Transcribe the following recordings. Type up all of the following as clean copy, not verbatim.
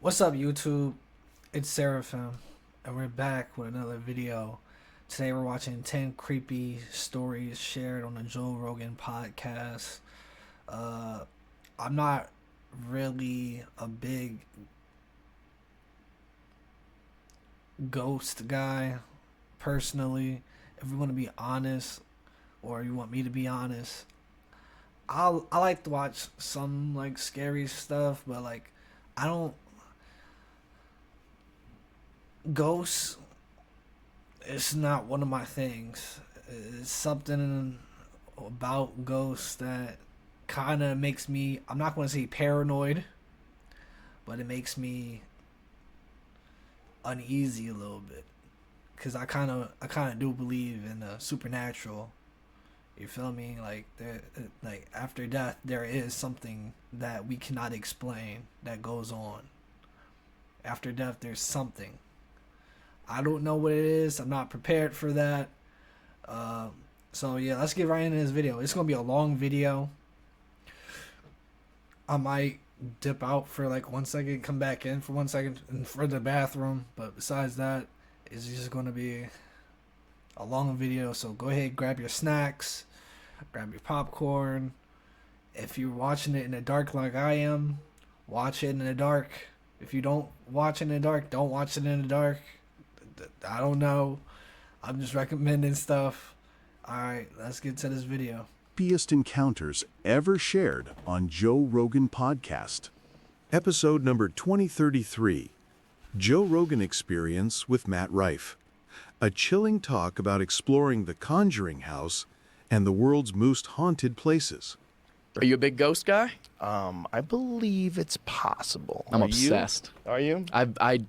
What's up, YouTube? It's Seraphim, and we're back with another video. Today we're watching 10 creepy stories shared on the Joe Rogan podcast. I'm not really a big ghost guy, personally. If we want to be honest, or you want me to be honest, I like to watch some like scary stuff, but like I don't. Ghosts, it's not one of my things. It's something about ghosts that kind of makes me, I'm not going to say paranoid, but it makes me uneasy a little bit, because I kind of do believe in the supernatural. You feel me? Like like after death there is something that we cannot explain that goes on. After death there's something. I don't know what it is. I'm not prepared for that. So yeah, let's get right into this video. It's gonna be a long video. I might dip out for like 1 second, come back in for 1 second for the bathroom. But besides that, it's just gonna be a long video. So go ahead, grab your snacks, grab your popcorn. If you're watching it in the dark like I am, watch it in the dark. If you don't watch it in the dark, don't watch it in the dark. I don't know. I'm just recommending stuff. Alright, let's get to this video. Creepiest encounters ever shared on Joe Rogan podcast. Episode number 2033. Joe Rogan Experience with Matt Rife. A chilling talk about exploring the Conjuring House and the world's most haunted places. Are you a big ghost guy? I believe it's possible. I'm Are obsessed. You? Are you?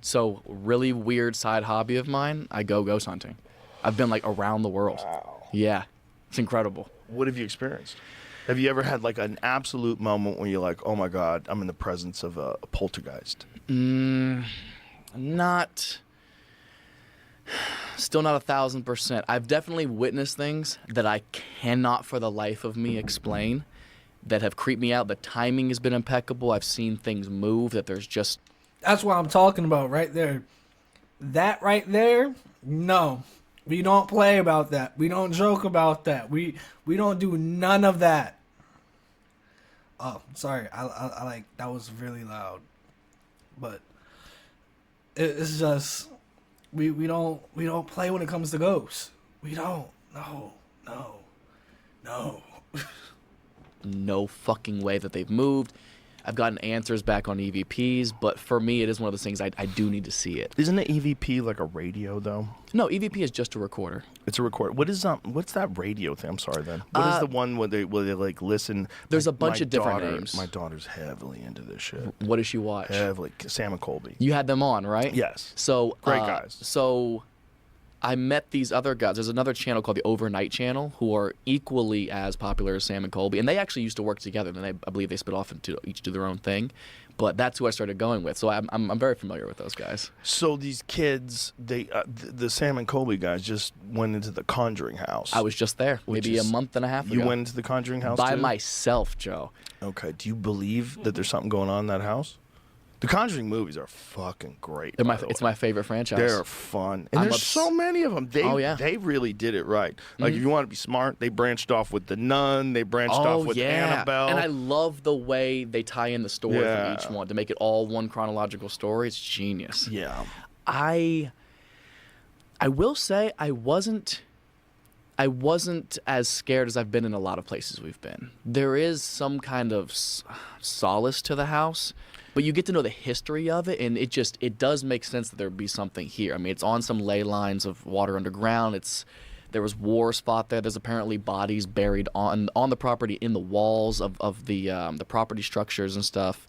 So really weird side hobby of mine. I go ghost hunting. I've been like around the world. Wow. Yeah, it's incredible. What have you experienced? Have you ever had like an absolute moment when you're like, oh my God, I'm in the presence of a poltergeist? Not. Still not 1,000%. I've definitely witnessed things that I cannot for the life of me explain, that have creeped me out. The timing has been impeccable. I've seen things move that there's just... That's what I'm talking about right there. That right there, no. We don't play about that. We don't joke about that. We don't do none of that. Oh, sorry. I like, that was really loud. But it's just we don't play when it comes to ghosts. We don't. No. No fucking way that they've moved. I've gotten answers back on EVPs, but for me, it is one of those things I do need to see it. Isn't an EVP like a radio though? No, EVP is just a recorder. It's a recorder. What's that radio thing? I'm sorry then. What is the one where they like listen? There's like, a bunch of different names. My daughter's heavily into this shit. What does she watch? Heavily. Sam and Colby. You had them on, right? Yes. So Great guys. So I met these other guys. There's another channel called the Overnight Channel who are equally as popular as Sam and Colby, and they actually used to work together. Then I believe they split off into each do their own thing. But that's who I started going with. So I'm very familiar with those guys. So these kids, the Sam and Colby guys just went into the Conjuring House. I was just there, maybe a month and a half ago. You went into the Conjuring House by too? myself, Joe. Okay. Do you believe that there's something going on in that house? The Conjuring movies are fucking great. It's my favorite franchise. They're fun. And there's so many of them. They really did it right. Like, if you want to be smart, they branched off with The Nun. They branched off with Annabelle. And I love the way they tie in the story for each one to make it all one chronological story. It's genius. Yeah. I will say I wasn't as scared as I've been in a lot of places we've been. There is some kind of solace to the house. But you get to know the history of it, and it does make sense that there would be something here. I mean, it's on some ley lines of water underground. There was wars fought there. There's apparently bodies buried on the property, in the walls of the property structures and stuff.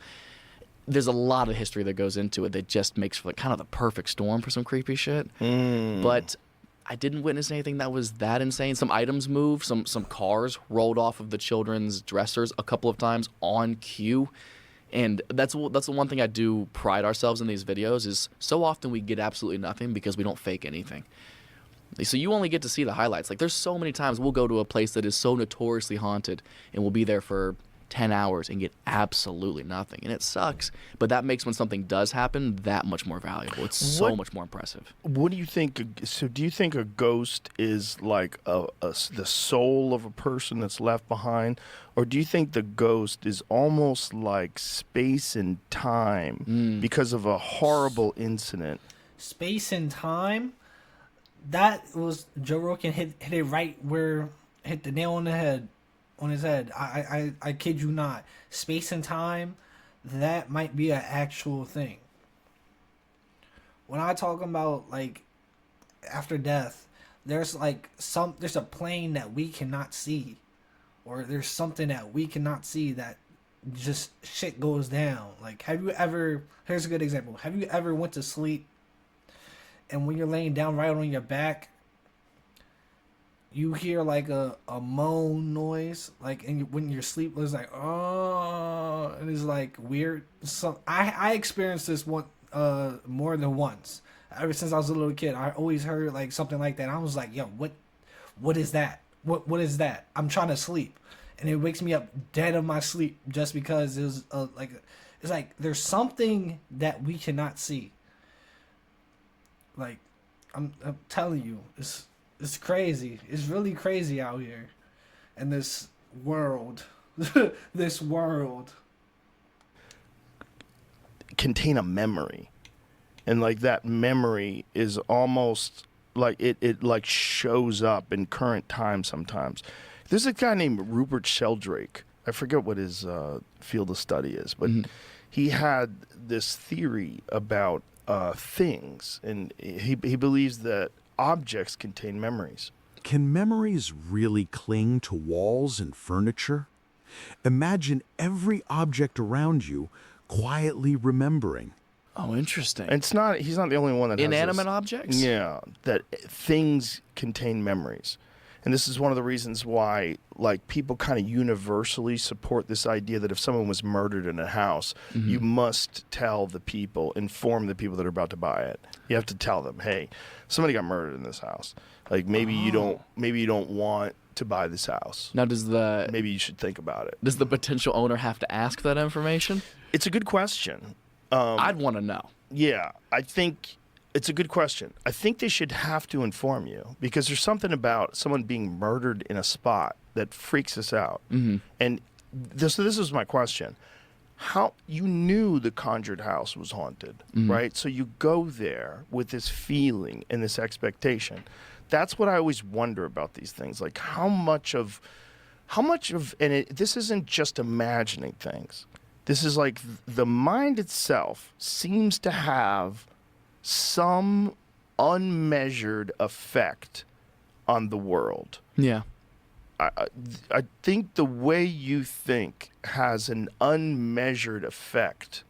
There's a lot of history that goes into it that just makes for like kind of the perfect storm for some creepy shit. But I didn't witness anything that was that insane. Some items moved. Some cars rolled off of the children's dressers a couple of times on cue. And that's the one thing I do pride ourselves in these videos is so often we get absolutely nothing because we don't fake anything. So you only get to see the highlights. Like there's so many times we'll go to a place that is so notoriously haunted and we'll be there for 10 hours and get absolutely nothing. And it sucks. But that makes when something does happen that much more valuable. It's so much more impressive. What do you think? So do you think a ghost is like the soul of a person that's left behind? Or do you think the ghost is almost like space and time because of a horrible incident? Space and time? That was Joe Rogan hit it right where hit the nail on the head. On his head. I kid you not. Space and time, that might be an actual thing. When I talk about like after death, there's a plane that we cannot see, or there's something that we cannot see that just shit goes down. Like, have you ever? Here's a good example. Have you ever went to sleep, and when you're laying down right on your back, you hear like a moan noise, like when you're asleep, it's like, oh, and it's like weird. So I experienced this one more than once. Ever since I was a little kid, I always heard like something like that. I was like, yo, what is that? What is that? I'm trying to sleep, and it wakes me up dead of my sleep just because it was it's like there's something that we cannot see. Like I'm telling you, it's crazy. It's really crazy out here in this world. This world. Contain a memory. And like that memory is almost like it like shows up in current time sometimes. There's a guy named Rupert Sheldrake. I forget what his field of study is, but he had this theory about things, and he believes that objects contain memories. Can memories really cling to walls and furniture? Imagine every object around you quietly remembering. Oh, interesting. He's not the only one that has inanimate this. Objects? Yeah, that things contain memories. And this is one of the reasons why like people kind of universally support this idea that if someone was murdered in a house, you must inform the people that are about to buy it. You have to tell them, hey, somebody got murdered in this house. Like maybe you don't want to buy this house. Now maybe you should think about it. Does the potential owner have to ask that information? It's a good question. I'd want to know. Yeah, I think it's a good question. I think they should have to inform you because there's something about someone being murdered in a spot that freaks us out. And this is my question. How you knew the conjured house was haunted, right? So you go there with this feeling and this expectation. That's what I always wonder about these things. Like how much of this isn't just imagining things. This is like the mind itself seems to have some unmeasured effect on the world. Yeah. I think the way you think has an unmeasured effect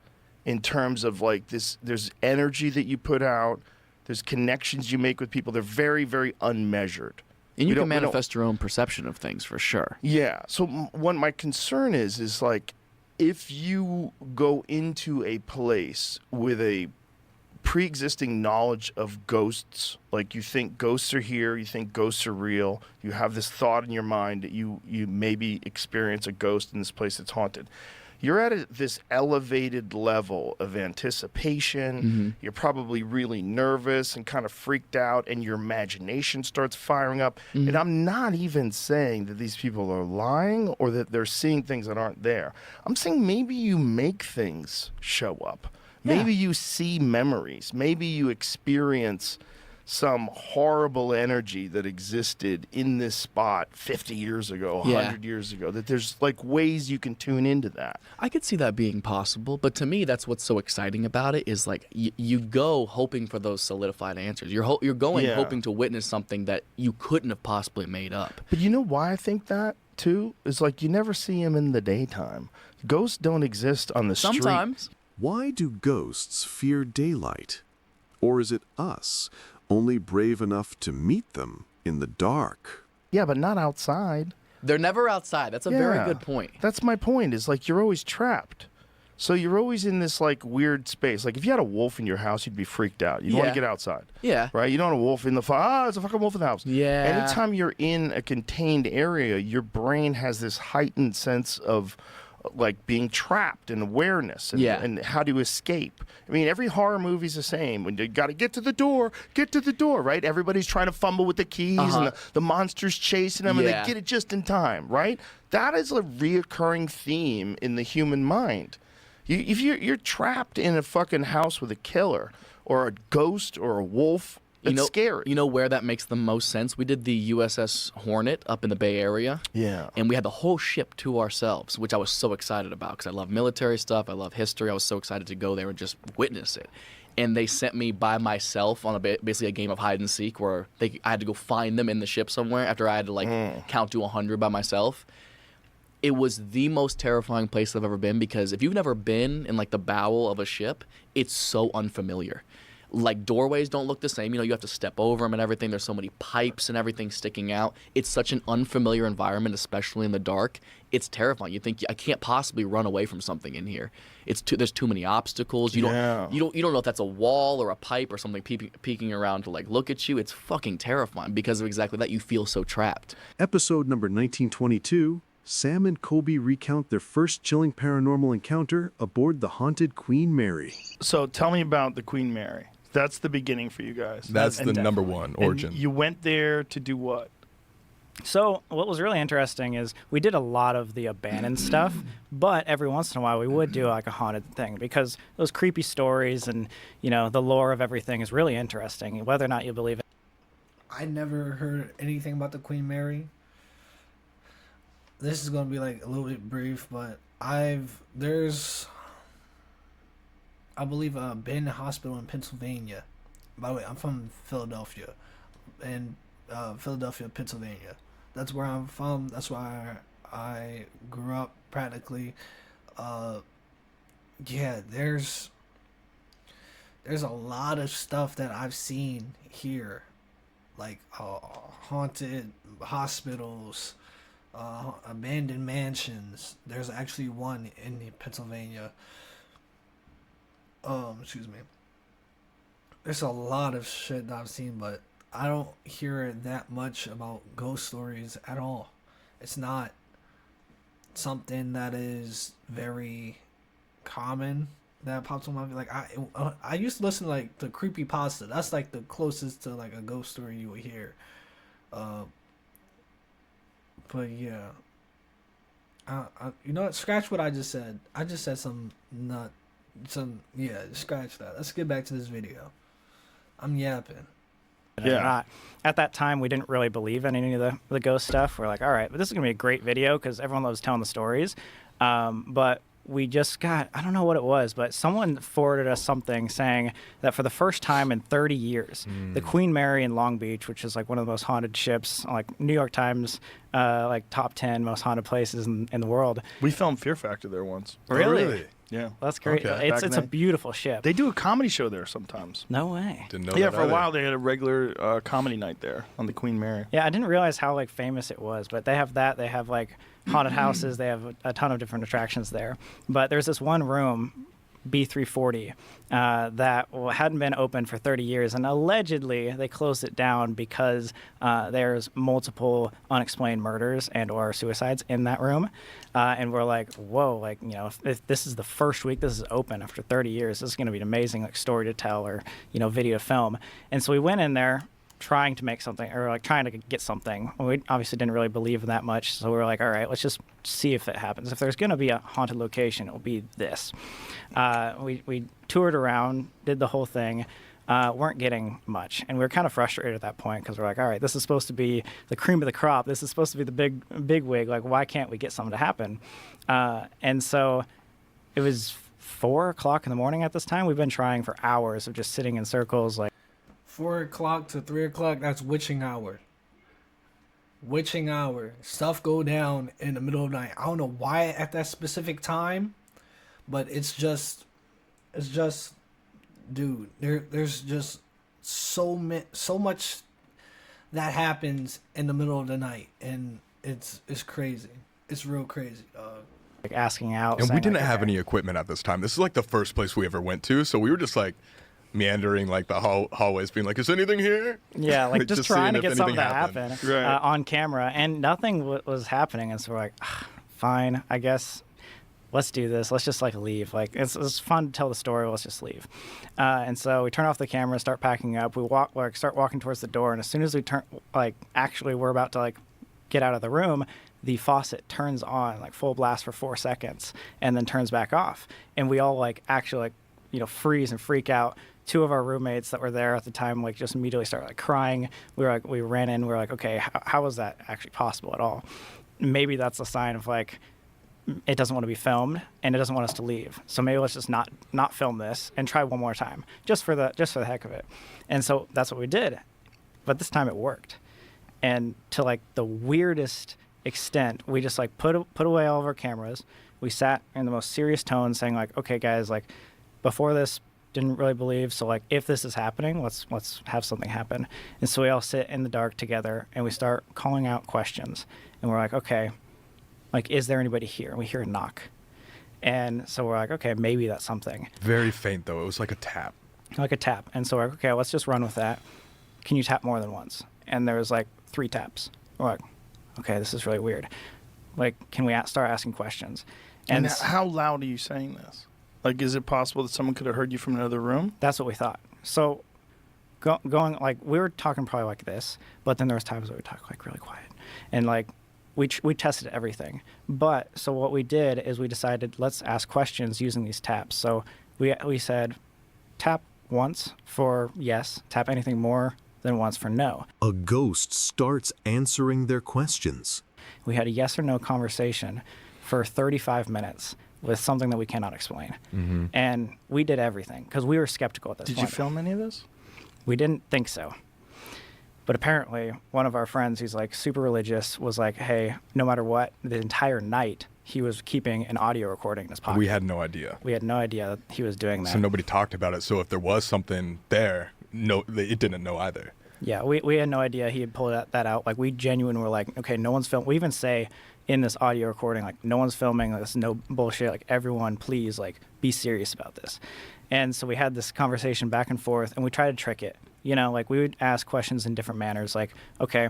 in terms of like this. There's energy that you put out. There's connections you make with people. They're very, very unmeasured. And you can manifest your own perception of things for sure. Yeah. So what my concern is like if you go into a place with a pre-existing knowledge of ghosts, like you think ghosts are here, you think ghosts are real, you have this thought in your mind that you maybe experience a ghost in this place that's haunted. You're at this elevated level of anticipation. You're probably really nervous and kind of freaked out, and your imagination starts firing up. And I'm not even saying that these people are lying or that they're seeing things that aren't there. I'm saying maybe you make things show up. Maybe you see memories. Maybe you experience some horrible energy that existed in this spot 50 years ago, 100 years ago, that there's like ways you can tune into that. I could see that being possible, but to me, that's what's so exciting about it is like you go hoping for those solidified answers. You're going hoping to witness something that you couldn't have possibly made up. But you know why I think that, too? Is like you never see them in the daytime. Ghosts don't exist on the street. Sometimes. Why do ghosts fear daylight? Or is it us, only brave enough to meet them in the dark? Yeah, but not outside. They're never outside. That's a very good point. That's my point, is like you're always trapped. So you're always in this like weird space. Like if you had a wolf in your house, you'd be freaked out. You'd want to get outside. Yeah. Right? You don't want a wolf in the it's a fucking wolf in the house. Yeah. Anytime you're in a contained area, your brain has this heightened sense of like being trapped and awareness and, Yeah. and how to escape. I mean, every horror movie's the same. When you got to get to the door, right? Everybody's trying to fumble with the keys and the monster's chasing them and they Yeah. get it just in time, right? That is a reoccurring theme in the human mind. If you're trapped in a fucking house with a killer or a ghost or a wolf, it's scary. You know where that makes the most sense? We did the USS Hornet up in the Bay Area. Yeah. And we had the whole ship to ourselves, which I was so excited about because I love military stuff. I love history. I was so excited to go there and just witness it. And they sent me by myself on basically a game of hide and seek where I had to go find them in the ship somewhere after I had to count to 100 by myself. It was the most terrifying place I've ever been because if you've never been in like the bowel of a ship, it's so unfamiliar. Like doorways don't look the same. You have to step over them and everything. There's so many pipes and everything sticking out. It's such an unfamiliar environment, especially in the dark. It's terrifying. You think I can't possibly run away from something in here. There's too many obstacles. You don't know if that's a wall or a pipe or something peeking around to like look at you. It's fucking terrifying because of exactly that. You feel so trapped. Episode number 1922, Sam and Colby recount their first chilling paranormal encounter aboard the haunted Queen Mary. So tell me about the Queen Mary. That's the beginning for you guys. That's the number one origin. And you went there to do what? So what was really interesting is we did a lot of the abandoned stuff, but every once in a while we would do like a haunted thing because those creepy stories and, the lore of everything is really interesting, whether or not you believe it. I never heard anything about the Queen Mary. This is going to be like a little bit brief, but there's I believe a Ben Hospital in Pennsylvania. By the way, I'm from Philadelphia, and Philadelphia, Pennsylvania. That's where I'm from. That's where I grew up practically. Yeah, there's a lot of stuff that I've seen here, like haunted hospitals, abandoned mansions. There's actually one in Pennsylvania. Excuse me. There's a lot of shit that I've seen, but I don't hear that much about ghost stories at all. It's not something that is very common that pops on my like I used to listen to like the creepypasta. That's like the closest to like a ghost story you would hear. But yeah. You know what? Scratch what I just said. I just said scratch that. Let's get back to this video. I'm yapping. Yeah. At that time, we didn't really believe in any of the ghost stuff. We're like, all right, but this is going to be a great video because everyone loves telling the stories. But we just got, I don't know what it was, but someone forwarded us something saying that for the first time in 30 years, the Queen Mary in Long Beach, which is like one of the most haunted ships, like New York Times, like top 10 most haunted places in the world. We filmed Fear Factor there once. Really? Yeah. That's great. Okay. It's a beautiful ship. They do a comedy show there sometimes. No way. Didn't know Yeah, that for a either. while they had a regular comedy night there on the Queen Mary. Yeah, I didn't realize how like famous it was, but they have that. They have like haunted houses. They have a ton of different attractions there. But there's this one room, B340, that hadn't been open for 30 years, and allegedly they closed it down because there's multiple unexplained murders and or suicides in that room. And we're like, whoa, like, if this is the first week this is open after 30 years, this is going to be an amazing like story to tell or, video to film. And so we went in there trying to make something or like trying to get something. We obviously didn't really believe in that much. So we were like, all right, let's just see if it happens. If there's going to be a haunted location, it will be this. We toured around, did the whole thing. Weren't getting much, and we were kind of frustrated at that point because we're like, all right, this is supposed to be the cream of the crop. This is supposed to be the big wig. Like, why can't we get something to happen? And so it was 4 o'clock in the morning at this time. We've been trying for hours of just sitting in circles, like 4 o'clock to 3 o'clock. That's witching hour. Witching hour. Stuff go down in the middle of the night. I don't know why at that specific time, but it's just. Dude, there's just so much that happens in the middle of the night, and it's crazy. It's real crazy, dog. like asking out. And we saying, didn't like, have okay. any equipment at this time. This is like the first place we ever went to, so we were just like meandering like the hallways, being like, "Is anything here?" Yeah, like just trying to seeing get if something to anything happen Right. on camera, and nothing was happening. And so we're like, fine, I guess let's do this. Let's just like leave. Like it's fun to tell the story. Let's just leave. And so we turn off the camera, start packing up. We start walking towards the door. And as soon as we we're about to like get out of the room, the faucet turns on like full blast for 4 seconds and then turns back off. And we all like actually like, freeze and freak out. 2 of our roommates that were there at the time like just immediately started like crying. We ran in. We were like, okay, how is that actually possible at all? Maybe that's a sign of like it doesn't want to be filmed and it doesn't want us to leave. So maybe let's just not film this and try one more time just for the heck of it. And so that's what we did. But this time it worked. And to like the weirdest extent, we just like put away all of our cameras. We sat in the most serious tone saying like, okay guys, like before this didn't really believe, so like if this is happening, let's have something happen. And so we all sit in the dark together and we start calling out questions. And we're like, okay, like is there anybody here? And we hear a knock. And so we're like, okay, maybe that's something. Very faint though. It was like a tap. Like a tap. And so we're like, okay, let's just run with that. Can you tap more than once? And there was like 3 taps. We're like, okay, this is really weird. Like, can we start asking questions? And how loud are you saying this? Like, is it possible that someone could have heard you from another room? That's what we thought. So going, like, we were talking probably like this, but then there was times where we talk like really quiet. And like, we tested everything. But so what we did is we decided, let's ask questions using these taps. So we said, tap once for yes, tap anything more than once for no. A ghost starts answering their questions. We had a yes or no conversation for 35 minutes with something that we cannot explain. Mm-hmm. And we did everything because we were skeptical at this Did point. you film any of this? We didn't think so. But apparently, one of our friends who's like super religious was like, hey, no matter what, the entire night, he was keeping an audio recording in his pocket. We had no idea. We had no idea that he was doing that. So nobody talked about it. So if there was something there, it didn't know either. Yeah, we had no idea he had pulled that out. Like, we genuinely were like, okay, no one's filming. We even say in this audio recording, like, no one's filming. Like, this is no bullshit. Like, everyone, please, like, be serious about this. And so we had this conversation back and forth, and we tried to trick it. Like, we would ask questions in different manners. Like, okay,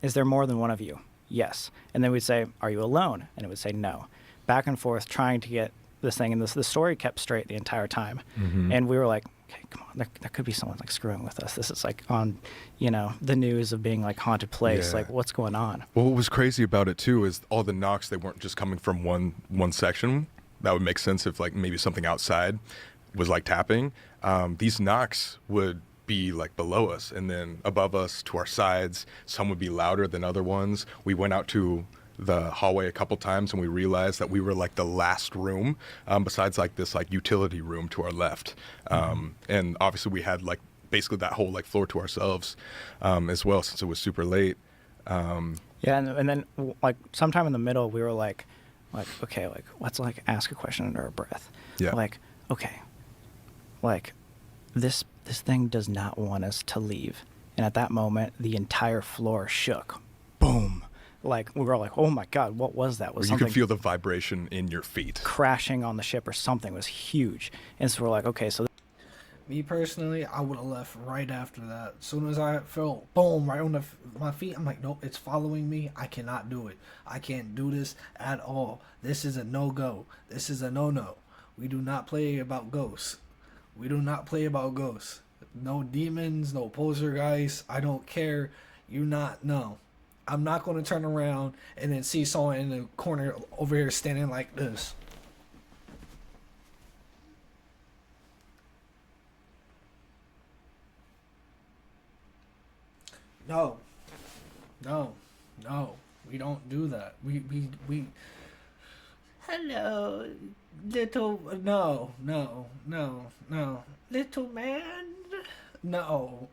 is there more than one of you? Yes. And then we'd say, are you alone? And it would say no. Back and forth, trying to get this thing. And the story kept straight the entire time. Mm-hmm. And we were like, okay, come on, there could be someone like screwing with us. This is like on, the news of being like haunted place. Yeah. Like, what's going on? Well, what was crazy about it too is all the knocks, they weren't just coming from one section. That would make sense if like maybe something outside was like tapping. These knocks would be like below us and then above us to our sides. Some would be louder than other ones. We went out to the hallway a couple times and we realized that we were like the last room besides like this like utility room to our left. And obviously we had like basically that whole like floor to ourselves as well since it was super late. Yeah, and then like sometime in the middle we were like okay, like let's like ask a question under our breath. Yeah. Like, okay, like this thing does not want us to leave. And at that moment the entire floor shook. Boom. Like, we were all like, oh my God, what was that? Was you something could feel the vibration in your feet. Crashing on the ship or something. It was huge. And so we're like, okay, so. Me personally, I would have left right after that. As soon as I felt boom right on my feet, I'm like, nope, it's following me. I cannot do it. I can't do this at all. This is a no-go. This is a no-no. We do not play about ghosts. We do not play about ghosts. No demons, no poltergeists. I don't care. No. I'm not going to turn around and then see someone in the corner over here standing like this. No. We don't do that. We. Hello, little. No. Little man. No.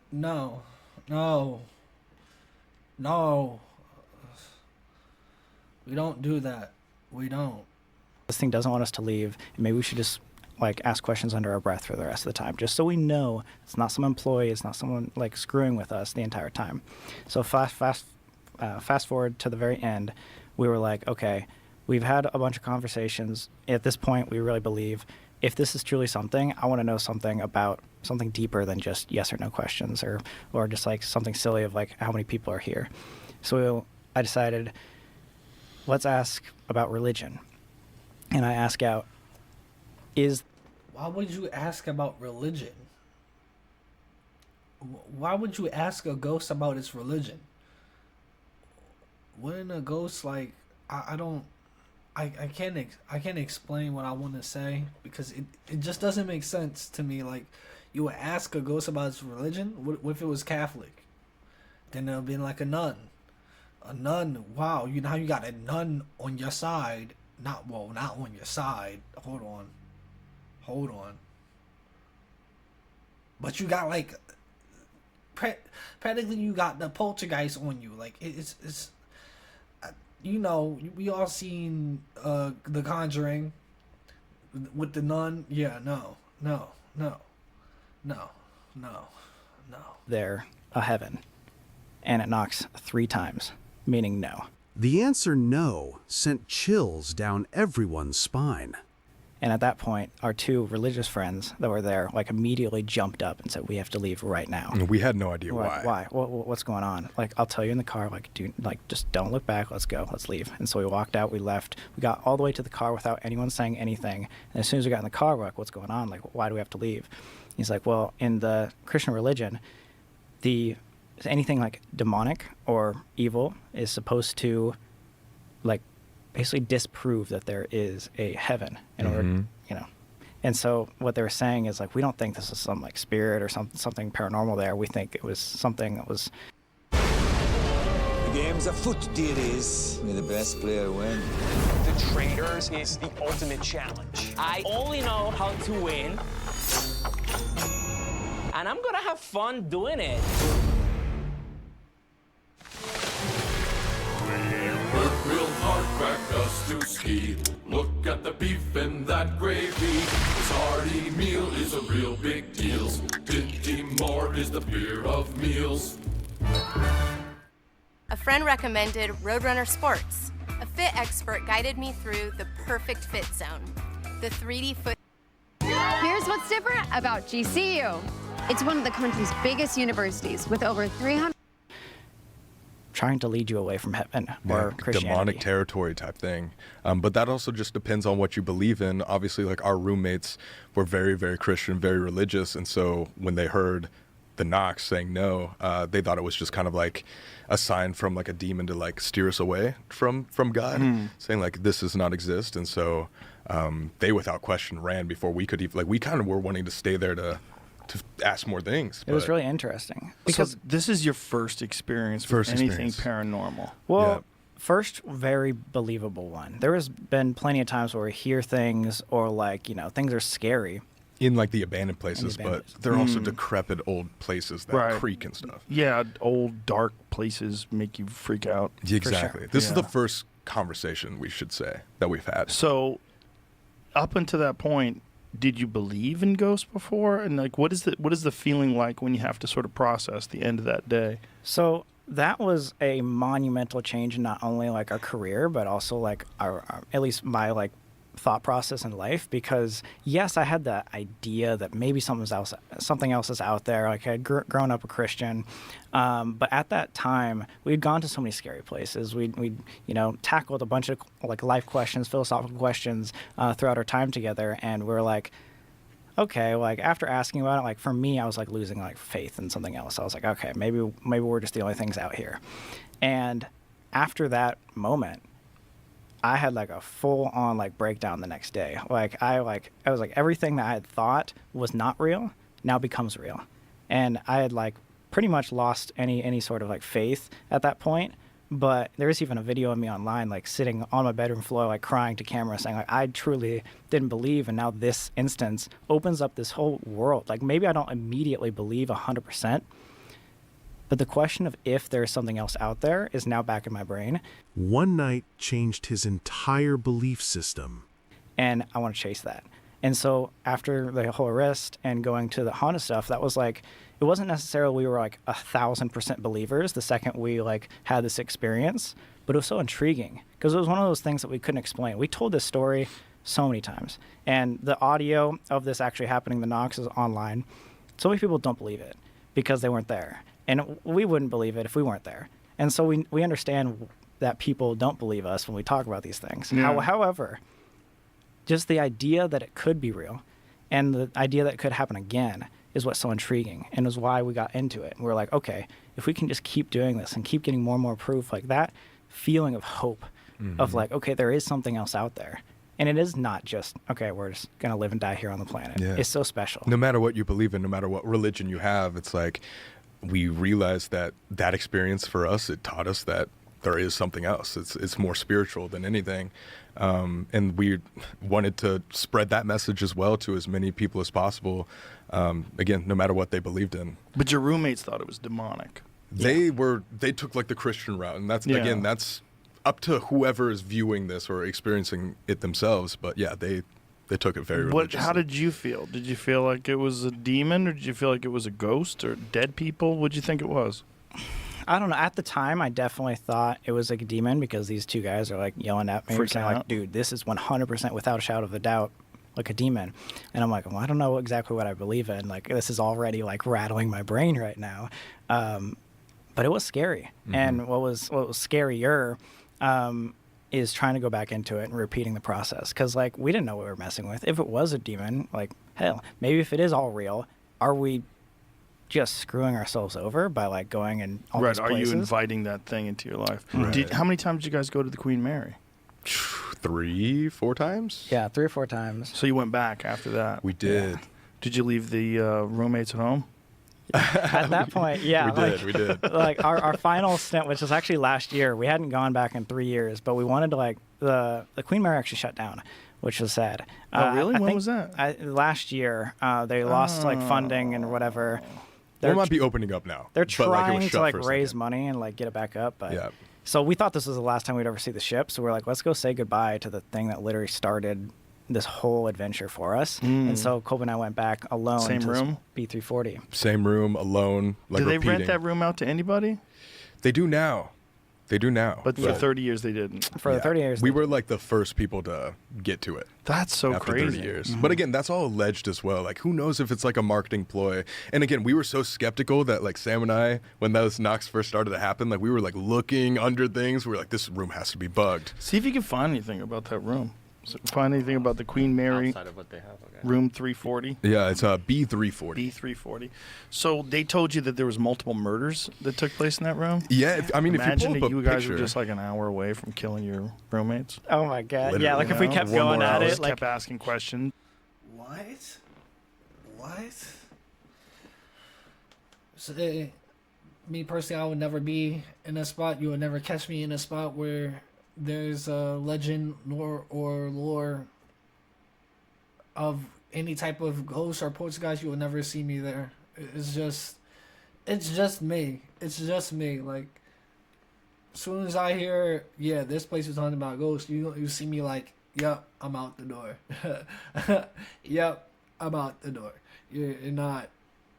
We don't do that. We don't. This thing doesn't want us to leave. And maybe we should just like ask questions under our breath for the rest of the time, just so we know it's not some employee, it's not someone like screwing with us the entire time. So fast forward to the very end, we were like, okay, we've had a bunch of conversations. At this point, we really believe if this is truly something, I want to know something about something deeper than just yes or no questions or just like something silly of like how many people are here. So I decided, let's ask about religion. and I ask out, is Why would you ask about religion? Why would you ask a ghost about its religion? Wouldn't a ghost like I don't I can't explain what I want to say because it just doesn't make sense to me. Like, you would ask a ghost about its religion. What if it was Catholic? Then it'll be like a nun. A nun. Wow, now you got a nun on your side. Not on your side. Hold on. But you got like practically you got the poltergeist on you. Like it's you know, we all seen The Conjuring with the nun. Yeah, no. there a heaven? And it knocks 3 times, meaning no. The answer no sent chills down everyone's spine. And at that point, our 2 religious friends that were there like immediately jumped up and said, "We have to leave right now." And we had no idea We're like, why. What's going on? Like, I'll tell you in the car. Like, just don't look back. Let's go. Let's leave. And so we walked out. We left. We got all the way to the car without anyone saying anything. And as soon as we got in the car, we're like, "What's going on? Like, why do we have to leave?" He's like, "Well, in the Christian religion, anything like demonic or evil is supposed to, like, basically disprove that there is a heaven in order, you know." And so what they were saying is, like, we don't think this is some like spirit or something paranormal there. We think it was something that was. The game's afoot, dearies. May the best player win. The Traders is the ultimate challenge. I only know how to win, and I'm gonna have fun doing it. Work real hard, crack us to ski. Look at the beef in that gravy. This hearty meal is a real big deal. Dinty Moore is the beer of meals. A friend recommended Roadrunner Sports. A fit expert guided me through the perfect fit zone. The 3D foot. Here's what's different about GCU. It's one of the country's biggest universities with over 300. Trying to lead you away from heaven or Christianity. Demonic territory type thing. But that also just depends on what you believe in. Obviously, like, our roommates were very, very Christian, very religious. And so when they heard the knocks saying no, they thought it was just kind of like a sign from like a demon to like steer us away from God, saying like this does not exist. And so they without question ran before we could even, like, we kind of were wanting to stay there to ask more things. It was really interesting because so this is your first experience with anything paranormal. Well, first very believable one. There has been plenty of times where we hear things or, like, you know, things are scary in like the abandoned places, but they're also decrepit old places that creak and stuff. Yeah, old dark places make you freak out. Exactly. Sure. This is the first conversation, we should say, that we've had. So up until that point, did you believe in ghosts before? And like, what is the feeling like when you have to sort of process the end of that day? So that was a monumental change in not only like our career, but also like our at least my like thought process in life. Because yes, I had the idea that maybe something else is out there. Like, I had grown up a Christian, but at that time we had gone to so many scary places. We tackled a bunch of like life questions, philosophical questions throughout our time together, and we're like, okay, like after asking about it, like for me, I was like losing like faith in something else. I was like, okay, maybe we're just the only things out here. And after that moment, I had like a full on like breakdown the next day. Like I was like, everything that I had thought was not real now becomes real. And I had like pretty much lost any sort of like faith at that point. But there was even a video of me online, like sitting on my bedroom floor, like crying to camera, saying like, I truly didn't believe. And now this instance opens up this whole world. Like, maybe I don't immediately believe 100%. But the question of if there's something else out there is now back in my brain. One night changed his entire belief system. And I want to chase that. And so after the whole arrest and going to the haunted stuff, that was like, it wasn't necessarily we were like 1,000% believers the second we like had this experience, but it was so intriguing because it was one of those things that we couldn't explain. We told this story so many times, and the audio of this actually happening, the knocks, is online. So many people don't believe it because they weren't there. And we wouldn't believe it if we weren't there. And so we understand that people don't believe us when we talk about these things. Yeah. However, just the idea that it could be real and the idea that it could happen again is what's so intriguing and is why we got into it. We're like, okay, if we can just keep doing this and keep getting more and more proof, like that feeling of hope of like, okay, there is something else out there. And it is not just, okay, we're just going to live and die here on the planet. Yeah. It's so special. No matter what you believe in, no matter what religion you have, it's like we realized that experience for us, it taught us that there is something else. It's more spiritual than anything. And we wanted to spread that message as well to as many people as possible. Again, no matter what they believed in. But your roommates thought it was demonic. They took like the Christian route. And that's, again, that's up to whoever is viewing this or experiencing it themselves. But yeah, they took it very religiously. How did you feel? Did you feel like it was a demon, or did you feel like it was a ghost or dead people? What did you think it was? I don't know. At the time, I definitely thought it was like a demon because these two guys are like yelling at me, saying like, dude, this is 100% without a shadow of a doubt like a demon. And I'm like, well, I don't know exactly what I believe in. Like, this is already like rattling my brain right now. But it was scary. And what was scarier is trying to go back into it and repeating the process. Because, like, we didn't know what we were messing with. If it was a demon, like, hell, maybe if it is all real, are we just screwing ourselves over by, like, going in all these places? Are you inviting that thing into your life? Right. How many times did you guys go to the Queen Mary? 3, 4 times? Yeah, 3 or 4 times. So you went back after that? We did. Yeah. Did you leave the roommates at home? At that point, yeah. We did. Like, our final stint, which was actually last year, we hadn't gone back in 3 years, but we wanted to, like, the Queen Mary actually shut down, which was sad. Oh, really? When was that? Last year. They lost, like, funding and whatever. They might be opening up now. They're but, like, it was trying to, shut like, for a raise second. money and, like, get it back up. But Yeah. So we thought this was the last time we'd ever see the ship, so we're like, let's go say goodbye to the thing that literally started this whole adventure for us. And so Colby and I went back alone Same to room? B340. Same room, alone, like Do they repeating. rent that room out to anybody? They do now. But for 30 years they didn't. For the 30 years. We were like the first people to get to it. That's so after crazy. 30 years. But again, that's all alleged as well. Like, who knows if it's like a marketing ploy? And again, we were so skeptical that like Sam and I, when those knocks first started to happen, like we were like looking under things. We were like, this room has to be bugged. See if you can find anything about that room. So find anything about the Queen Mary Outside of what they have, okay. room 340. Yeah, it's B340. B340. So they told you that there was multiple murders that took place in that room? Yeah, if you Imagine pull that up a you guys picture, were just like an hour away from killing your roommates. Oh my God. Literally. Yeah, like if we kept going at it, like kept asking questions. What? So, me personally, I would never be in a spot. You would never catch me in a spot where there's a legend or lore of any type of ghost or poltergeist. You will never see me there. It's just me. It's just me. Like, as soon as I hear, yeah, this place is talking about ghosts, you see me like, yep, I'm out the door. Yep, I'm out the door. You're not.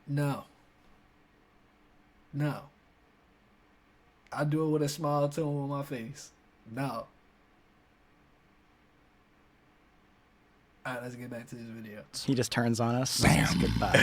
No. I do it with a smile too on my face. No. Alright, let's get back to this video. he just turns on us. Says goodbye.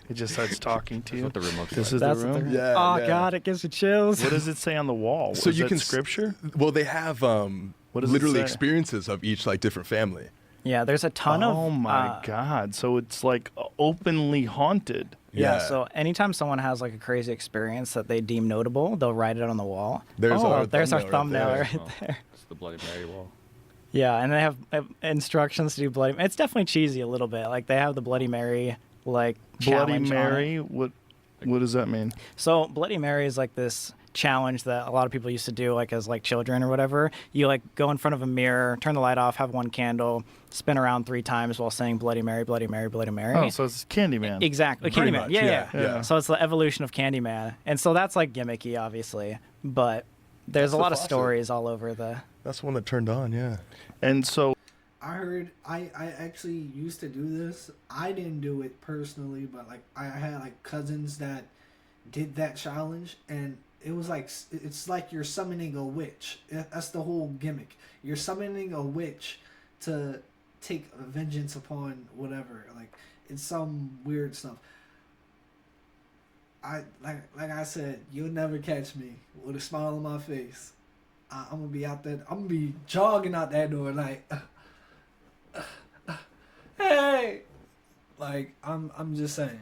It just starts talking to you. what the room looks This like. is That's the what room? Yeah, oh yeah. God, it gives me chills. What does it say on the wall? So Is you that can scripture? Well, they have What does it literally say? experiences of each like different family. Yeah, there's a ton of. Oh my God! So it's like openly haunted. Yeah. Yeah. So anytime someone has like a crazy experience that they deem notable, they'll write it on the wall. There's our there's our thumbnail right thumbnail right there. It's the Bloody Mary wall. Yeah, and they have instructions to do Bloody. It's definitely cheesy a little bit. Like they have the Bloody Mary Bloody challenge on it. Mary. What does that mean? So Bloody Mary is like this challenge that a lot of people used to do like as like children or whatever. You like go in front of a mirror, turn the light off, have one candle, spin around 3 times while saying Bloody Mary, Bloody Mary, Bloody Mary. Oh, so it's Candyman. Exactly. Pretty Candyman. much, Yeah. So it's the evolution of Candyman. And so that's like gimmicky, obviously. But there's That's a the lot of faucet. stories all over the. That's the one that turned on, yeah. And so I heard I actually used to do this. I didn't do it personally, but like I had like cousins that did that challenge, and it was like it's like you're summoning a witch. That's the whole gimmick. You're summoning a witch to take vengeance upon whatever. Like it's some weird stuff. Like I said, you'll never catch me with a smile on my face. I'm gonna be out there. I'm gonna be jogging out that door like, Hey, like I'm just saying.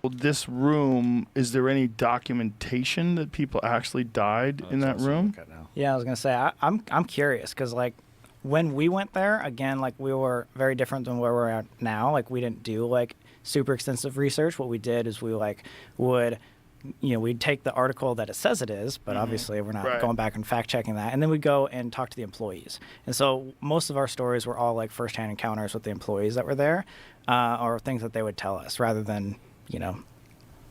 Well, this room, is there any documentation that people actually died in that room? Yeah, I was gonna say I'm curious because like when we went there again, like we were very different than where we're at now. Like we didn't do like super extensive research. What we did is we like would, we'd take the article that it says it is, but obviously we're not going back and fact checking that, and then we'd go and talk to the employees. And so most of our stories were all like firsthand encounters with the employees that were there, or things that they would tell us rather than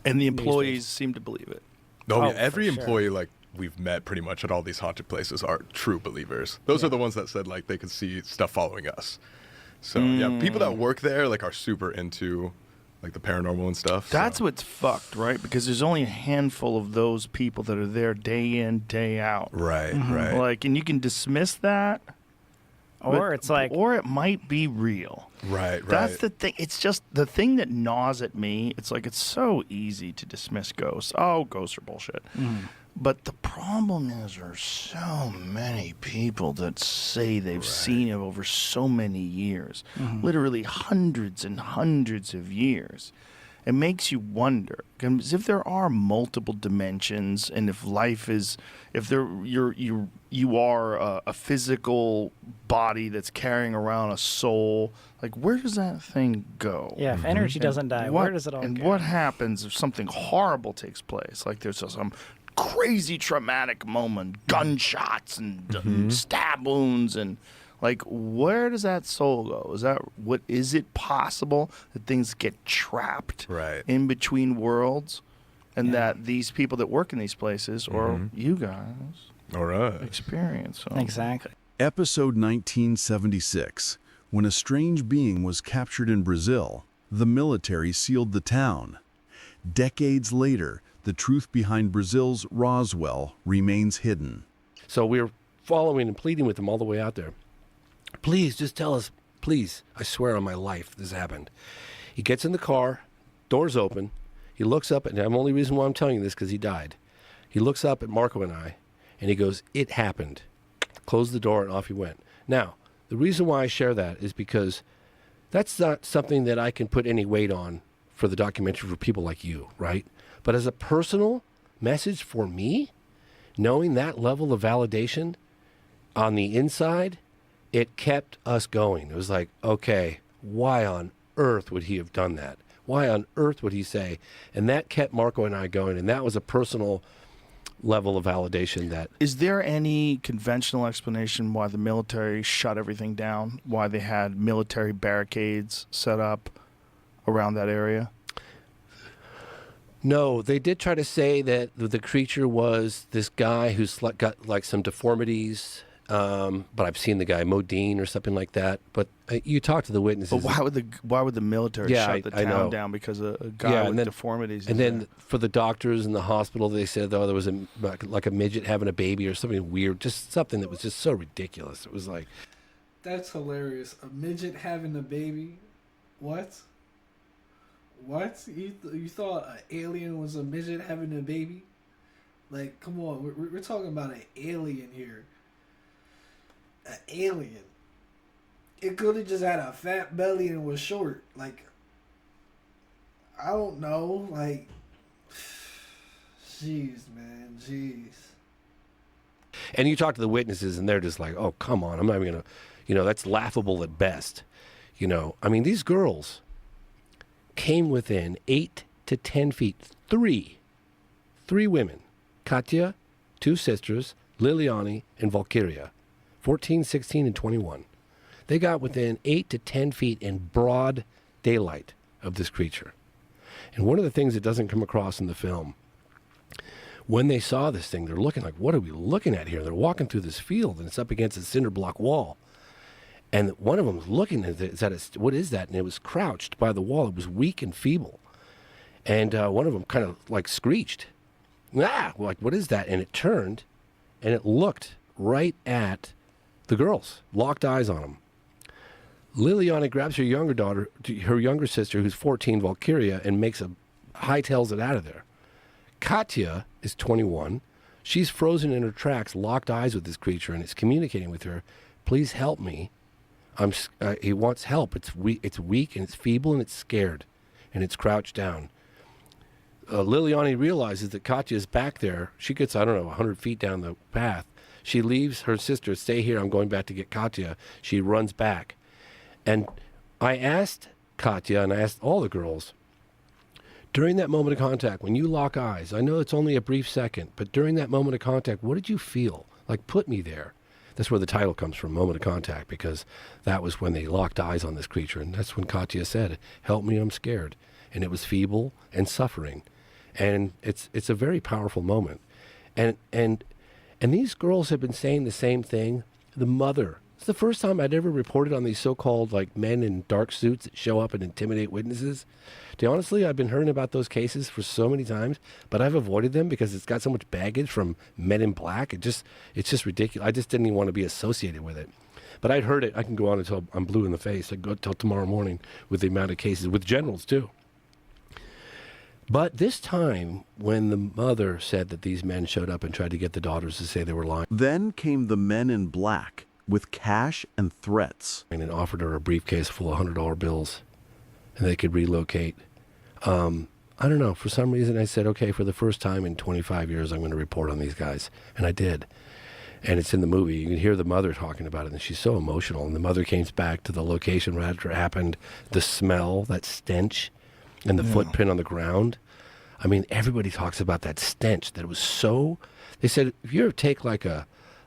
And the employees seem to believe it. Yeah, every employee like we've met pretty much at all these haunted places are true believers. Those are the ones that said like they could see stuff following us. So yeah, people that work there like are super into like the paranormal and stuff. That's what's fucked, right? Because there's only a handful of those people that are there day in, day out. Right, right. Like, and you can dismiss that. Or it's like, or it might be real. Right. That's the thing. It's just the thing that gnaws at me. It's like it's so easy to dismiss ghosts. Oh, ghosts are bullshit. But the problem is there's so many people that say they've seen it over so many years, literally hundreds and hundreds of years. It makes you wonder, because if there are multiple dimensions, and if life is, if you are a physical body that's carrying around a soul, like where does that thing go? Yeah, if energy doesn't die, where does it all and go? what happens if something horrible takes place? Like there's some crazy traumatic moment, gunshots and stab wounds, and like where does that soul go? Is it possible that things get trapped in between worlds, and that these people that work in these places, or you guys, experience them? Exactly. Episode 1976. When a strange being was captured in Brazil, the military sealed the town. Decades later, the truth behind Brazil's Roswell remains hidden. So we're following and pleading with him all the way out there. Please, just tell us, please. I swear on my life this happened. He gets in the car, doors open. He looks up, and the only reason why I'm telling you this because he died. He looks up at Marco and I, and he goes, "It happened." Closed the door, and off he went. Now, the reason why I share that is because that's not something that I can put any weight on for the documentary for people like you, right? But as a personal message for me, knowing that level of validation on the inside, it kept us going. It was like, okay, why on earth would he have done that? Why on earth would he say? And that kept Marco and I going, and that was a personal level of validation. That is there any conventional explanation why the military shut everything down? Why they had military barricades set up around that area? No, they did try to say that the creature was this guy who's got like some deformities, but I've seen the guy Modine or something like that. But you talk to the witnesses. But why would the military shut the town down because a guy with deformities? And then for the doctors in the hospital, they said there was like a midget having a baby or something weird, just something that was just so ridiculous. It was like, that's hilarious. A midget having a baby? What? What? You thought an alien was a midget having a baby? Like, come on, we're talking about an alien here. An alien. It could have just had a fat belly and was short. Like, I don't know. Like, jeez, man, jeez. And you talk to the witnesses, and they're just like, "Oh, come on! I'm not even gonna, that's laughable at best." I mean, these girls came within 8 to 10 feet. Three women, Katya, two sisters, Liliani, and Valkyria, 14, 16, and 21. They got within 8 to 10 feet in broad daylight of this creature. And one of the things that doesn't come across in the film, when they saw this thing, they're looking like, what are we looking at here? They're walking through this field, and it's up against a cinder block wall. And one of them's looking at it, what is that? And it was crouched by the wall. It was weak and feeble. And one of them kind of like screeched. Like, what is that? And it turned, and it looked right at the girls, locked eyes on them. Liliana grabs her younger sister, who's 14, Valkyria, and hightails it out of there. Katya is 21. She's frozen in her tracks, locked eyes with this creature, and it's communicating with her, "Please help me. He wants help. It's weak and it's feeble and it's scared, and it's crouched down. Liliani realizes that Katya is back there. She gets, I don't know, 100 feet down the path. She leaves her sister, stay here, I'm going back to get Katya. She runs back. And I asked Katya, and I asked all the girls, during that moment of contact, when you lock eyes, I know it's only a brief second, but during that moment of contact, what did you feel? Like, put me there. That's where the title comes from, Moment of Contact, because that was when they locked eyes on this creature. And that's when Katya said, help me, I'm scared. And it was feeble and suffering. And it's a very powerful moment. And these girls have been saying the same thing. The mother, it's the first time I'd ever reported on these so-called like men in dark suits that show up and intimidate witnesses. To honestly, I've been hearing about those cases for so many times, but I've avoided them because it's got so much baggage from Men in Black. It's just ridiculous. I just didn't even want to be associated with it. But I'd heard it. I can go on until I'm blue in the face. I go until tomorrow morning with the amount of cases, with generals too. But this time, when the mother said that these men showed up and tried to get the daughters to say they were lying. Then came the Men in Black with cash and threats. And offered her a briefcase full of $100 bills, and they could relocate. I don't know. For some reason, I said, okay, for the first time in 25 years, I'm going to report on these guys. And I did. And it's in the movie. You can hear the mother talking about it, and she's so emotional. And the mother came back to the location where it happened, the smell, that stench, and the footprint on the ground. I mean, everybody talks about that stench, that it was so... They said, if you ever take like a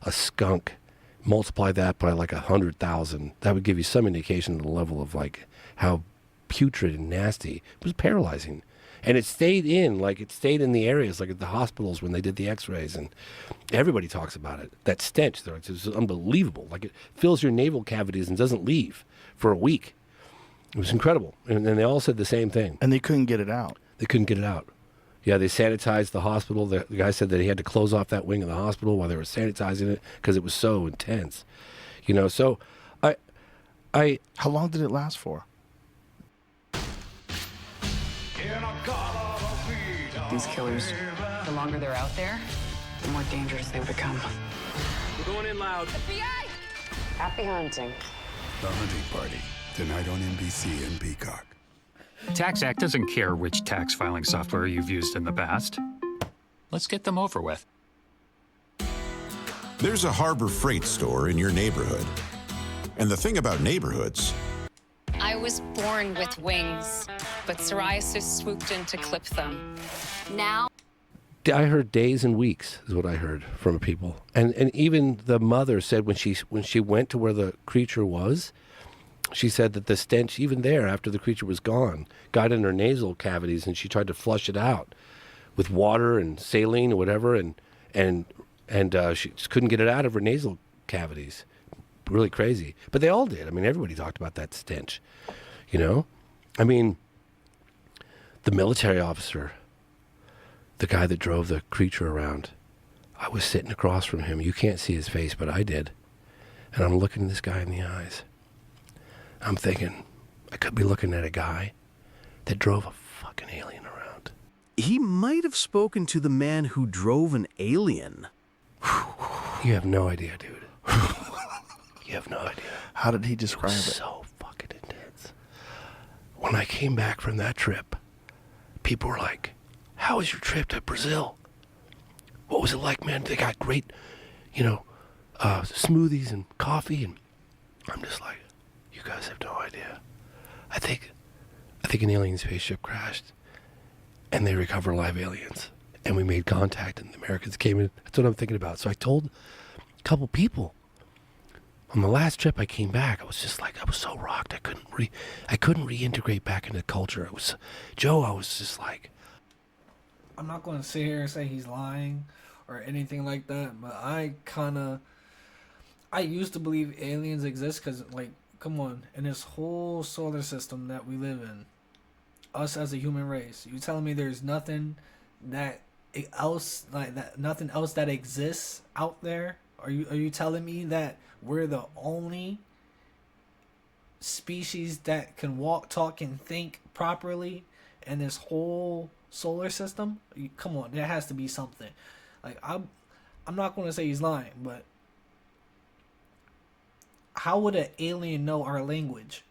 skunk, multiply that by like 100,000, that would give you some indication of the level of like how putrid and nasty. It was paralyzing. And it stayed in the areas, like at the hospitals when they did the x-rays, and everybody talks about it. That stench, it's just unbelievable. Like it fills your navel cavities and doesn't leave for a week. It was incredible. And they all said the same thing. And they couldn't get it out. They couldn't get it out. Yeah, they sanitized the hospital. The guy said that he had to close off that wing of the hospital while they were sanitizing it because it was so intense. You know, so I How long did it last for? These killers, the longer they're out there, the more dangerous they become. We're going in loud. FBI! Happy hunting. The Hunting Party, tonight on NBC and Peacock. TaxAct doesn't care which tax filing software you've used in the past. Let's get them over with. There's a Harbor Freight store in your neighborhood. And the thing about neighborhoods... I was born with wings, but psoriasis swooped in to clip them. Now... I heard days and weeks is what I heard from people. And even the mother said when she went to where the creature was, she said that the stench, even there, after the creature was gone, got in her nasal cavities, and she tried to flush it out with water and saline or whatever, and she just couldn't get it out of her nasal cavities. Really crazy. But they all did. I mean, everybody talked about that stench, you know? I mean, the military officer, the guy that drove the creature around, I was sitting across from him. You can't see his face, but I did. And I'm looking this guy in the eyes. I'm thinking, I could be looking at a guy that drove a fucking alien around. He might have spoken to the man who drove an alien. You have no idea, dude. You have no idea. How did he describe it? So fucking intense. When I came back from that trip, people were like, how was your trip to Brazil? What was it like, man? They got great, smoothies and coffee. And I'm just like, you guys have no idea. I think an alien spaceship crashed, and they recover live aliens, and we made contact, and the Americans came in. That's what I'm thinking about. So I told a couple people. On the last trip I came back, I was just like, I was so rocked. I couldn't reintegrate back into culture. I was just like. I'm not going to sit here and say he's lying or anything like that, but I used to believe aliens exist because, like, come on, in this whole solar system that we live in, us as a human race, you telling me there's nothing else that exists out there? Are you telling me that we're the only species that can walk, talk, and think properly in this whole solar system? Come on, there has to be something. Like, I'm not going to say he's lying, but how would an alien know our language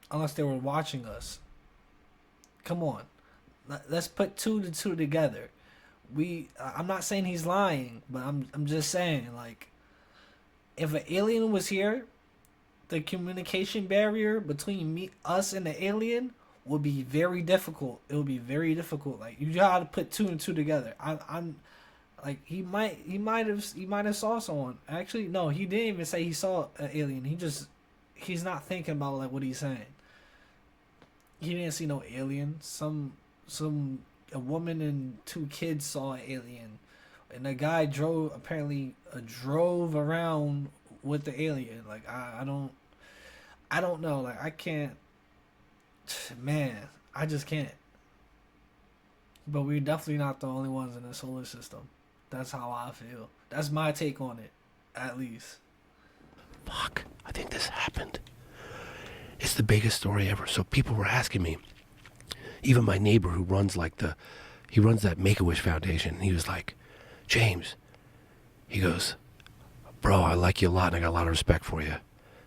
unless they were watching us? Come on. Let's put two to two together. I'm not saying he's lying, but I'm just saying, like, if an alien was here, the communication barrier between us and the alien would be very difficult. It would be very difficult. Like, you gotta put two and two together. I'm like, he might have saw someone. Actually, no, he didn't even say he saw an alien. He's not thinking about like what he's saying. He didn't see no alien. A woman and two kids saw an alien, and the guy drove around with the alien. Like, I don't know. Like, I can't. Man, I just can't. But we're definitely not the only ones in the solar system. That's how I feel. That's my take on it, at least. Fuck, I think this happened. It's the biggest story ever. So people were asking me, even my neighbor who runs he runs that Make-A-Wish Foundation. He was like, James, he goes, bro, I like you a lot and I got a lot of respect for you,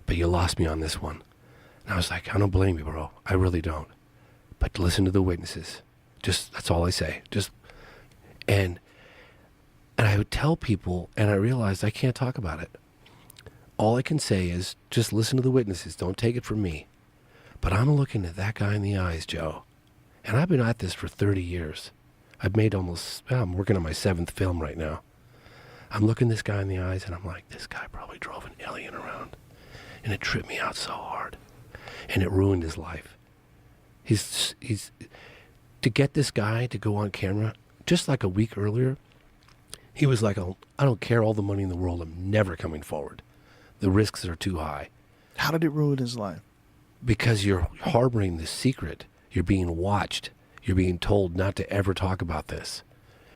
but you lost me on this one. And I was like, I don't blame you, bro. I really don't. But listen to the witnesses. That's all I say. And I would tell people, and I realized I can't talk about it. All I can say is just listen to the witnesses. Don't take it from me. But I'm looking at that guy in the eyes, Joe. And I've been at this for 30 years. I'm working on my 7th film right now. I'm looking this guy in the eyes and I'm like, this guy probably drove an alien around. And it tripped me out so hard. And it ruined his life. He's to get this guy to go on camera, just like a week earlier, he was like, I don't care all the money in the world. I'm never coming forward. The risks are too high. How did it ruin his life? Because you're harboring this secret. You're being watched. You're being told not to ever talk about this.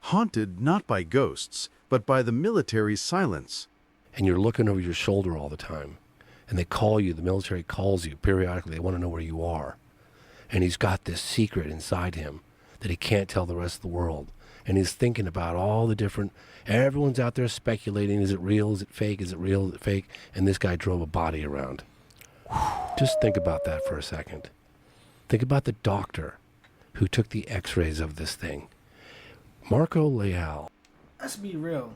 Haunted not by ghosts, but by the military's silence. And you're looking over your shoulder all the time. And they call you, the military calls you periodically. They want to know where you are. And he's got this secret inside him that he can't tell the rest of the world. And he's thinking about all the different, everyone's out there speculating, is it real, is it fake, is it real, is it fake? And this guy drove a body around. Just think about that for a second. Think about the doctor who took the x-rays of this thing. Marco Leal. Let's be real.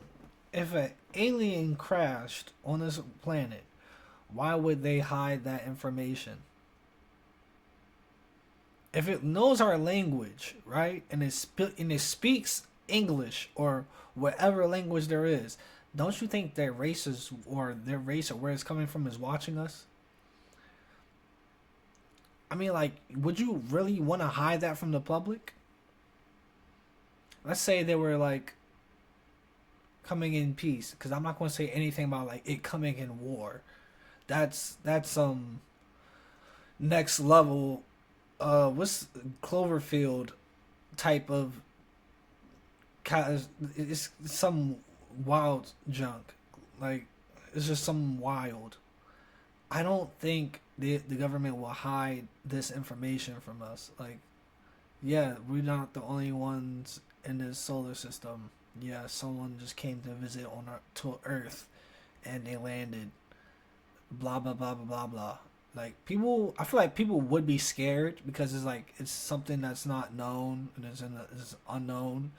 If an alien crashed on this planet, why would they hide that information? If it knows our language, right, and it speaks English or whatever language there is, don't you think their race or where it's coming from is watching us? I mean, like, would you really want to hide that from the public? Let's say they were, like, coming in peace, because I'm not going to say anything about, like, it coming in war. That's some next level, what's Cloverfield type of, it's some wild junk. Like, it's just some wild. I don't think the government will hide this information from us. Like, yeah, we're not the only ones in this solar system. Yeah, someone just came to visit to Earth, and they landed. Blah blah blah blah blah blah. Like, I feel like people would be scared because it's something that's not known and it's unknown.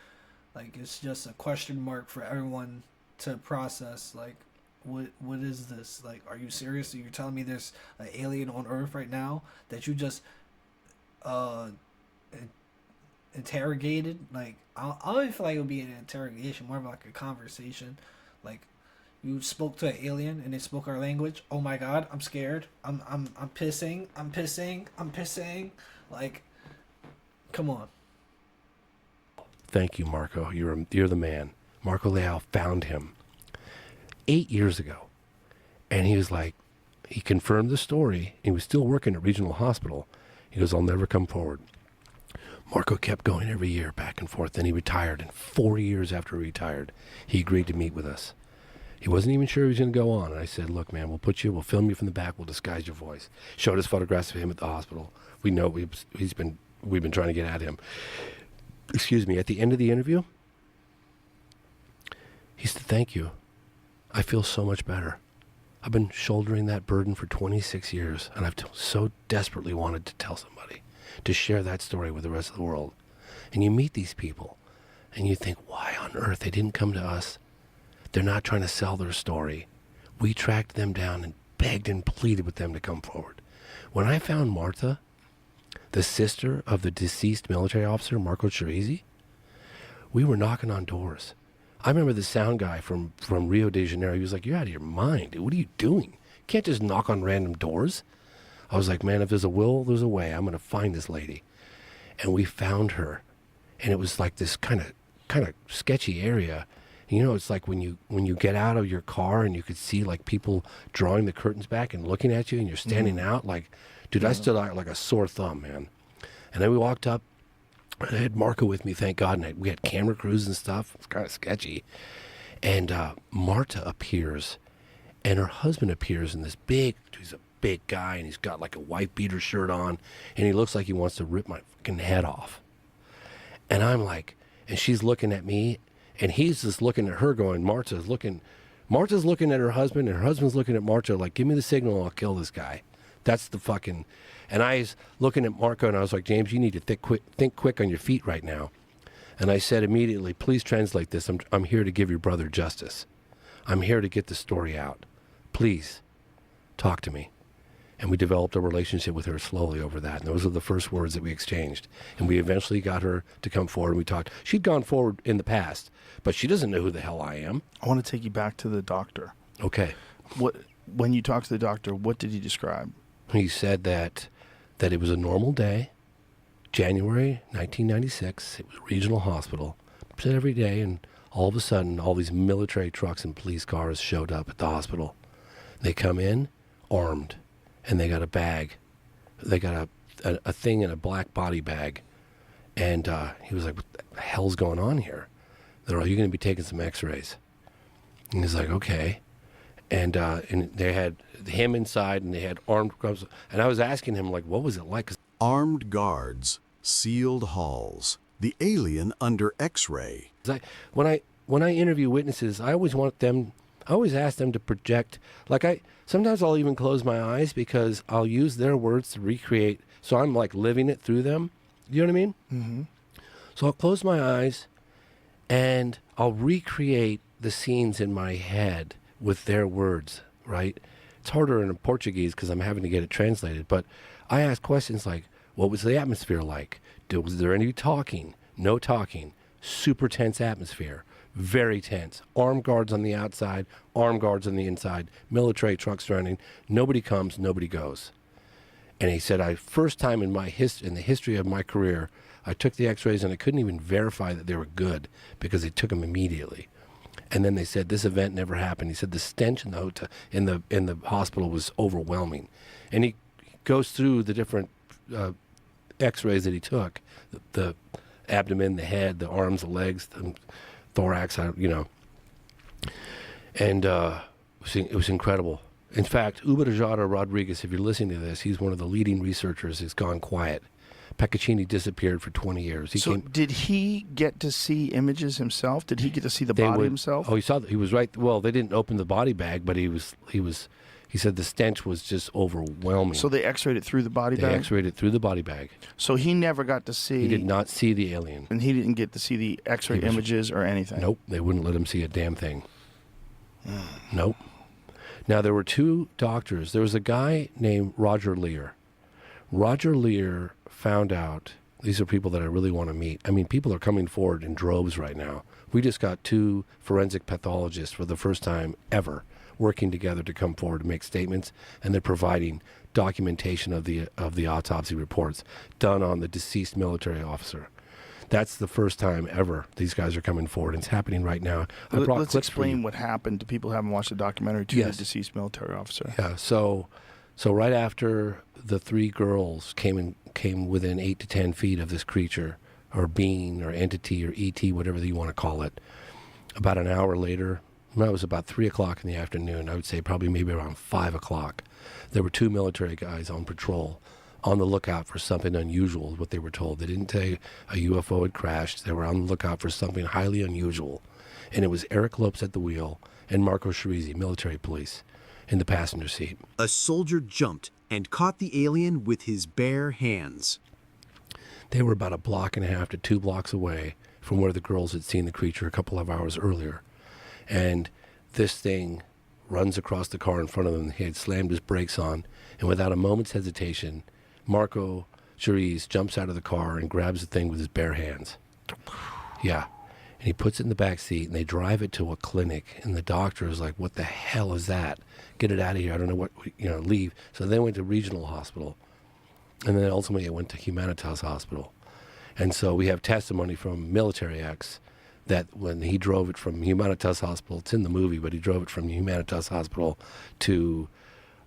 Like, it's just a question mark for everyone to process. Like, what is this? Like, are you serious? Are you telling me there's an alien on Earth right now that you just interrogated? Like, I don't even feel like it would be an interrogation, more of like a conversation. Like, you spoke to an alien and they spoke our language. Oh my God, I'm scared. I'm pissing. Like, come on. Thank you, Marco. You're the man. Marco Leal found him 8 years ago. And he was like, he confirmed the story. He was still working at Regional Hospital. He goes, I'll never come forward. Marco kept going every year back and forth. Then he retired. And 4 years after he retired, he agreed to meet with us. He wasn't even sure he was going to go on. And I said, look, man, we'll film you from the back. We'll disguise your voice. Showed us photographs of him at the hospital. We know we've been trying to get at him. Excuse me. At the end of the interview, he said, thank you. I feel so much better. I've been shouldering that burden for 26 years, and I've so desperately wanted to tell somebody, to share that story with the rest of the world. And you meet these people, and you think, why on earth they didn't come to us? They're not trying to sell their story. We tracked them down and begged and pleaded with them to come forward. When I found Marta, the sister of the deceased military officer, Marco Chirizi, we were knocking on doors. I remember the sound guy from Rio de Janeiro. He was like, you're out of your mind, dude. What are you doing? You can't just knock on random doors. I was like, man, if there's a will, there's a way. I'm going to find this lady. And we found her. And it was like this kind of sketchy area. You know, it's like when you get out of your car and you could see like people drawing the curtains back and looking at you, and you're standing out like, dude, I stood out like a sore thumb, man. And then we walked up. I had Marco with me, thank God, and we had camera crews and stuff. It's kind of sketchy. And Marta appears, and her husband appears in this he's a big guy, and he's got like a white beater shirt on, and he looks like he wants to rip my fucking head off. And I'm like, and she's looking at me, and he's just looking at her going, Marta's looking at her husband, and her husband's looking at Marta like, give me the signal, I'll kill this guy. That's the fucking... And I was looking at Marco, and I was like, James, you need to think quick on your feet right now. And I said immediately, please translate this. I'm here to give your brother justice. I'm here to get the story out. Please, talk to me. And we developed a relationship with her slowly over that. And those were the first words that we exchanged. And we eventually got her to come forward, and we talked. She'd gone forward in the past, but she doesn't know who the hell I am. I want to take you back to the doctor. Okay. When you talked to the doctor, what did he describe? He said that it was a normal day, January 1996. It was a regional hospital. He said every day, and all of a sudden, all these military trucks and police cars showed up at the hospital. They come in armed, and they got a bag. They got a thing in a black body bag. And he was like, what the hell's going on here? They're all, you're going to be taking some x-rays. And he's like, okay. And they had him inside, and they had armed guards. And I was asking him, like, what was it like? Armed guards, sealed halls, the alien under X-ray. When I interview witnesses, I always ask them to project. Sometimes I'll even close my eyes because I'll use their words to recreate. So I'm like living it through them. You know what I mean? Mm-hmm. So I'll close my eyes, and I'll recreate the scenes in my head with their words, right? It's harder in Portuguese because I'm having to get it translated. But I ask questions like, what was the atmosphere like? Was there any talking? No talking. Super tense atmosphere. Very tense. Armed guards on the outside, armed guards on the inside, military trucks running. Nobody comes, nobody goes. And he said, first time in the history of my career, I took the x-rays and I couldn't even verify that they were good because they took them immediately. And then they said this event never happened. He said the stench in the hotel, in the hospital was overwhelming. And he goes through the different x-rays that he took, the abdomen, the head, the arms, the legs, the thorax, and it was incredible. In fact, Uberajada Rodriguez, if you're listening to this, he's one of the leading researchers, has gone quiet. Peccaccini disappeared for 20 years. Did he get to see images himself? Did he get to see the body himself? Oh, he was right. Well, they didn't open the body bag, but he said the stench was just overwhelming. So they x-rayed it through the body bag? They x-rayed it through the body bag. So he never got to see... He did not see the alien. And he didn't get to see the x-ray images or anything? Nope. They wouldn't let him see a damn thing. Nope. Now, there were two doctors. There was a guy named Roger Lear. Roger Lear found out, these are people that I really want to meet. I mean, people are coming forward in droves right now. We just got two forensic pathologists for the first time ever working together to come forward to make statements, and they're providing documentation of the autopsy reports done on the deceased military officer. That's the first time ever these guys are coming forward. It's happening right now. Let's explain what happened to people who haven't watched the documentary to the deceased military officer. Yeah, so right after the three girls came within 8 to 10 feet of this creature or being or entity or ET, whatever you want to call it, about an hour later, it was about 3 o'clock in the afternoon, I would say probably maybe around 5 o'clock, there were two military guys on patrol on the lookout for something unusual, is what they were told. They didn't say a UFO had crashed. They were on the lookout for something highly unusual. And it was Eric Lopes at the wheel and Marco Chirizi, military police. in the passenger seat. A soldier jumped and caught the alien with his bare hands. They were about 1.5 to 2 blocks away from where the girls had seen the creature a couple of hours earlier. And this thing runs across the car in front of them. He had slammed his brakes on, and without a moment's hesitation, Marco Cherise jumps out of the car and grabs the thing with his bare hands. Yeah. And he puts it in the back seat, and they drive it to a clinic, and the doctor is like, what the hell is that? Get it out of here. I don't know what, leave. So they went to regional hospital, and then ultimately it went to Humanitas Hospital. And so we have testimony from Military X that when he drove it from Humanitas Hospital, it's in the movie, but he drove it from Humanitas Hospital to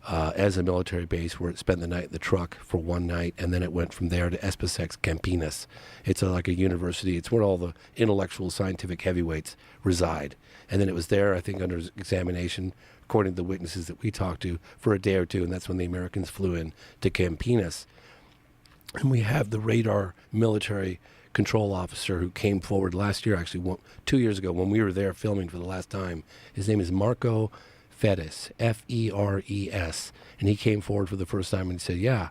as a military base where it spent the night in the truck for one night, and then it went from there to Espesex Campinas. It's like a university. It's where all the intellectual scientific heavyweights reside. And then it was there, I think, under examination, according to the witnesses that we talked to, for a day or two, and that's when the Americans flew in to Campinas. And we have the radar military control officer who came forward last year, actually 2 years ago when we were there filming for the last time. His name is Marco Feres, F-E-R-E-S, and he came forward for the first time and he said, yeah,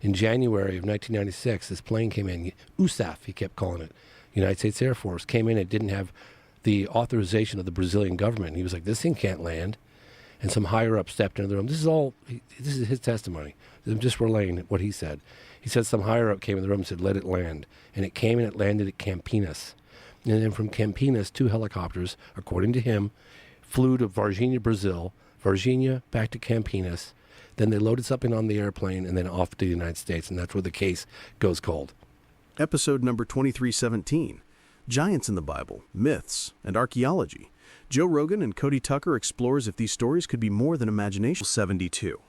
in January of 1996, this plane came in, USAF, he kept calling it, United States Air Force, came in and didn't have the authorization of the Brazilian government. And he was like, this thing can't land. And some higher up stepped into the room. This is his testimony. I'm just relaying what he said. He said some higher up came in the room and said, let it land. And it came and it landed at Campinas. And then from Campinas, 2 helicopters, according to him, flew to Varginha, Brazil, Varginha back to Campinas. Then they loaded something on the airplane and then off to the United States. And that's where the case goes cold. Episode number 2317, Giants in the Bible, Myths, and Archaeology. Joe Rogan and Cody Tucker explores if these stories could be more than imagination. 72.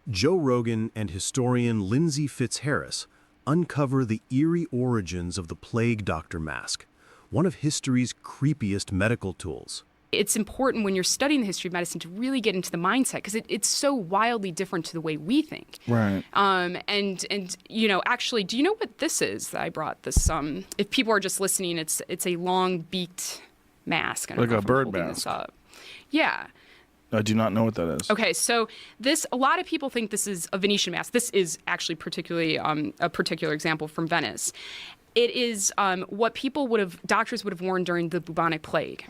Joe Rogan and historian Lindsay Fitzharris uncover the eerie origins of the plague doctor mask, one of history's creepiest medical tools. It's important when you're studying the history of medicine to really get into the mindset because it's so wildly different to the way we think. Right. And actually, do you know what this is that I brought this? If people are just listening, it's a long beaked mask. I don't like know a if I'm bird holding mask. This up. Yeah. I do not know what that is. Okay, so a lot of people think this is a Venetian mask. This is actually particularly a particular example from Venice. It is what doctors would have worn during the bubonic plague.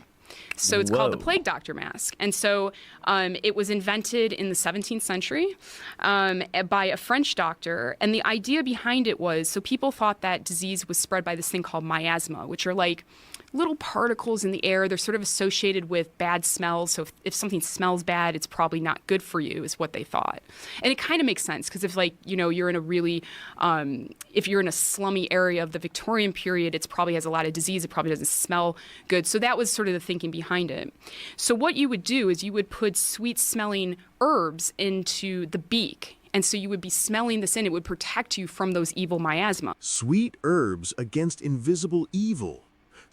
So it's called the plague doctor mask. And so it was invented in the 17th century by a French doctor. And the idea behind it was, so people thought that disease was spread by this thing called miasma, which are like little particles in the air. They're sort of associated with bad smells. So if something smells bad, it's probably not good for you, is what they thought. And it kind of makes sense because if you're in a really, if you're in a slummy area of the Victorian period, it probably has a lot of disease. It probably doesn't smell good. So that was sort of the thinking behind it. So what you would do is you would put sweet smelling herbs into the beak. And so you would be smelling this in. It would protect you from those evil miasma. Sweet herbs against invisible evil.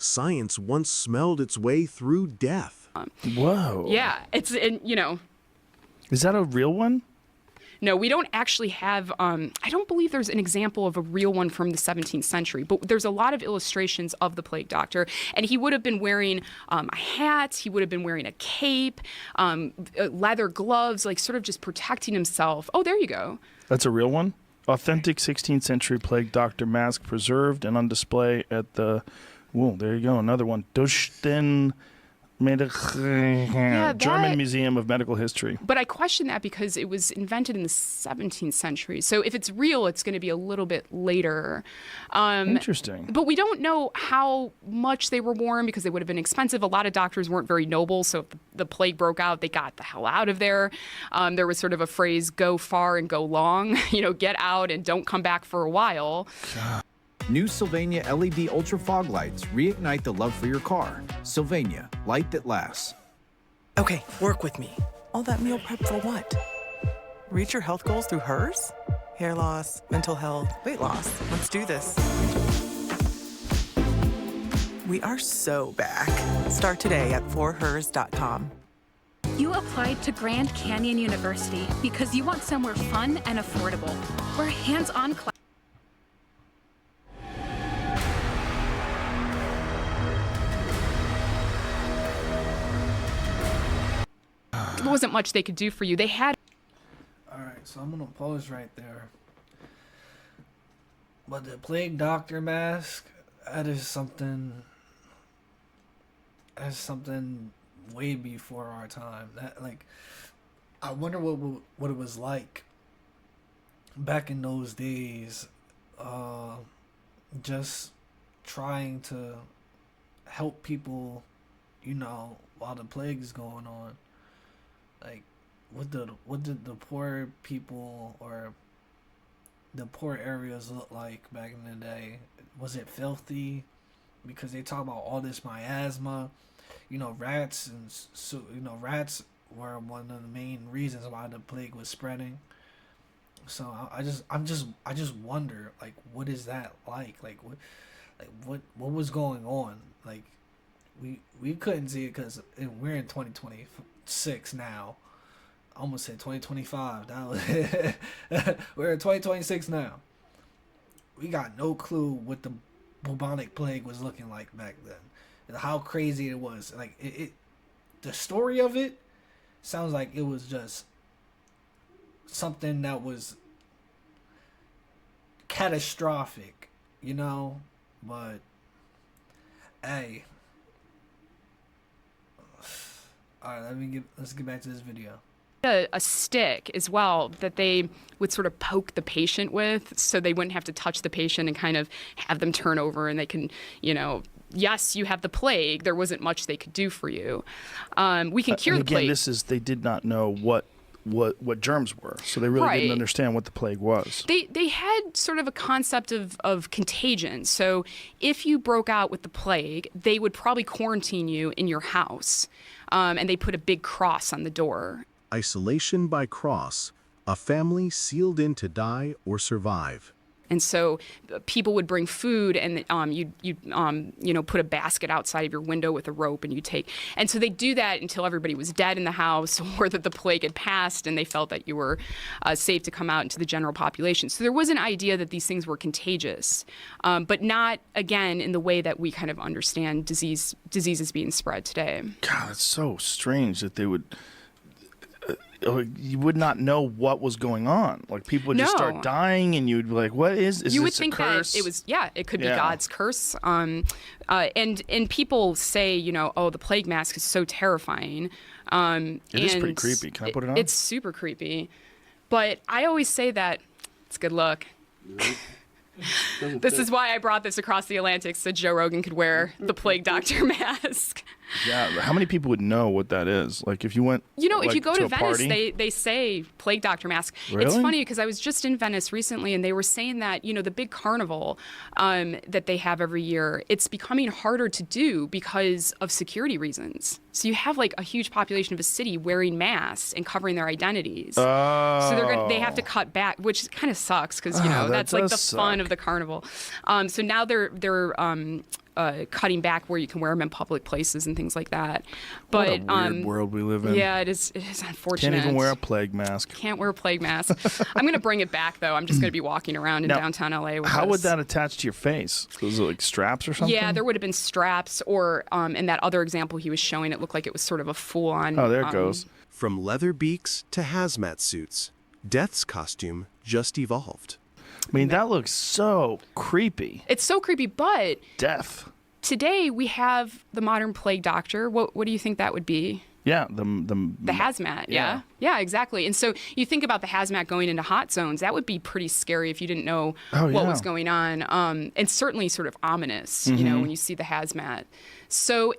Science once smelled its way through death. Whoa. Yeah, it's. Is that a real one? No, we don't actually have. I don't believe there's an example of a real one from the 17th century, but there's a lot of illustrations of the plague doctor, and he would have been wearing a hat. He would have been wearing a cape, leather gloves, like sort of just protecting himself. Oh, there you go. That's a real one. Authentic 16th century plague doctor mask preserved and on display at the. Whoa, there you go. Another one. German Museum of Medical History. But I question that because it was invented in the 17th century. So if it's real, it's going to be a little bit later. Interesting. But we don't know how much they were worn because they would have been expensive. A lot of doctors weren't very noble. So if the plague broke out, they got the hell out of there. There was sort of a phrase, go far and go long. Get out and don't come back for a while. God. New Sylvania LED Ultra Fog Lights reignite the love for your car. Sylvania, light that lasts. Okay, work with me. All that meal prep for what? Reach your health goals through hers? Hair loss, mental health, weight loss. Let's do this. We are so back. Start today at forhers.com. You applied to Grand Canyon University because you want somewhere fun and affordable, where hands-on class. there wasn't much they could do for you. They had. All right, so I'm gonna pause right there. But the plague doctor mask, that is something. That's something way before our time. That, like, I wonder what it was like back in those days. Just trying to help people, you know, while the plague is going on. Like, what did the poor people or the poor areas look like back in the day? Was it filthy? Because they talk about all this miasma, you know, rats, and so, you know, rats were one of the main reasons why the plague was spreading. So I just wonder, like, what is that like? Like what was going on? Like, we couldn't see it because we're in 2026 now. I almost said 2025. That was we're in 2026 now. We got no clue what the bubonic plague was looking like back then, and how crazy it was. Like it the story of it sounds like it was just something that was catastrophic, you know. But hey, all right, let's get back to this video. A stick as well that they would sort of poke the patient with, so they wouldn't have to touch the patient and kind of have them turn over, and they can, you know, yes, you have the plague. There wasn't much they could do for you. We can cure the plague. They did not know what germs were, so they really didn't understand what the plague was. They had sort of a concept of contagion. So if you broke out with the plague, they would probably quarantine you in your house, and they put a big cross on the door. Isolation by cross, a family sealed in to die or survive. And so people would bring food, and you'd you know, put a basket outside of your window with a rope, and you take. And so they do that until everybody was dead in the house, or that the plague had passed, and they felt that you were safe to come out into the general population. So there was an idea that these things were contagious, but not, again, in the way that we kind of understand diseases being spread today. God, it's so strange that they would. You would not know what was going on. Like, people would just start dying, and you'd be like, "What is you would this think a curse?" That it was, it could be God's curse. And people say, you know, oh, the plague mask is so terrifying. It is pretty creepy. Can I put it on? It's super creepy, but I always say that it's good luck. This is why I brought this across the Atlantic, so Joe Rogan could wear the plague doctor mask. Yeah, how many people would know what that is? Like, if you went, you know, if you go to Venice, they say plague doctor mask. Really? It's funny because I was just in Venice recently, and they were saying that, you know, the big carnival that they have every year, it's becoming harder to do because of security reasons. So you have like a huge population of a city wearing masks and covering their identities. Oh. So they have to cut back, which kind of sucks because, you know, that's like the fun of the carnival. So now they're cutting back where you can wear them in public places and things like that. But what a weird world we live in. Yeah, it is unfortunate. Can't even wear a plague mask. Can't wear a plague mask. I'm going to bring it back, though. I'm just going to be walking around in downtown LA with How this. would that attach to your face? Was it like straps or something? Yeah, there would have been straps, or in that other example he was showing, it looked like it was sort of a full-on... Oh, there it goes. From leather beaks to hazmat suits, Death's costume just evolved. I mean, that looks so creepy. It's so creepy, but... Death. Today, we have the modern plague doctor. What do you think that would be? Yeah, the hazmat. Yeah, exactly. And so you think about the hazmat going into hot zones. That would be pretty scary if you didn't know what was going on. And certainly sort of ominous, you know, when you see the hazmat. So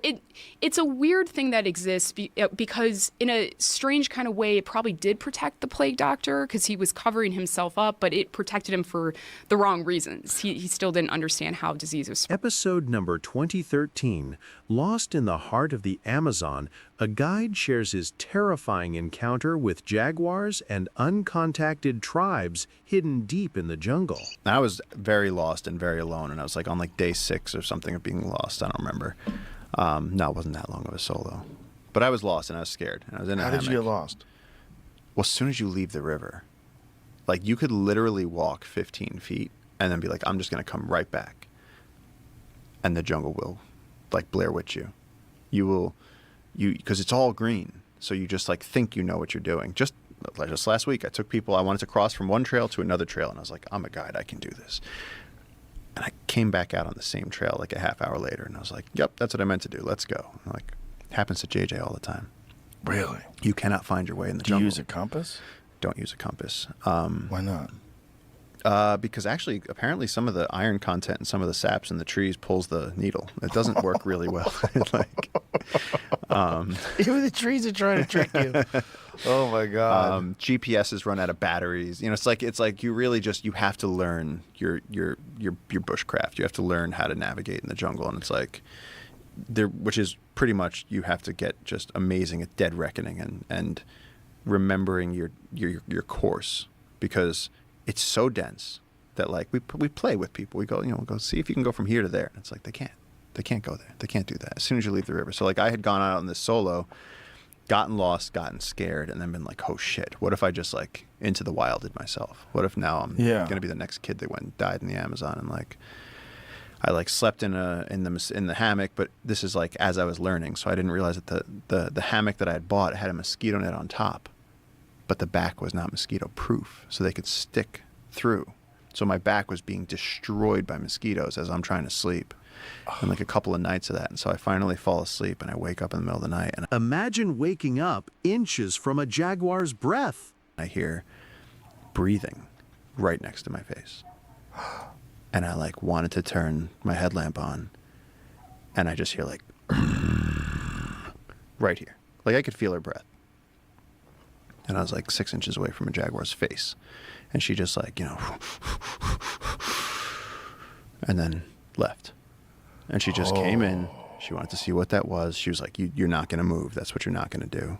it's a weird thing that exists because in a strange kind of way, it probably did protect the plague doctor because he was covering himself up, but it protected him for the wrong reasons. He still didn't understand how disease was spread. Episode number 2013, Lost in the Heart of the Amazon, a guide shares his terrifying encounter with jaguars and uncontacted tribes hidden deep in the jungle. I was very lost and very alone, and I was like on like day 6 or something of being lost. I don't remember. No, it wasn't that long of a solo. But I was lost and I was scared. And I was in a How hammock. did you get lost? Well, as soon as you leave the river, like you could literally walk 15 feet and then be like, I'm just going to come right back. And the jungle will like Blair Witch you. Because it's all green. So you just like think you know what you're doing. Just last week, I wanted to cross from one trail to another trail, and I was like, I'm a guide, I can do this. And I came back out on the same trail like a half hour later, and I was like, yep, that's what I meant to do. Let's go. And like, it happens to JJ all the time. Really? You cannot find your way in the Do jungle. you use a compass? Don't use a compass. Why not? Because actually, apparently, some of the iron content and some of the saps in the trees pulls the needle. It doesn't work really well. Even the trees are trying to trick you. Oh my God. GPSs run out of batteries. It's like you really you have to learn your bushcraft. You have to learn how to navigate in the jungle, and it's like which is pretty much you have to get just amazing at dead reckoning and remembering your course, because it's so dense that like we play with people. We go go see if you can go from here to there. And it's like they can't go there. They can't do that as soon as you leave the river. So like I had gone out on this solo, gotten lost, gotten scared, and then been like, oh shit, what if I just like into the wilded myself? What if now I'm gonna be the next kid that went and died in the Amazon? And like I like slept in the hammock, but this is like as I was learning, so I didn't realize that the hammock that I had bought had a mosquito net on top, but the back was not mosquito proof, so they could stick through. So my back was being destroyed by mosquitoes as I'm trying to sleep. And like a couple of nights of that. And so I finally fall asleep and I wake up in the middle of the night. And Imagine waking up inches from a jaguar's breath. I hear breathing right next to my face. And I like wanted to turn my headlamp on. And I just hear like right here. Like I could feel her breath. And I was like 6 inches away from a jaguar's face. And she just like, and then left. And she just came in. She wanted to see what that was. She was like, you're not going to move. That's what you're not going to do.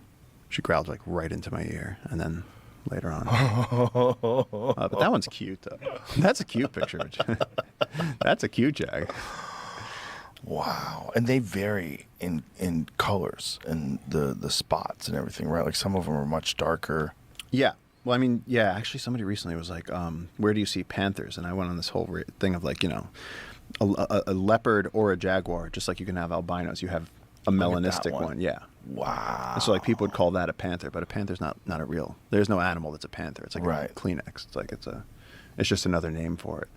She growled like right into my ear. And then later on. But that one's cute, though. That's a cute picture. That's a cute jag. Wow. And they vary in colors and the spots and everything, right? Like some of them are much darker. Yeah. Well, I mean, yeah, actually somebody recently was like, where do you see panthers? And I went on this whole thing of like, a leopard or a jaguar, just like you can have albinos, you have a melanistic one. Yeah. Wow. And so like people would call that a panther, but a panther's not a real, there's no animal that's a panther. It's like a Kleenex. It's like it's just another name for it.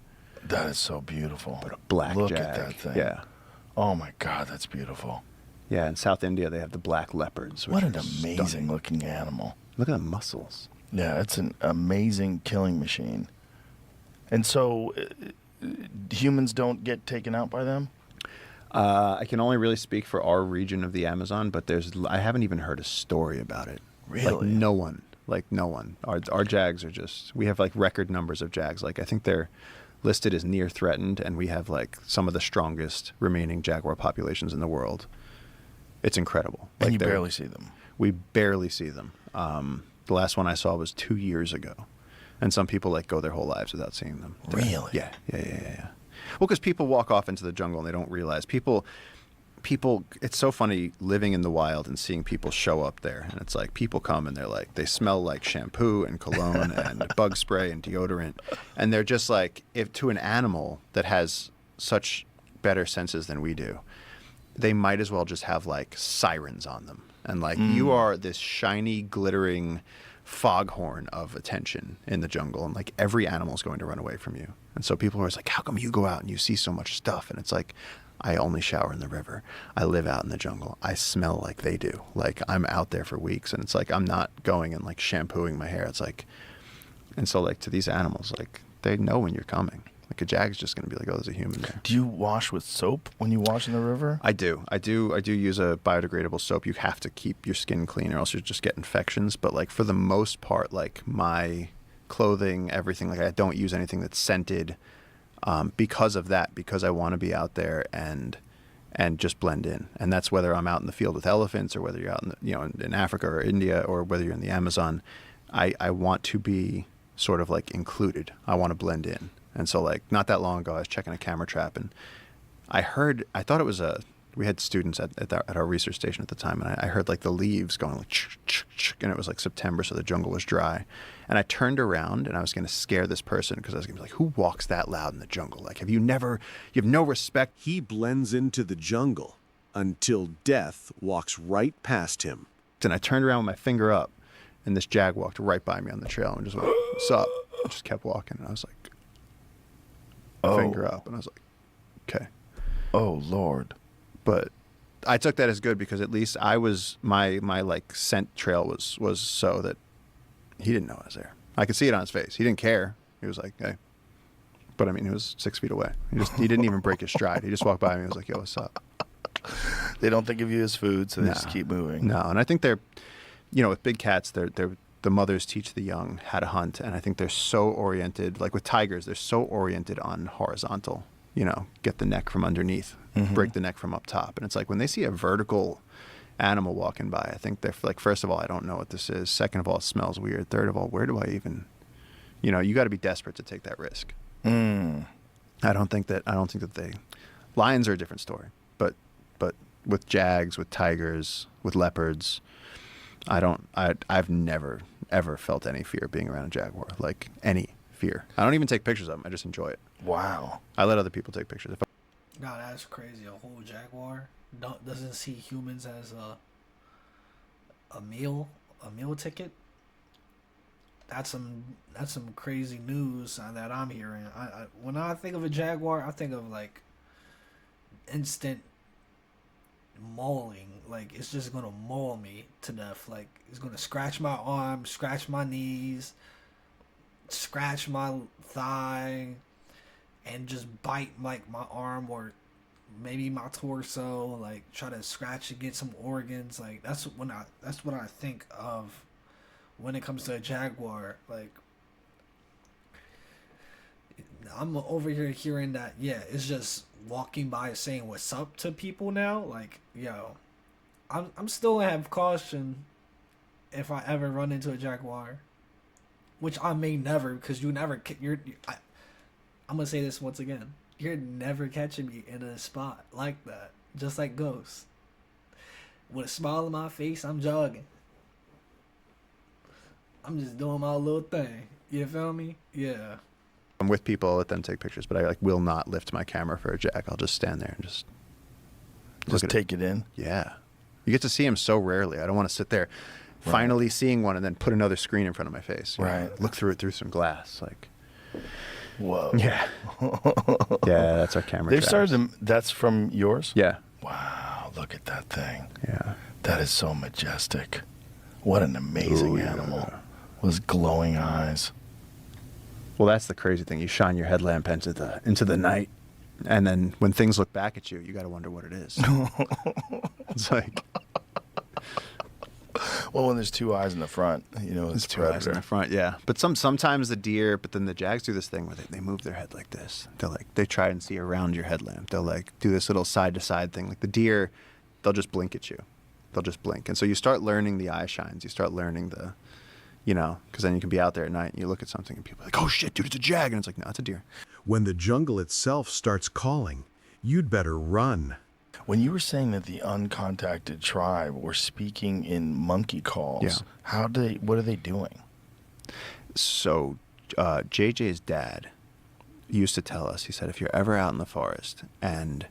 That is so beautiful. But a black Look jag. at that thing. Yeah. Oh my God, that's beautiful. Yeah, in South India they have the black leopards. What an amazing looking animal. Look at the muscles. Yeah, it's an amazing killing machine. And so humans don't get taken out by them? I can only really speak for our region of the Amazon, but I haven't even heard a story about it. Really? Like no one. Our jags are we have like record numbers of jags. Like I think they're listed as near threatened, and we have like some of the strongest remaining jaguar populations in the world. It's incredible. And like you barely see them. We barely see them. The last one I saw was 2 years ago. And some people like go their whole lives without seeing them. Really? Yeah. Well, because people walk off into the jungle and they don't realize. People, it's so funny living in the wild and seeing people show up there. And it's like people come and they're like, they smell like shampoo and cologne and bug spray and deodorant. And they're just like, if to an animal that has such better senses than we do, they might as well just have like sirens on them. And like you are this shiny, glittering foghorn of attention in the jungle, and like every animal is going to run away from you. And so people are always like, how come you go out and you see so much stuff? And it's like, I only shower in the river. I live out in the jungle. I smell like they do. Like I'm out there for weeks, and it's like I'm not going and like shampooing my hair. It's like, and so like to these animals, like they know when you're coming. Like a jag's just going to be like, oh, there's a human there. Do you wash with soap when you wash in the river? I do use a biodegradable soap. You have to keep your skin clean or else you just get infections. But like for the most part, like my clothing, everything, like I don't use anything that's scented because of that, because I want to be out there and just blend in. And that's whether I'm out in the field with elephants or whether you're out in in Africa or India or whether you're in the Amazon. I want to be sort of like included. I want to blend in. And so like not that long ago, I was checking a camera trap and I thought it was we had students at our research station at the time, and I heard like the leaves going like and it was like September, so the jungle was dry. And I turned around and I was going to scare this person because I was going to be like, who walks that loud in the jungle? Like, you have no respect. He blends into the jungle until death walks right past him. looked, and I turned around with my finger up, and this jag walked right by me on the trail and just went, "What's up?" And just kept walking, and I was like, finger up, and I was like, okay. Oh Lord. But I took that as good because at least I was my like scent trail was so that he didn't know I was there. I could see it on his face. He didn't care. He was like, hey. But I mean, he was 6 feet away. He didn't even break his stride. He just walked by me and was like, yo, what's up? They don't think of you as food, so they just keep moving. No, and I think they're, with big cats, they're the mothers teach the young how to hunt, and I think they're so oriented. Like with tigers, they're so oriented on horizontal. Get the neck from underneath, break the neck from up top, and it's like when they see a vertical animal walking by, I think they're like, first of all, I don't know what this is. Second of all, it smells weird. Third of all, where do I even? You got to be desperate to take that risk. I don't think that they. Lions are a different story, but with jags, with tigers, with leopards, I've never ever felt any fear being around a jaguar, like any fear. I don't even take pictures of them. I just enjoy it. Wow. I let other people take pictures. God, that's crazy. A whole jaguar doesn't see humans as a meal ticket. That's some crazy news that I'm hearing. When I think of a jaguar, I think of like instant mauling. Like it's just gonna maul me to death. Like it's gonna scratch my arm, scratch my knees, scratch my thigh, and just bite like my arm or maybe my torso. Like try to scratch and get some organs. Like that's what I think of when it comes to a jaguar. Like I'm over here hearing that, it's just walking by saying what's up to people now. Like, yo, I'm still gonna have caution if I ever run into a jaguar, which I may never, because I'm gonna say this once again. You're never catching me in a spot like that, just like ghosts. With a smile on my face, I'm jogging. I'm just doing my little thing. You feel me? Yeah. I'm with people, I'll let them take pictures, but I will not lift my camera for a jag. I'll just stand there and just take it in. Yeah. You get to see him so rarely. I don't want to sit there finally seeing one and then put another screen in front of my face. Right. Look through it through some glass. Like, whoa. Yeah. Yeah, that's our camera. They've started that's from yours? Yeah. Wow, look at that thing. Yeah. That is so majestic. What an amazing animal. Those glowing eyes. Well, that's the crazy thing. You shine your headlamp into the night, and then when things look back at you, you got to wonder what it is. It's like, well, when there's two eyes in the front, it's two eyes in the front, yeah. But sometimes the deer, but then the jags do this thing where they move their head like this. They try and see around your headlamp. They'll like do this little side to side thing. Like the deer, they'll just blink at you. They'll just blink, and so you start learning the eye shines. You start learning the. Because then you can be out there at night and you look at something and people are like, oh shit, dude, it's a jag. And it's like, no, it's a deer. When the jungle itself starts calling, you'd better run. When you were saying that the uncontacted tribe were speaking in monkey calls, what are they doing? So JJ's dad used to tell us, he said, if you're ever out in the forest and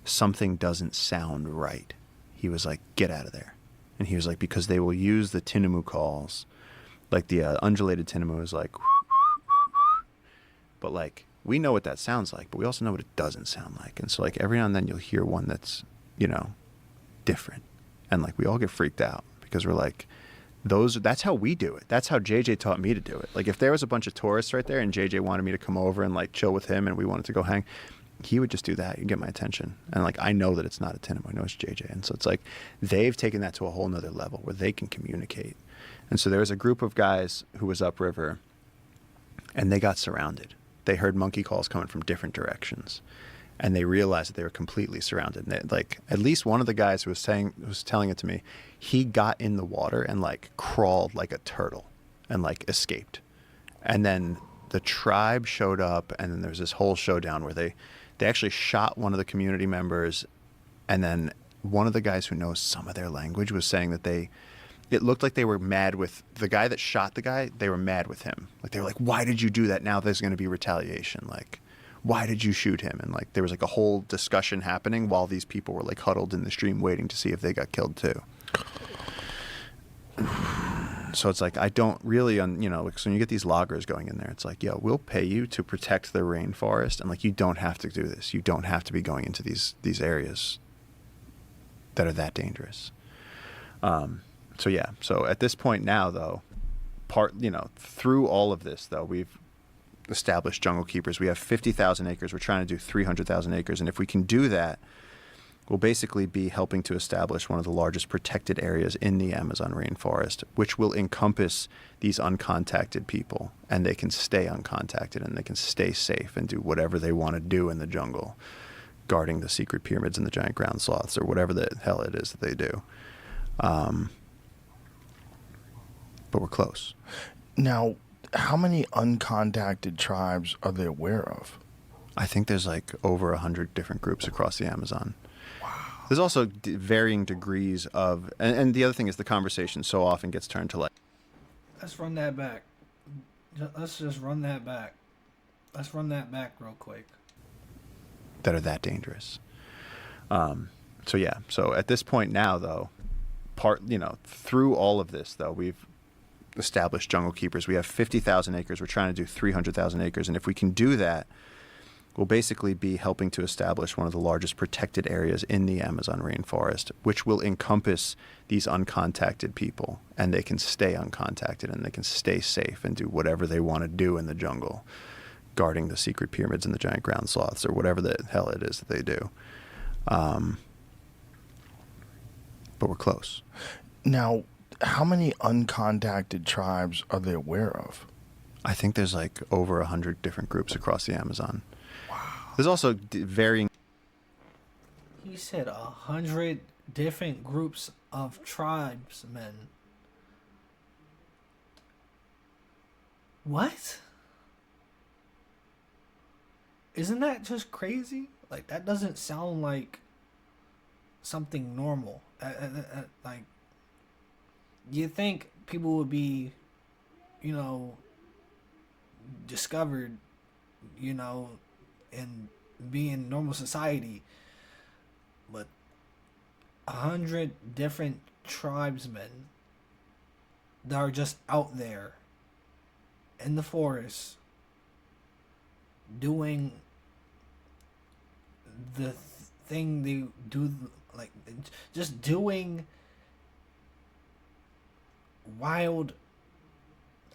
something doesn't sound right, he was like, get out of there. And he was like, because they will use the tinamou calls. Like the undulated tinamou is like, but like we know what that sounds like, but we also know what it doesn't sound like. And so like every now and then you'll hear one that's, different. And like we all get freaked out because we're like, that's how we do it. That's how JJ taught me to do it. Like if there was a bunch of tourists right there and JJ wanted me to come over and like chill with him and we wanted to go hang, he would just do that and get my attention. And like I know that it's not a tinamou, I know it's JJ. And so it's like they've taken that to a whole nother level where they can communicate. And so there was a group of guys who was upriver, and they got surrounded. They heard monkey calls coming from different directions, and they realized that they were completely surrounded. And they, like at least one of the guys who was telling it to me, he got in the water and like crawled like a turtle, and like escaped. And then the tribe showed up, and then there was this whole showdown where they actually shot one of the community members, and then one of the guys who knows some of their language was saying that it looked like they were mad with the guy that shot the guy. They were mad with him. Like they were like, why did you do that? Now there's going to be retaliation. Like, why did you shoot him? And like there was like a whole discussion happening while these people were like huddled in the stream waiting to see if they got killed too. So it's like, I don't really, like, so when you get these loggers going in there, it's like, yo, we'll pay you to protect the rainforest, and like, you don't have to do this. You don't have to be going into these areas that are that dangerous. So at this point now, though, through all of this, though, we've established jungle keepers. We have 50,000 acres. We're trying to do 300,000 acres, and if we can do that, will basically be helping to establish one of the largest protected areas in the Amazon rainforest, which will encompass these uncontacted people, and they can stay uncontacted and they can stay safe and do whatever they want to do in the jungle, guarding the secret pyramids and the giant ground sloths or whatever the hell it is that they do. But we're close. Now, how many uncontacted tribes are they aware of? I think there's like over 100 different groups across the Amazon. There's also varying degrees of, and the other thing is the conversation so often gets turned to like, let's run that back. Let's just run that back. Let's run that back real quick. That are that dangerous. So at this point now, though, through all of this, though, we've established jungle keepers. We have 50,000 acres. We're trying to do 300,000 acres, and if we can do that, will basically be helping to establish one of the largest protected areas in the Amazon rainforest, which will encompass these uncontacted people, and they can stay uncontacted and they can stay safe and do whatever they want to do in the jungle, guarding the secret pyramids and the giant ground sloths or whatever the hell it is that they do. But we're close. Now, how many uncontacted tribes are they aware of? I think there's like over 100 different groups across the Amazon. There's also varying. He said 100 different groups of tribesmen. What? Isn't that just crazy? Like, that doesn't sound like something normal. Like, you think people would be, discovered, and be in normal society, but 100 different tribesmen that are just out there in the forest doing the thing they do, like just doing wild,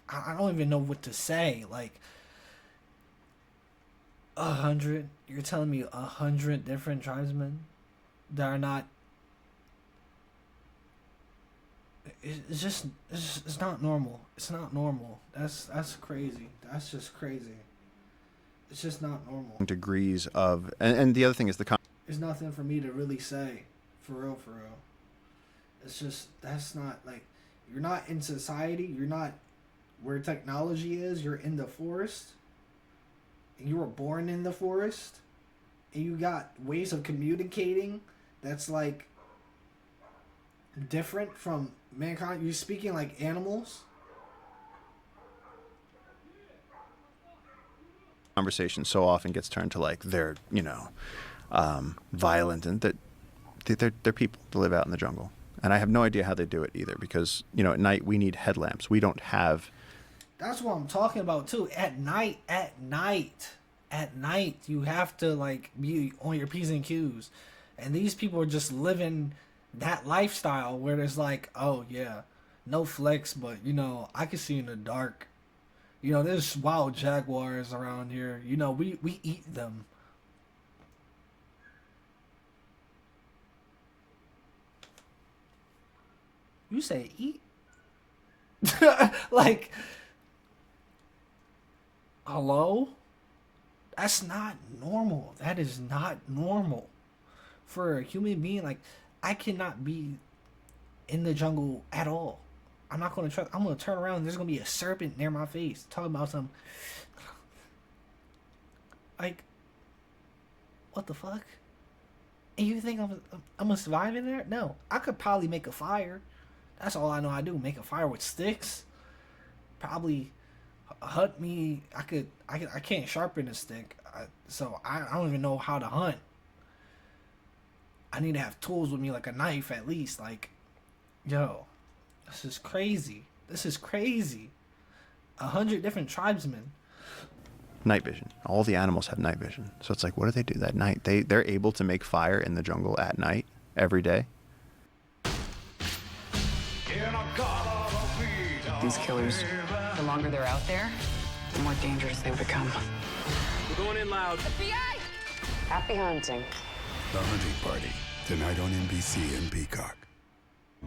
I don't even know what to say, like 100, you're telling me 100 different tribesmen that are not, it's not normal. It's not normal. That's crazy. That's just crazy. It's just not normal. Degrees of, and the other thing is There's nothing for me to really say, for real. It's just, that's not, like, you're not in society, you're not where technology is, you're in the forest. You were born in the forest, and you got ways of communicating that's like different from mankind. You're speaking like animals. Conversation so often gets turned to like they're violent, and that they're people that live out in the jungle, and I have no idea how they do it either, because at night we need headlamps. We don't have. That's what I'm talking about too. At night, you have to like be on your P's and Q's, and these people are just living that lifestyle where there's like, oh yeah, no flex, but I can see in the dark. There's wild jaguars around here. We eat them. You say eat? Like, hello? That's not normal. That is not normal for a human being. Like, I cannot be in the jungle at all. I'm not going to try. I'm going to turn around and there's going to be a serpent near my face talking about some. Like, what the fuck? And you think I'm going to survive in there? No. I could probably make a fire. That's all I know how to do. Make a fire with sticks. Probably hunt me. I can't sharpen a stick. So I don't even know how to hunt. I need to have tools with me, like a knife at least. Like, yo, this is crazy. This is crazy. 100 different tribesmen. Night vision. All the animals have night vision. So it's like, what do they do that night? They're able to make fire in the jungle at night every day. These killers, the longer they're out there, the more dangerous they become. We're going in loud. FBI! Happy hunting. The Hunting Party, tonight on NBC and Peacock.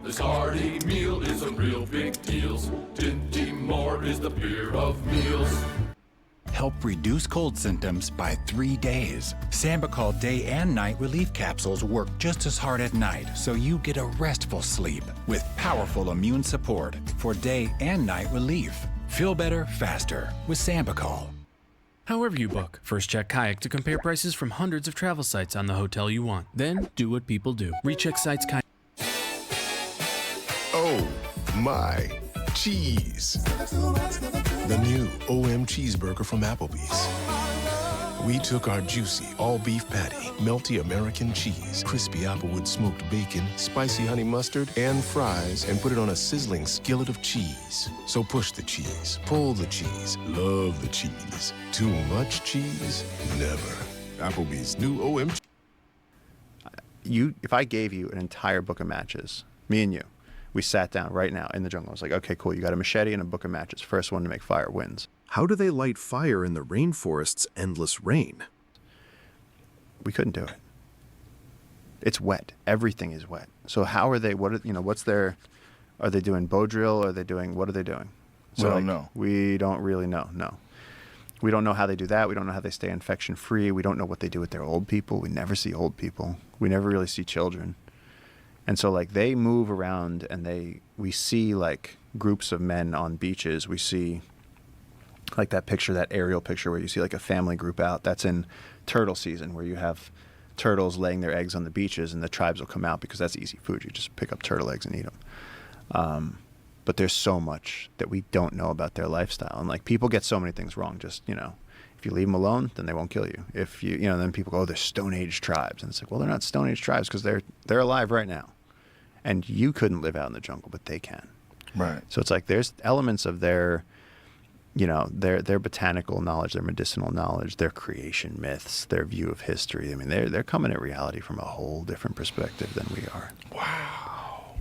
This hearty meal is a real big deal. Dinty Moore is the beer of meals. Help reduce cold symptoms by 3 days. Sambucol day and night relief capsules work just as hard at night, so you get a restful sleep with powerful immune support for day and night relief. Feel better faster with Sambucol. However you book, first check Kayak to compare prices from hundreds of travel sites on the hotel you want. Then do what people do. Recheck sites Kayak. Oh my cheese. The new OM cheeseburger from Applebee's. We took our juicy all-beef patty, melty American cheese, crispy applewood smoked bacon, spicy honey mustard, and fries, and put it on a sizzling skillet of cheese. So push the cheese, pull the cheese, love the cheese. Too much cheese? Never. Applebee's new OM. If I gave you an entire book of matches, me and you, we sat down right now in the jungle. I was like, okay, cool. You got a machete and a book of matches. First one to make fire wins. How do they light fire in the rainforest's endless rain? We couldn't do it. It's wet. Everything is wet. So how are they? What's their? Are they doing bow drill? Are they doing? What are they doing? So We don't know. We don't really know. No. We don't know how they do that. We don't know how they stay infection free. We don't know what they do with their old people. We never see old people. We never really see children. And so like they move around and we see like groups of men on beaches. We see like that picture, that aerial picture where you see like a family group out. That's in turtle season where you have turtles laying their eggs on the beaches and the tribes will come out because that's easy food. You just pick up turtle eggs and eat them. But there's so much that we don't know about their lifestyle. And like people get so many things wrong. Just, if you leave them alone, then they won't kill you. If then people go, oh, they're Stone Age tribes. And it's like, well, they're not Stone Age tribes because they're alive right now. And you couldn't live out in the jungle, but they can. Right. So it's like there's elements of their botanical knowledge, their medicinal knowledge, their creation myths, their view of history. I mean, they're coming at reality from a whole different perspective than we are. Wow.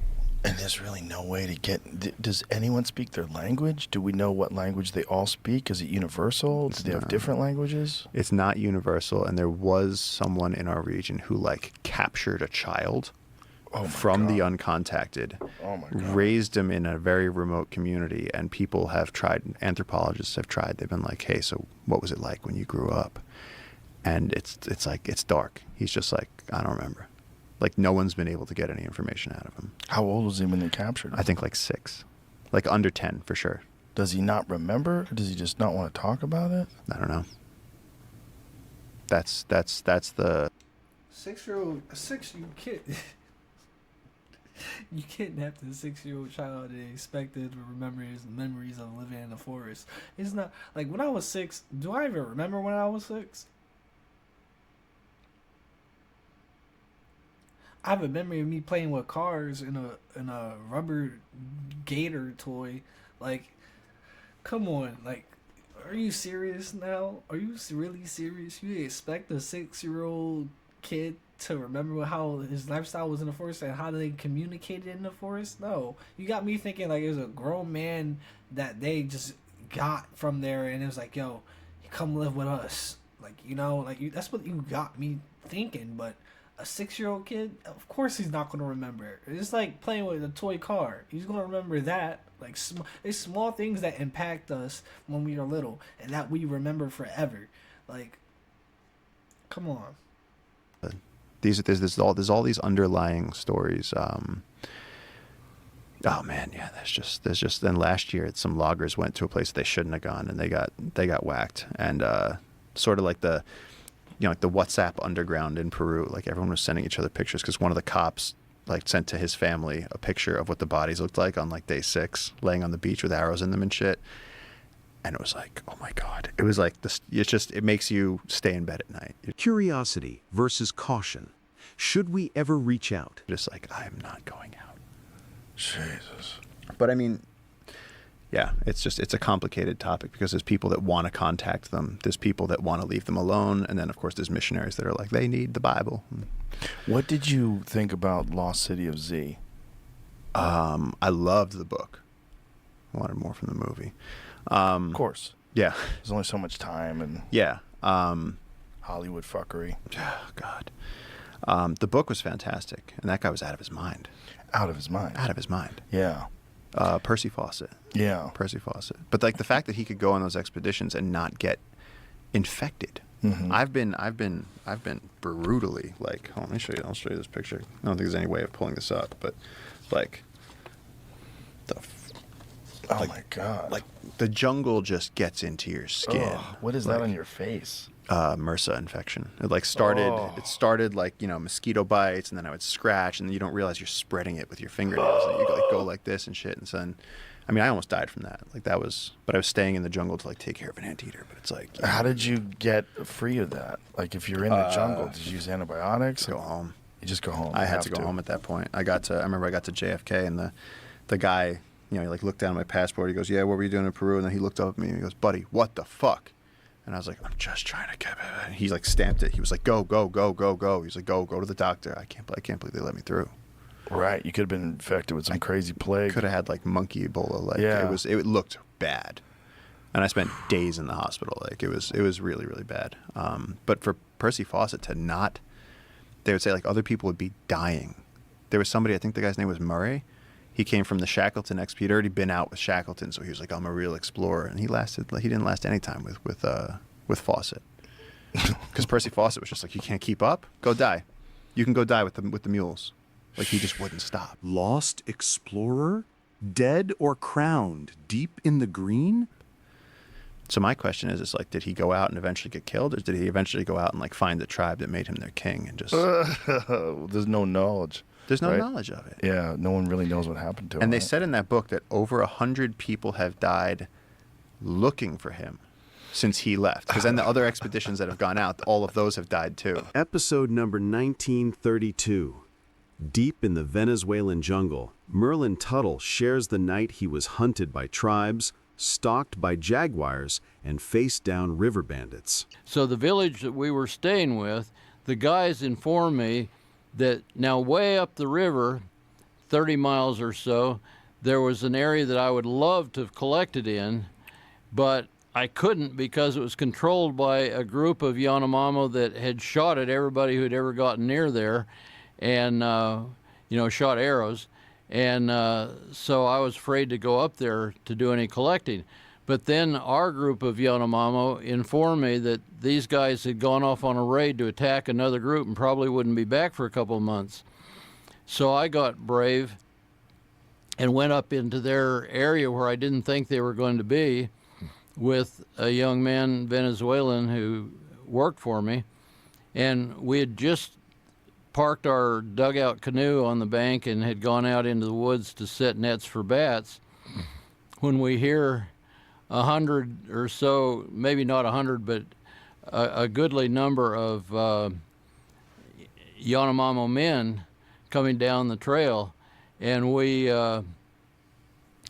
And there's really no way to get. Does anyone speak their language? Do we know what language they all speak? Is it universal? Do they have different languages? It's not universal. And there was someone in our region who captured a child. From the uncontacted, raised him in a very remote community, and people have tried, anthropologists have tried, they've been like, hey, so what was it like when you grew up? And it's dark. He's just like, I don't remember. Like no one's been able to get any information out of him. How old was he when they captured him? I think like 6. Like under 10 for sure. Does he not remember? Or does he just not want to talk about it? I don't know. That's the 6-year-old, kid. You kidnapped a 6-year-old child and expected to remember his memories of living in the forest. It's not like when I was 6. Do I even remember when I was 6? I have a memory of me playing with cars in a rubber gator toy. Like, come on, like, are you serious now? Are you really serious? You expect a 6-year-old kid to remember how his lifestyle was in the forest and how they communicated in the forest? No. You got me thinking like it was a grown man that they just got from there and it was like, yo, come live with us. Like, that's what you got me thinking. But a 6-year-old kid, of course he's not going to remember it. It's like playing with a toy car. He's going to remember that. Like, it's small things that impact us when we are little and that we remember forever. Like, come on. There's all these underlying stories. Oh man, yeah. There's just. Then last year, some loggers went to a place they shouldn't have gone, and they got whacked. And sort of like the WhatsApp underground in Peru. Like everyone was sending each other pictures because one of the cops sent to his family a picture of what the bodies looked like on day 6, laying on the beach with arrows in them and shit. And it was like, oh my God. It was like this. It makes you stay in bed at night. Curiosity versus caution. Should we ever reach out? Just like, I'm not going out. Jesus. But I mean, yeah, it's a complicated topic because there's people that want to contact them, there's people that want to leave them alone, and then of course there's missionaries that are like, they need the Bible. What did you think about Lost City of Z? I loved the book. I wanted more from the movie. Of course. Yeah. There's only so much time and yeah. Hollywood fuckery. Oh, God. The book was fantastic, and that guy was out of his mind. Out of his mind. Out of his mind. Yeah. Percy Fawcett. Yeah. Percy Fawcett. But like the fact that he could go on those expeditions and not get infected. Mm-hmm. I've been brutally like. Hold on, let me show you. I'll show you this picture. I don't think there's any way of pulling this up, but like oh my God! Like the jungle just gets into your skin. Oh, what is that on your face? MRSA infection. It like started. Oh. It started like mosquito bites, and then I would scratch, and then you don't realize you're spreading it with your fingernails. And you like go like this and shit, and then. I mean, I almost died from that. Like that was, but I was staying in the jungle to like take care of an anteater. But it's like, how did you get free of that? Like, if you're in the jungle, did you use antibiotics? Go home. You just go home. I had to go home at that point. I remember I got to JFK, and the guy, he like looked down at my passport. He goes, "Yeah, what were you doing in Peru?" And then he looked up at me and he goes, "Buddy, what the fuck?" And I was like, "I'm just trying to get it." And he like stamped it. He was like, "Go, go, go, go, go." He's like, "Go to the doctor." I can't believe they let me through. Right, you could have been infected with some crazy plague. Could have had like monkey Ebola. Like yeah. it looked bad, and I spent days in the hospital. Like it was really really bad. But for Percy Fawcett to not, they would say like other people would be dying. There was somebody, I think the guy's name was Murray. He came from the Shackleton XP. He'd already been out with Shackleton, so he was like, "I'm a real explorer," and he didn't last any time with Fawcett, because Percy Fawcett was just like, "You can't keep up, go die. You can go die with the mules." Like he just wouldn't stop. Lost explorer? Dead or crowned? Deep in the green? So my question is like, did he go out and eventually get killed, or did he eventually go out and like find the tribe that made him their king and just... There's no knowledge. There's no right? knowledge of it. Yeah, no one really knows what happened to him. And they said in that book that over 100 people have died looking for him since he left. Because then the other expeditions that have gone out, all of those have died too. Episode number 1932. Deep in the Venezuelan jungle, Merlin Tuttle shares the night he was hunted by tribes, stalked by jaguars, and faced down river bandits. So the village that we were staying with, the guys informed me that now way up the river, 30 miles or so, there was an area that I would love to have collected in, but I couldn't because it was controlled by a group of Yanomamo that had shot at everybody who had ever gotten near there, and shot arrows, and so I was afraid to go up there to do any collecting. But then our group of Yanomamo informed me that these guys had gone off on a raid to attack another group and probably wouldn't be back for a couple of months. So I got brave and went up into their area where I didn't think they were going to be with a young man, Venezuelan, who worked for me, and we had just parked our dugout canoe on the bank and had gone out into the woods to set nets for bats when we hear 100 or so, maybe not 100, but a goodly number of Yanomamo men coming down the trail, and we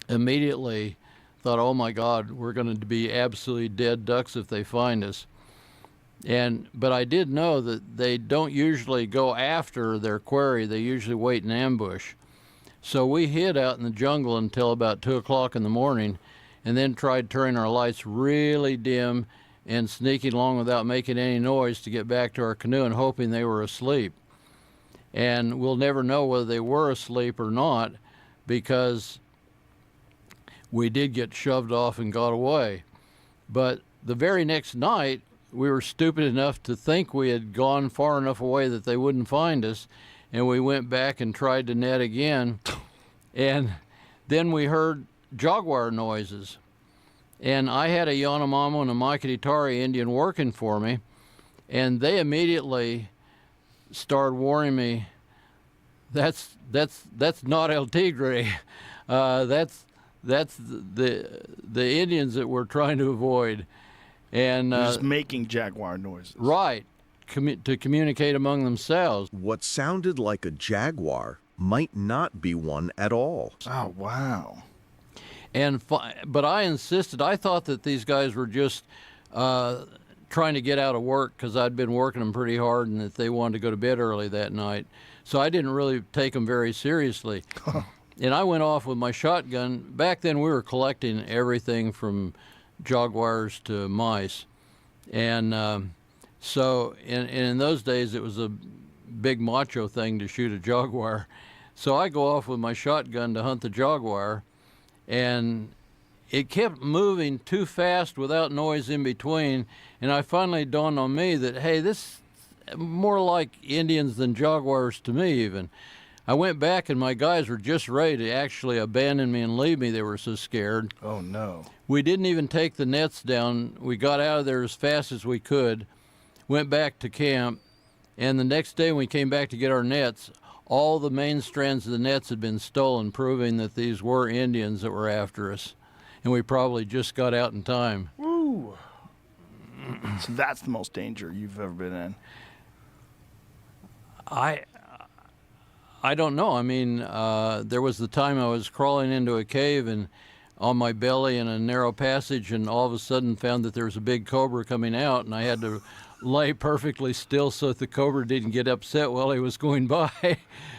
immediately thought, oh my God, we're going to be absolutely dead ducks if they find us. But I did know that they don't usually go after their quarry. They usually wait in ambush. So we hid out in the jungle until about 2 o'clock in the morning, and then tried turning our lights really dim and sneaking along without making any noise to get back to our canoe and hoping they were asleep. And we'll never know whether they were asleep or not, because we did get shoved off and got away. But the very next night, we were stupid enough to think we had gone far enough away that they wouldn't find us, and we went back and tried to net again, and then we heard jaguar noises. And I had a Yanomamo and a Maikitari Indian working for me, and they immediately started warning me, that's not El Tigre, that's the Indians that we're trying to avoid. And they're just making jaguar noises. Right, to communicate among themselves. What sounded like a jaguar might not be one at all. Oh, wow. But I insisted. I thought that these guys were just trying to get out of work because I'd been working them pretty hard, and that they wanted to go to bed early that night. So I didn't really take them very seriously. And I went off with my shotgun. Back then, we were collecting everything from jaguars to mice, and so in those days, it was a big macho thing to shoot a jaguar. So I go off with my shotgun to hunt the jaguar, and it kept moving too fast without noise in between, and I finally dawned on me that, hey, this is more like Indians than jaguars to me even. I went back, and my guys were just ready to actually abandon me and leave me. They were so scared. Oh, no. We didn't even take the nets down. We got out of there as fast as we could, went back to camp, and the next day when we came back to get our nets, all the main strands of the nets had been stolen, proving that these were Indians that were after us. And we probably just got out in time. Woo! So that's the most danger you've ever been in. I don't know. I mean, there was the time I was crawling into a cave and on my belly in a narrow passage, and all of a sudden found that there was a big cobra coming out, and I had to lay perfectly still so that the cobra didn't get upset while he was going by.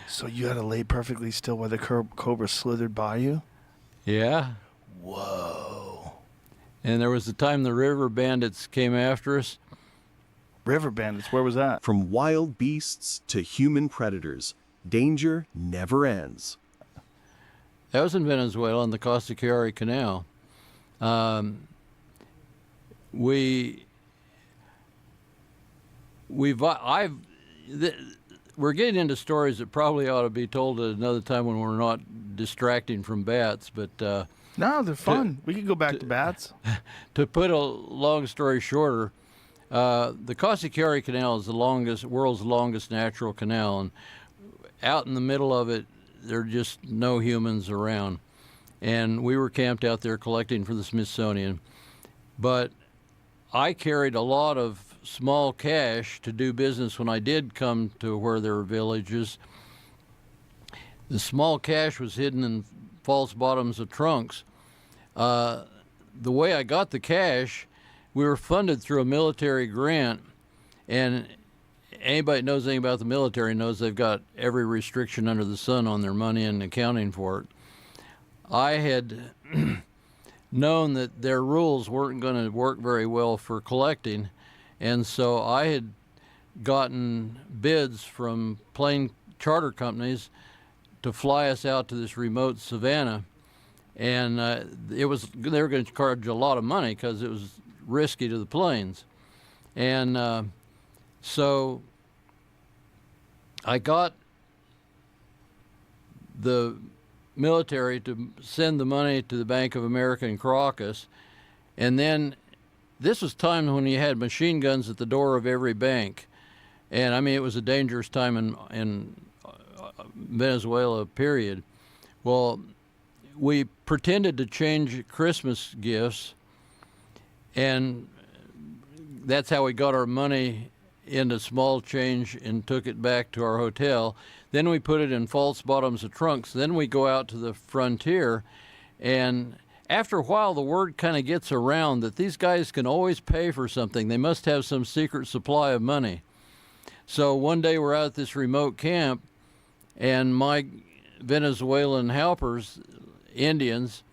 So you had to lay perfectly still while the cobra slithered by you? Yeah. Whoa. And there was the time the river bandits came after us. River bandits, where was that? From wild beasts to human predators, danger never ends. That was in Venezuela on the Costa Chiari Canal. We're getting into stories that probably ought to be told at another time when we're not distracting from bats, but no, they're fun. We could go back to bats. To put a long story shorter, the Costa Chiari Canal is the world's longest natural canal, and out in the middle of it, there are just no humans around. And we were camped out there collecting for the Smithsonian. But I carried a lot of small cash to do business when I did come to where there were villages. The small cash was hidden in false bottoms of trunks. The way I got the cash, we were funded through a military grant, and anybody that knows anything about the military knows they've got every restriction under the sun on their money and accounting for it. I had known that their rules weren't going to work very well for collecting, and so I had gotten bids from plane charter companies to fly us out to this remote savannah, and they were going to charge a lot of money because it was risky to the planes. And so I got the military to send the money to the Bank of America in Caracas, and then this was time when you had machine guns at the door of every bank, and I mean it was a dangerous time in Venezuela, period. Well, we pretended to change Christmas gifts, and that's how we got our money into small change and took it back to our hotel. Then we put it in false bottoms of trunks. Then we go out to the frontier, and after a while the word kind of gets around that these guys can always pay for something. They must have some secret supply of money. So one day we're out at this remote camp, and my Venezuelan helpers, Indians,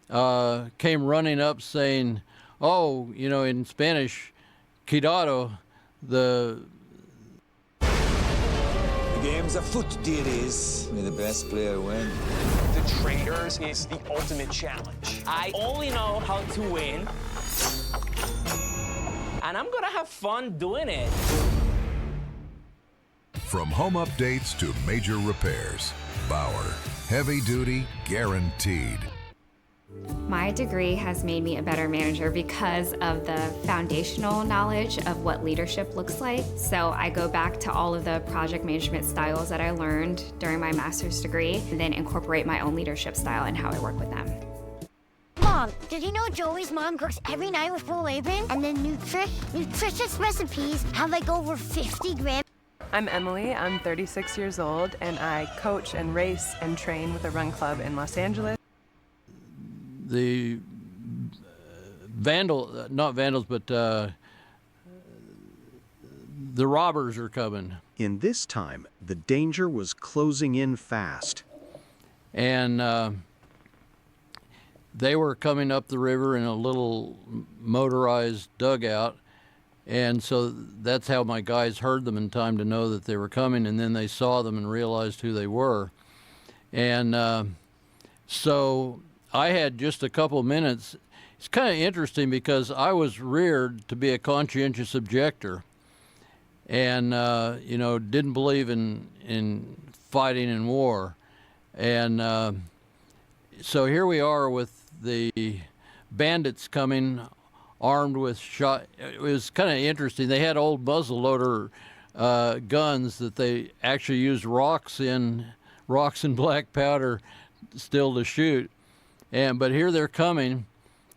came running up saying, oh, you know, in Spanish, cuidado, the game's afoot, dearies. May the best player win. The Traders is the ultimate challenge. I only know how to win, and I'm gonna have fun doing it. From home updates to major repairs, Bauer. Heavy duty, guaranteed. My degree has made me a better manager because of the foundational knowledge of what leadership looks like. So I go back to all of the project management styles that I learned during my master's degree and then incorporate my own leadership style and how I work with them. Mom, did you know Joey's mom cooks every night with full Laban? And then nutritious recipes have like over 50 grams. I'm Emily, I'm 36 years old, and I coach and race and train with a run club in Los Angeles. not vandals, but the robbers are coming. In this time, the danger was closing in fast. And they were coming up the river in a little motorized dugout. And so that's how my guys heard them in time to know that they were coming. And then they saw them and realized who they were. And so I had just a couple minutes. It's kind of interesting because I was reared to be a conscientious objector. And, didn't believe in fighting in war. And so here we are with the bandits coming armed with shot. It was kind of interesting. They had old muzzleloader guns that they actually used rocks and black powder still to shoot. But here they're coming,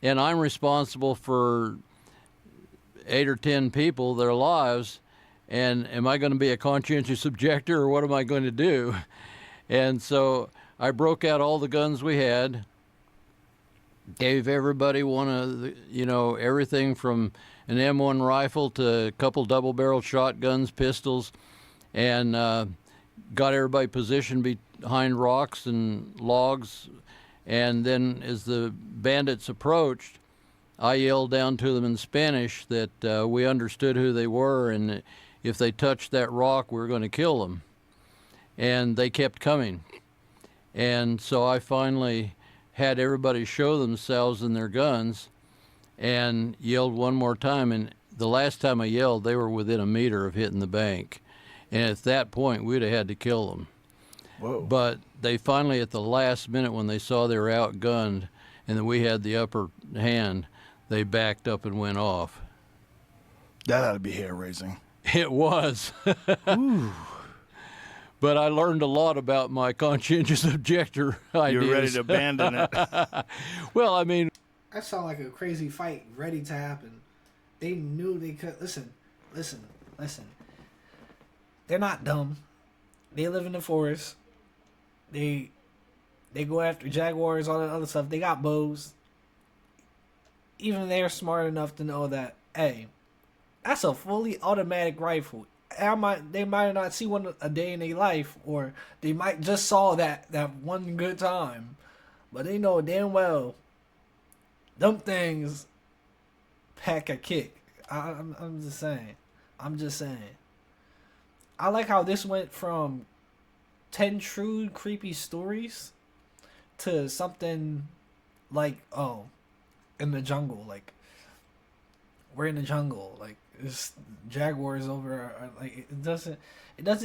and I'm responsible for 8 or 10 people, their lives. And am I going to be a conscientious objector, or what am I going to do? And so I broke out all the guns we had, gave everybody one of the, everything from an M1 rifle to a couple double-barrel shotguns, pistols, and got everybody positioned behind rocks and logs. And then as the bandits approached, I yelled down to them in Spanish that we understood who they were, and if they touched that rock, we were going to kill them. And they kept coming. And so I finally had everybody show themselves and their guns and yelled one more time. And the last time I yelled, they were within a meter of hitting the bank. And at that point, we'd have had to kill them. Whoa. But they finally, at the last minute, when they saw they were outgunned and that we had the upper hand, they backed up and went off. That ought to be hair-raising. It was. Ooh. But I learned a lot about my conscientious objector ideas. You're ready to abandon it. Well, I mean, that sounded like a crazy fight ready to happen. They knew they could. Listen. They're not dumb. They live in the forest. They go after jaguars, all that other stuff. They got bows. Even they're smart enough to know that, hey, that's a fully automatic rifle. They might not see one a day in their life, or they might just saw that one good time, but they know damn well them things pack a kick. I'm just saying. I like how this went from 10 true creepy stories to something like, in the jungle, like we're in the jungle, like it's jaguars over, like it doesn't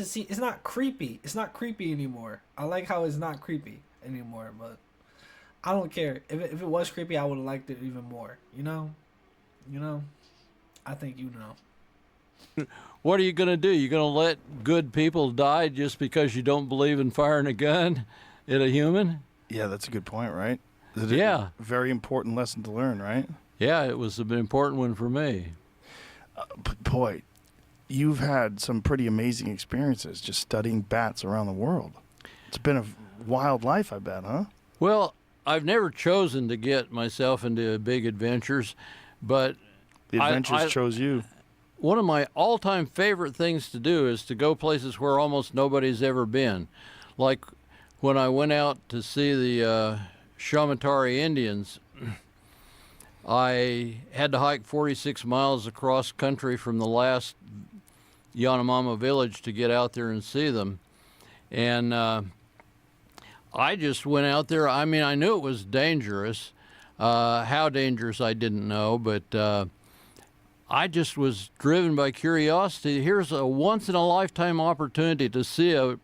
seem, it's not creepy anymore. I like how it's not creepy anymore, but I don't care. If it was creepy, I would have liked it even more, I think What are you going to do? You going to let good people die just because you don't believe in firing a gun at a human? Yeah, that's a good point, right? Yeah. Very important lesson to learn, right? Yeah, it was an important one for me. But boy, you've had some pretty amazing experiences just studying bats around the world. It's been a wild life, I bet, huh? Well, I've never chosen to get myself into big adventures, but the adventures chose you. One of my all-time favorite things to do is to go places where almost nobody's ever been. Like when I went out to see the Shamatari Indians, I had to hike 46 miles across country from the last Yanomama village to get out there and see them. And I just went out there. I mean, I knew it was dangerous. How dangerous, I didn't know, but I just was driven by curiosity. Here's a once-in-a-lifetime opportunity to see a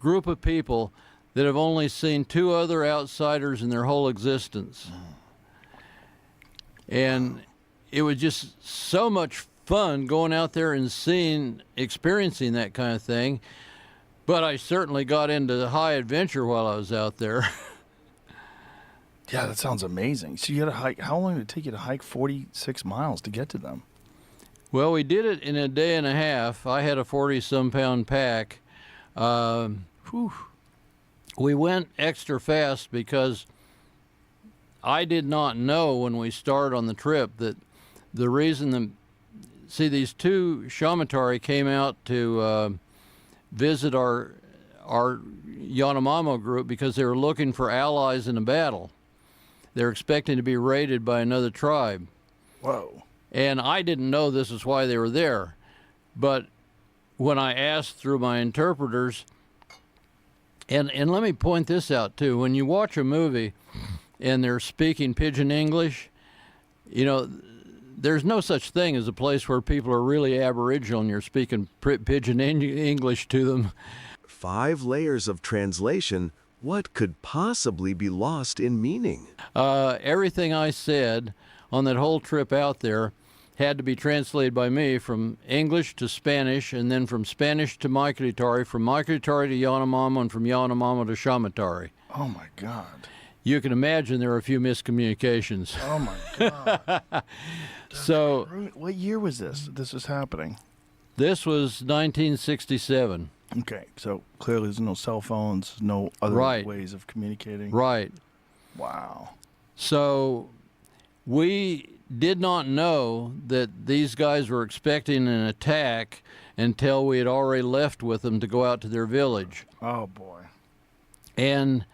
group of people that have only seen 2 other outsiders in their whole existence. And it was just so much fun going out there and experiencing that kind of thing. But I certainly got into high adventure while I was out there. Yeah, that sounds amazing. So you got to hike. How long did it take you to hike 46 miles to get to them? Well, we did it in a day and a half. I had a 40-some pound pack. We went extra fast because I did not know when we started on the trip that the reason these two Shamatari came out to visit our Yanomamo group because they were looking for allies in a battle. They're expecting to be raided by another tribe. Whoa. And I didn't know this is why they were there. But when I asked through my interpreters, and let me point this out too, when you watch a movie and they're speaking pidgin English, you know, there's no such thing as a place where people are really Aboriginal and you're speaking pidgin English to them. 5 layers of translation. What could possibly be lost in meaning? Everything I said on that whole trip out there had to be translated by me from English to Spanish, and then from Spanish to Maikritari, from Maikritari to Yanomamo, and from Yanomamo to Shamatari. Oh, my God. You can imagine there were a few miscommunications. Oh, my God. So, what year was this? This was happening? This was 1967. Okay, so clearly there's no cell phones, no other ways of communicating. Right. Wow. So we did not know that these guys were expecting an attack until we had already left with them to go out to their village. Oh, boy. And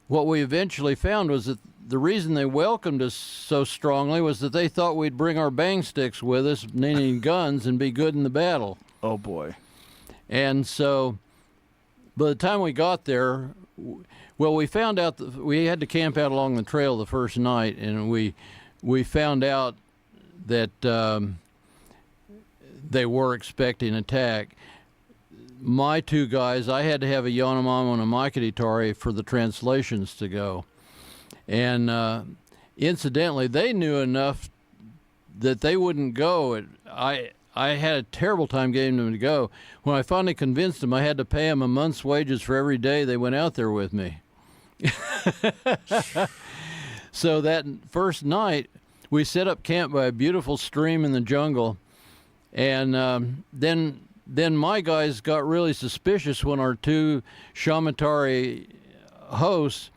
what we eventually found was that the reason they welcomed us so strongly was that they thought we'd bring our bang sticks with us, meaning guns, and be good in the battle. Oh, boy. And so by the time we got there, well, we found out that we had to camp out along the trail the first night, and we found out that they were expecting attack. My two guys, I had to have a Yanomamo and a Maikritari for the translations to go. And incidentally, they knew enough that they wouldn't go. I had a terrible time getting them to go. When I finally convinced them, I had to pay them a month's wages for every day they went out there with me. So that first night, we set up camp by a beautiful stream in the jungle. And then my guys got really suspicious when our two Shamatari hosts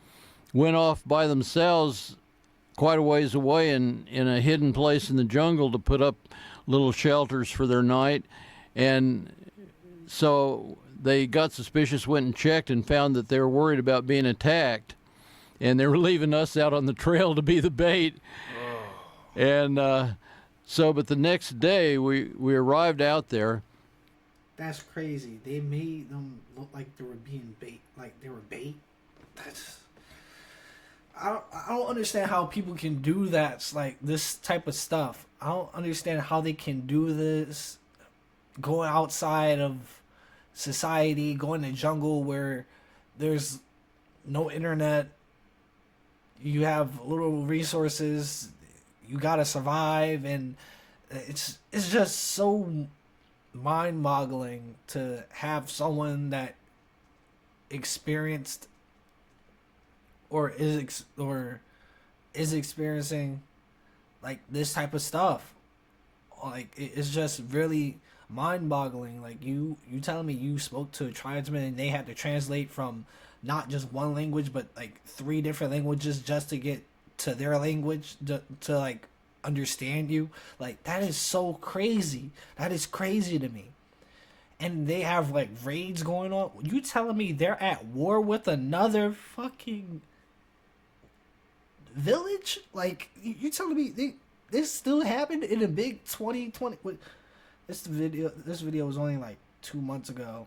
went off by themselves quite a ways away in a hidden place in the jungle to put up little shelters for their night. And so they got suspicious, went and checked, and found that they were worried about being attacked, and they were leaving us out on the trail to be the bait. And but the next day we arrived out there. That's crazy. They made them look like they were being bait, like they were bait. I don't understand how people can do that, like this type of stuff. I don't understand how they can do this, going outside of society, going to the jungle where there's no internet, you have little resources, you gotta survive, and it's just so mind-boggling to have someone that experienced or is experiencing like this type of stuff. Like it's just really mind-boggling. Like you telling me you spoke to a tribesman and they had to translate from not just one language but like 3 different languages just to get to their language to like understand you. Like that is so crazy. That is crazy to me. And they have like raids going on. You telling me they're at war with another fucking village? Like you telling me this still happened in a big 2020? This video was only like 2 months ago.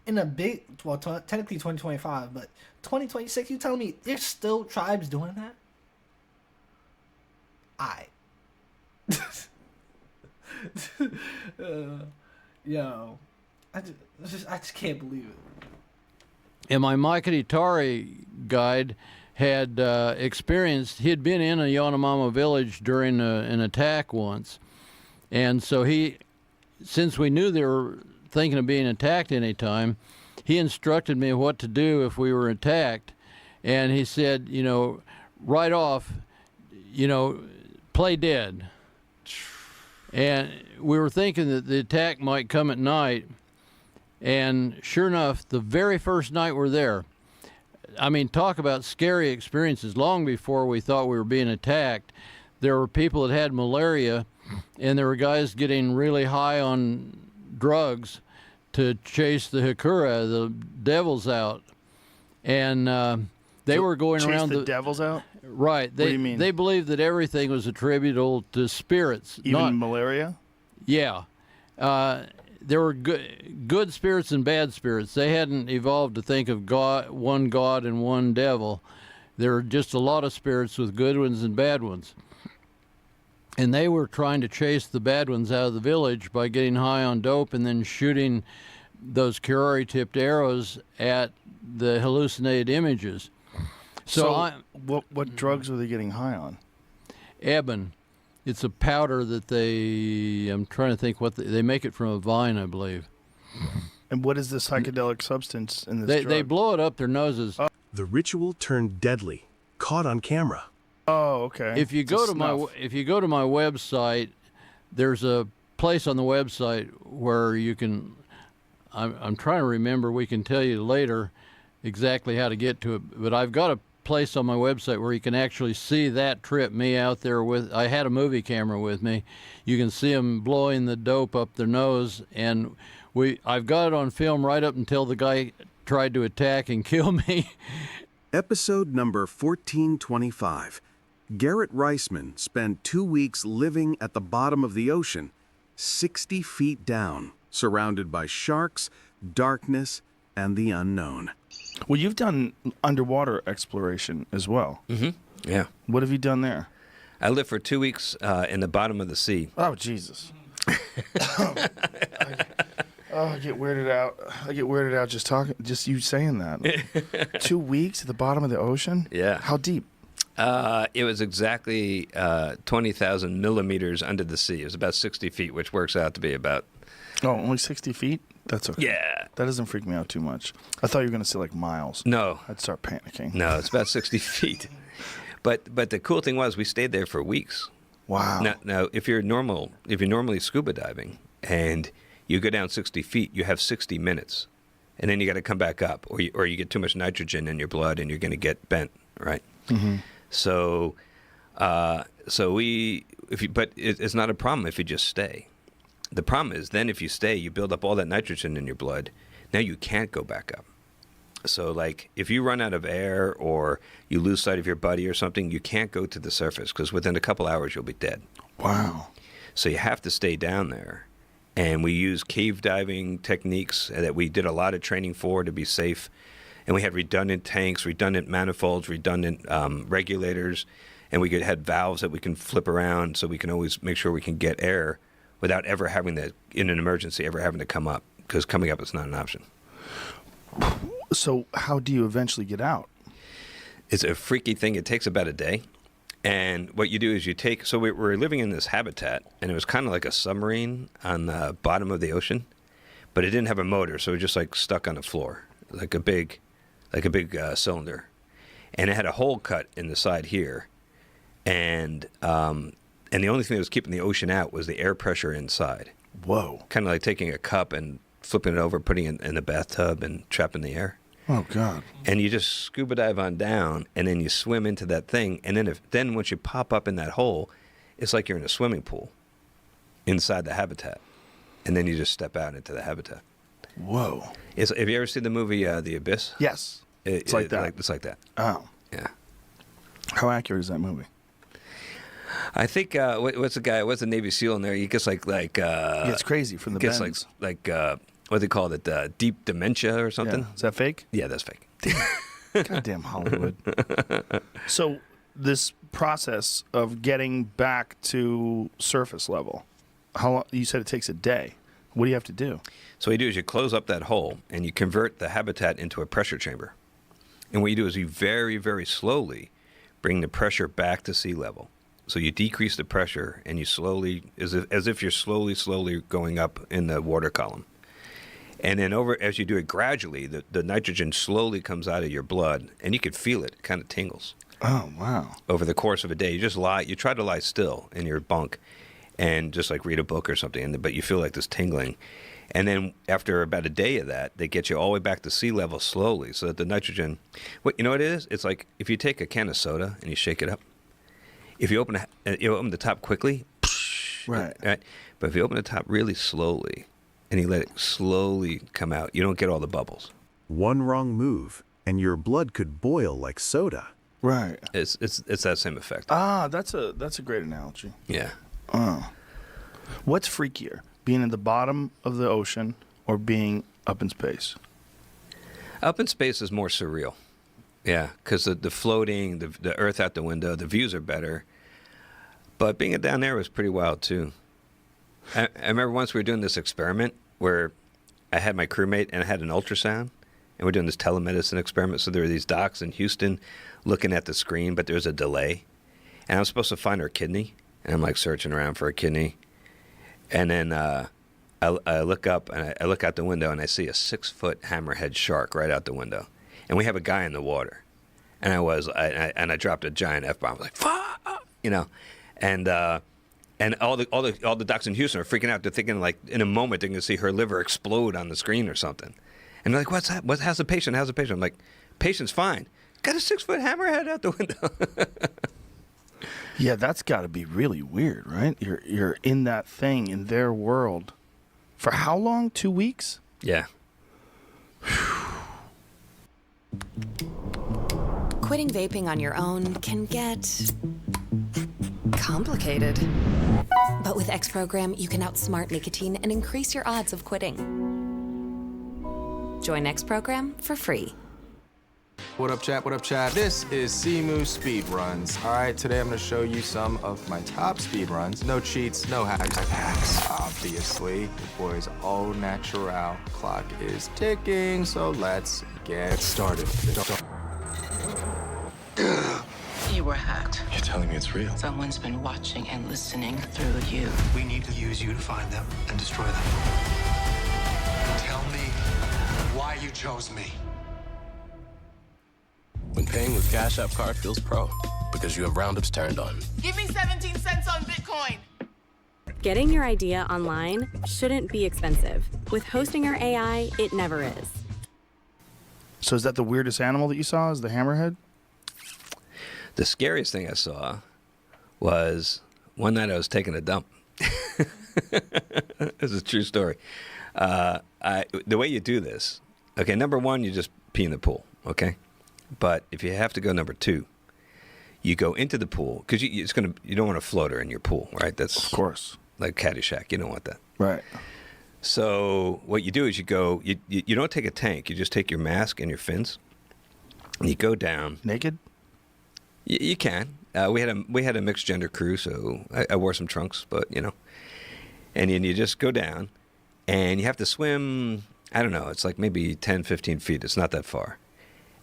In a big, well, technically 2025, but 2026. You telling me there's still tribes doing that? Yo, I just can't believe it. And my Maikritari guide had experienced, he had been in a Yanomamo village during an attack once. And so since we knew they were thinking of being attacked anytime, he instructed me what to do if we were attacked. And he said, right off, play dead. And we were thinking that the attack might come at night. And sure enough, the very first night we're there, I mean, talk about scary experiences. Long before we thought we were being attacked, there were people that had malaria, and there were guys getting really high on drugs to chase the hikura, the devils, out. And they were going chase around the devils out? Right. What do you mean? They believed that everything was attributable to spirits. Even malaria? Yeah. There were good spirits and bad spirits. They hadn't evolved to think of one God and one devil. There were just a lot of spirits with good ones and bad ones. And they were trying to chase the bad ones out of the village by getting high on dope and then shooting those curare-tipped arrows at the hallucinated images. What drugs were they getting high on? Eben. It's a powder that I'm trying to think they make it from a vine, I believe. And what is the psychedelic substance in this drug? They blow it up their noses. The ritual turned deadly, caught on camera. Oh, okay. If you go to my website, there's a place on the website where you can. I'm trying to remember. We can tell you later exactly how to get to it. But I've got a place on my website where you can actually see that trip. Me out there I had a movie camera with me. You can see them blowing the dope up their nose, and I've got it on film right up until the guy tried to attack and kill me. Episode number 1425. Garrett Reisman spent 2 weeks living at the bottom of the ocean, 60 feet down, surrounded by sharks, darkness, and the unknown. Well, you've done underwater exploration as well. Mm-hmm. Yeah. What have you done there? I lived for 2 weeks in the bottom of the sea. Oh, Jesus. I get weirded out. I get weirded out just you saying that. 2 weeks at the bottom of the ocean? Yeah. How deep? It was exactly 20,000 millimeters under the sea. It was about 60 feet, which works out to be about... Oh, only 60 feet? That's okay. Yeah. That doesn't freak me out too much. I thought you were going to say like miles. No. I'd start panicking. No, it's about 60 feet. But the cool thing was we stayed there for weeks. Wow. Now if you're normally scuba diving and you go down 60 feet, you have 60 minutes. And then you got to come back up, or you get too much nitrogen in your blood and you're going to get bent, right? Mm-hmm. So it's not a problem if you just stay. The problem is then if you stay, you build up all that nitrogen in your blood. Now you can't go back up. So like if you run out of air or you lose sight of your buddy or something, you can't go to the surface because within a couple hours you'll be dead. Wow. So you have to stay down there. And we use cave diving techniques that we did a lot of training for to be safe. And we had redundant tanks, redundant manifolds, redundant regulators. And we had valves that we can flip around so we can always make sure we can get air without ever having to, in an emergency, ever having to come up. Because coming up is not an option. So how do you eventually get out? It's a freaky thing. It takes about a day. And what you do is so we were living in this habitat, and it was kind of like a submarine on the bottom of the ocean, but it didn't have a motor, so it was just like stuck on the floor, like a big cylinder. And it had a hole cut in the side here. And the only thing that was keeping the ocean out was the air pressure inside. Whoa. Kind of like taking a cup and flipping it over, putting it in the bathtub and trapping the air. Oh, God. And you just scuba dive on down, and then you swim into that thing. And then once you pop up in that hole, it's like you're in a swimming pool inside the habitat. And then you just step out into the habitat. Whoa. Have you ever seen the movie The Abyss? Yes. It's like that. It's like that. Oh. Yeah. How accurate is that movie? I think what's the Navy SEAL in there? He gets like it's crazy from the gets bends. like what do they call it? Deep dementia or something? Yeah. Is that fake? Yeah, that's fake. Goddamn Hollywood. So this process of getting back to surface level, how long? You said it takes a day. What do you have to do? So what you do is you close up that hole and you convert the habitat into a pressure chamber. And what you do is you very, very slowly bring the pressure back to sea level. So you decrease the pressure and you slowly, as if you're slowly going up in the water column. And then as you do it gradually, the nitrogen slowly comes out of your blood, and you can feel it kind of tingles. Oh, wow. Over the course of a day. You try to lie still in your bunk and just like read a book or something, but you feel like this tingling. And then after about a day of that, they get you all the way back to sea level slowly, so that the nitrogen. What you know what it is? It's like if you take a can of soda and you shake it up. If you open the top quickly, right. But if you open the top really slowly, and you let it slowly come out, you don't get all the bubbles. One wrong move, and your blood could boil like soda. Right. It's that same effect. Ah, that's a great analogy. Yeah. What's freakier, being at the bottom of the ocean or being up in space? Up in space is more surreal. Yeah, because the floating, the Earth out the window, the views are better. But being down there was pretty wild too. I remember once we were doing this experiment where I had my crewmate and I had an ultrasound, and we're doing this telemedicine experiment. So there were these docs in Houston looking at the screen, but there's a delay. And I'm supposed to find her kidney, and I'm like searching around for a kidney. And then I look up and I look out the window and I see a 6-foot hammerhead shark right out the window. And we have a guy in the water. And I dropped a giant F-bomb. I was like, fuck! You know, and all the docs in Houston are freaking out. They're thinking like in a moment they're going to see her liver explode on the screen or something. And they're like, what's that? How's the patient? How's the patient? I'm like, patient's fine. Got a 6-foot hammerhead out the window. Yeah, that's got to be really weird, right? You're in that thing in their world for how long? 2 weeks? Yeah. Quitting vaping on your own can get complicated. But with X Program, you can outsmart nicotine and increase your odds of quitting. Join X Program for free. What up, chat? What up, chat? This is Simu Speed Runs. All right, today I'm going to show you some of my top speed runs. No cheats, no hacks, obviously. Your boy's au natural. Clock is ticking, so let's get started. You were hacked. You're telling me it's real? Someone's been watching and listening through you. We need to use you to find them and destroy them. Tell me why you chose me. When paying with Cash App Card feels pro, because you have roundups turned on. Give me 17 cents on Bitcoin. Getting your idea online shouldn't be expensive. With hosting our AI, it never is. So is that the weirdest animal that you saw? Is the hammerhead? The scariest thing I saw was one night I was taking a dump. This is a true story. The way you do this, okay, number one, you just pee in the pool, okay? But if you have to go number two, you go into the pool because you don't want a floater in your pool, right? That's of course like Caddyshack. You don't want that, right? So what you do is you go. You don't take a tank. You just take your mask and your fins, and you go down naked. You can. We had a mixed gender crew, so I wore some trunks, but you know, and then you just go down, and you have to swim. I don't know. It's like maybe 10, 15 feet. It's not that far.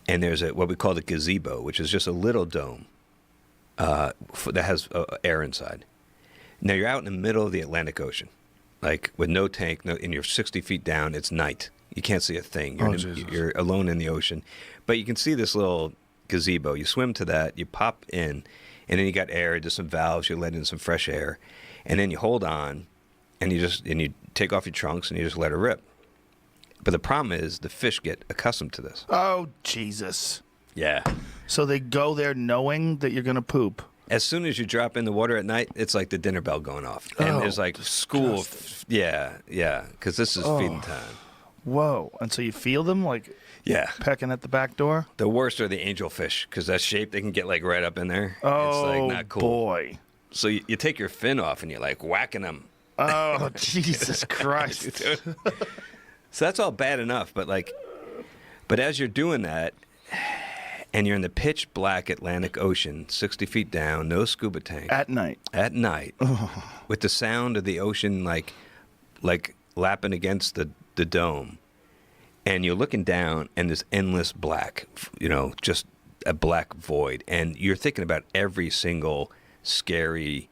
And there's what we call the gazebo, which is just a little dome that has air inside. Now you're out in the middle of the Atlantic Ocean, like with no tank, and you're 60 feet down. It's night. You can't see a thing. You're alone in the ocean, but you can see this little gazebo. You swim to that. You pop in, and then you got air. Just some valves. You let in some fresh air, and then you hold on, and you take off your trunks and you just let it rip. But the problem is the fish get accustomed to this. Oh, Jesus. Yeah. So they go there knowing that you're going to poop. As soon as you drop in the water at night, it's like the dinner bell going off. And there's like school. Yeah, because this is feeding time. Whoa. And so you feel them like pecking at the back door? The worst are the angelfish because that shape, they can get like right up in there. Oh, it's like not cool. Boy. So you take your fin off and you're like whacking them. Oh, Jesus Christ. So that's all bad enough, but as you're doing that, and you're in the pitch black Atlantic Ocean, 60 feet down, no scuba tank. At night, with the sound of the ocean like lapping against the dome, and you're looking down, and there's endless black, just a black void, and you're thinking about every single scary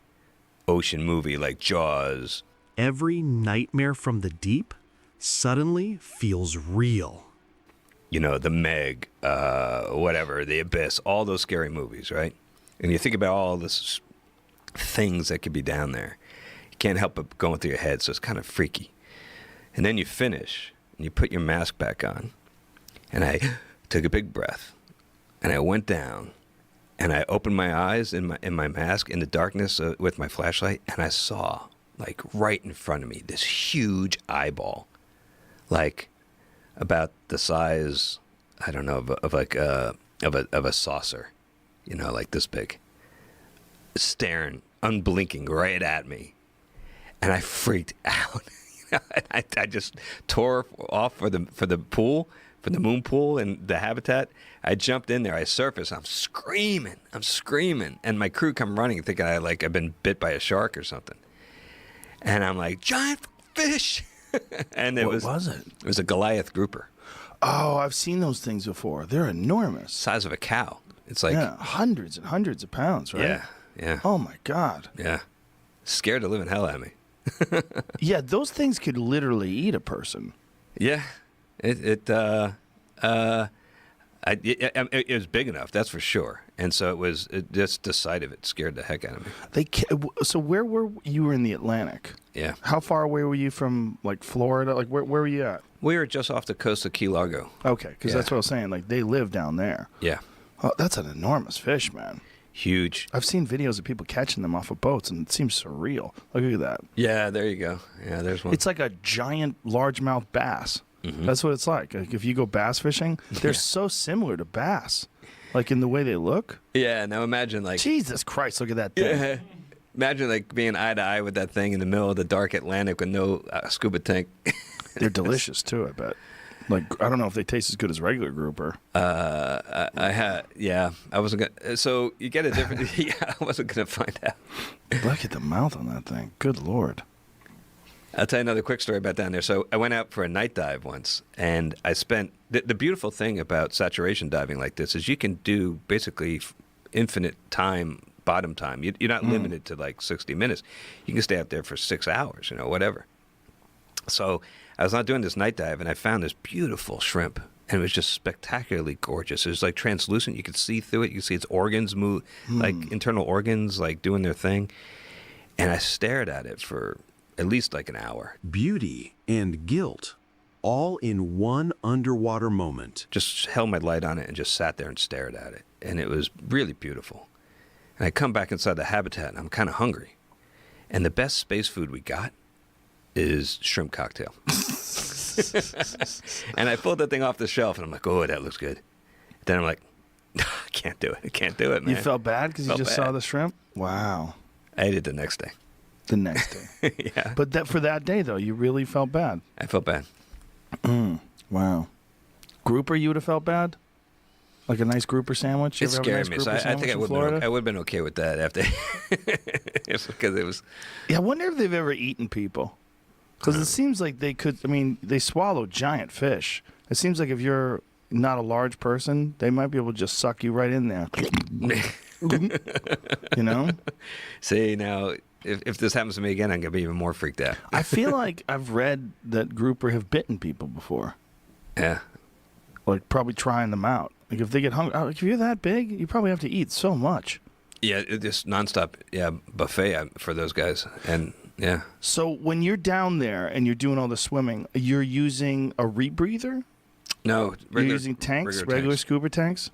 ocean movie like Jaws. Every nightmare from the deep suddenly feels real. The Meg, whatever, The Abyss, all those scary movies, right? And you think about all this things that could be down there. You can't help but going through your head, so it's kind of freaky. And then you finish, and you put your mask back on. And I took a big breath, and I went down, and I opened my eyes in my mask in the darkness with my flashlight, and I saw, like, right in front of me, this huge eyeball, like about the size, I don't know, of a saucer, you know, like this big, staring, unblinking right at me. And I freaked out. I just tore off for the pool, for the moon pool and the habitat. I jumped in there. I surfaced. I'm screaming, and my crew come running, thinking I've been bit by a shark or something. And I'm like, giant fish. And What was it? It was a Goliath grouper. Oh, I've seen those things before. They're enormous. Size of a cow. It's like hundreds and hundreds of pounds, right? Yeah. Oh my God. Yeah. Scared the living hell out of me. Yeah, those things could literally eat a person. Yeah. It was big enough, that's for sure. And so just the sight of it scared the heck out of me. So where were you? Were in the Atlantic? Yeah. How far away were you from, like, Florida? Like, where were you at? We were just off the coast of Key Largo. Okay, because that's what I was saying. Like, they live down there. Yeah. Oh, that's an enormous fish, man. Huge. I've seen videos of people catching them off of boats, and it seems surreal. Look at that. Yeah, there you go. Yeah, there's one. It's like a giant largemouth bass. Mm-hmm. That's what it's like. Like, if you go bass fishing, they're so similar to bass, like in the way they look. Yeah, now imagine, like... Jesus Christ, look at that thing. Yeah. Imagine, like, being eye to eye with that thing in the middle of the dark Atlantic with no scuba tank. They're delicious, too, I bet. Like, I don't know if they taste as good as regular grouper. I wasn't gonna. So you get a different. Yeah, I wasn't gonna find out. Look at the mouth on that thing. Good Lord. I'll tell you another quick story about down there. So I went out for a night dive once, and I spent the beautiful thing about saturation diving like this is you can do basically infinite time, bottom time. You're not limited to like 60 minutes. You can stay out there for 6 hours, whatever. So I was out doing this night dive, and I found this beautiful shrimp, and it was just spectacularly gorgeous. It was like translucent. You could see through it. You could see its organs move, like internal organs, like doing their thing. And I stared at it for at least like an hour. Beauty and guilt, all in one underwater moment. Just held my light on it and just sat there and stared at it. And it was really beautiful. And I come back inside the habitat, and I'm kind of hungry. And the best space food we got is shrimp cocktail. And I pulled that thing off the shelf, and I'm like, oh, that looks good. Then I'm like, I can't do it. I can't do it, man. You felt bad because you just saw the shrimp? Wow. I ate it the next day. The next day. Yeah. But for that day, though, you really felt bad. I felt bad. Wow. Grouper, you would have felt bad? Like a nice grouper sandwich? It scared me. So I think I would have been okay with that after. Because it was. Yeah, I wonder if they've ever eaten people. Because it seems like they could. I mean, they swallow giant fish. It seems like if you're not a large person, they might be able to just suck you right in there. You know? See, now, if this happens to me again, I'm going to be even more freaked out. I feel like I've read that grouper have bitten people before. Yeah. Like, probably trying them out. Like, if they get hungry, like, if you're that big, you probably have to eat so much. Yeah, just nonstop, buffet for those guys. And, yeah. So when you're down there and you're doing all the swimming, you're using a rebreather? No. You're using tanks, regular scuba tanks?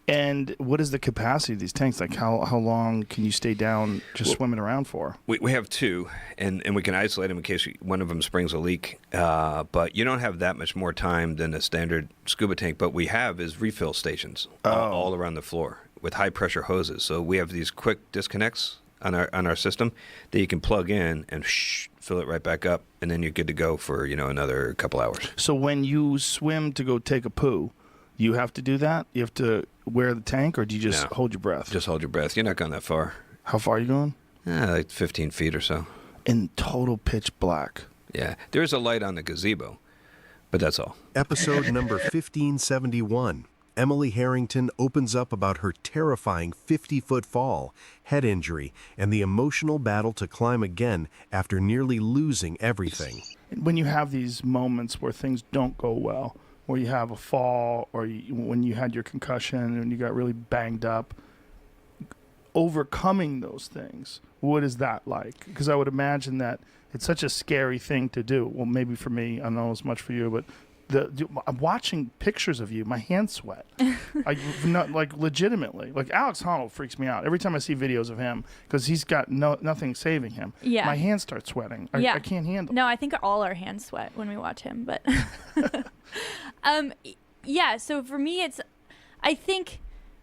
And what is the capacity of these tanks? Like, how long can you stay down just swimming around for? We have two, and we can isolate them in case one of them springs a leak. But you don't have that much more time than a standard scuba tank. But we have is refill stations all around the floor with high-pressure hoses. So we have these quick disconnects on our system that you can plug in and fill it right back up, and then you're good to go for another couple hours. So when you swim to go take a poo, you have to do that? You have to wear the tank, or do you just hold your breath? Just hold your breath. You're not going that far. How far are you going? Like 15 feet or so. In total pitch black. Yeah. There's a light on the gazebo, but that's all. Episode number 1571. Emily Harrington opens up about her terrifying 50-foot fall, head injury, and the emotional battle to climb again after nearly losing everything. When you have these moments where things don't go well, where you have a fall, or when you had your concussion and you got really banged up, overcoming those things, what is that like? Because I would imagine that It's such a scary thing to do. Well, maybe for me, I don't know as much for you, but I'm watching pictures of you. My hands sweat. Not like legitimately. Like Alex Honnold freaks me out every time I see videos of him because he's got nothing saving him. Yeah. My hands start sweating. I can't handle. No, I think all our hands sweat when we watch him. But yeah. So for me, I think,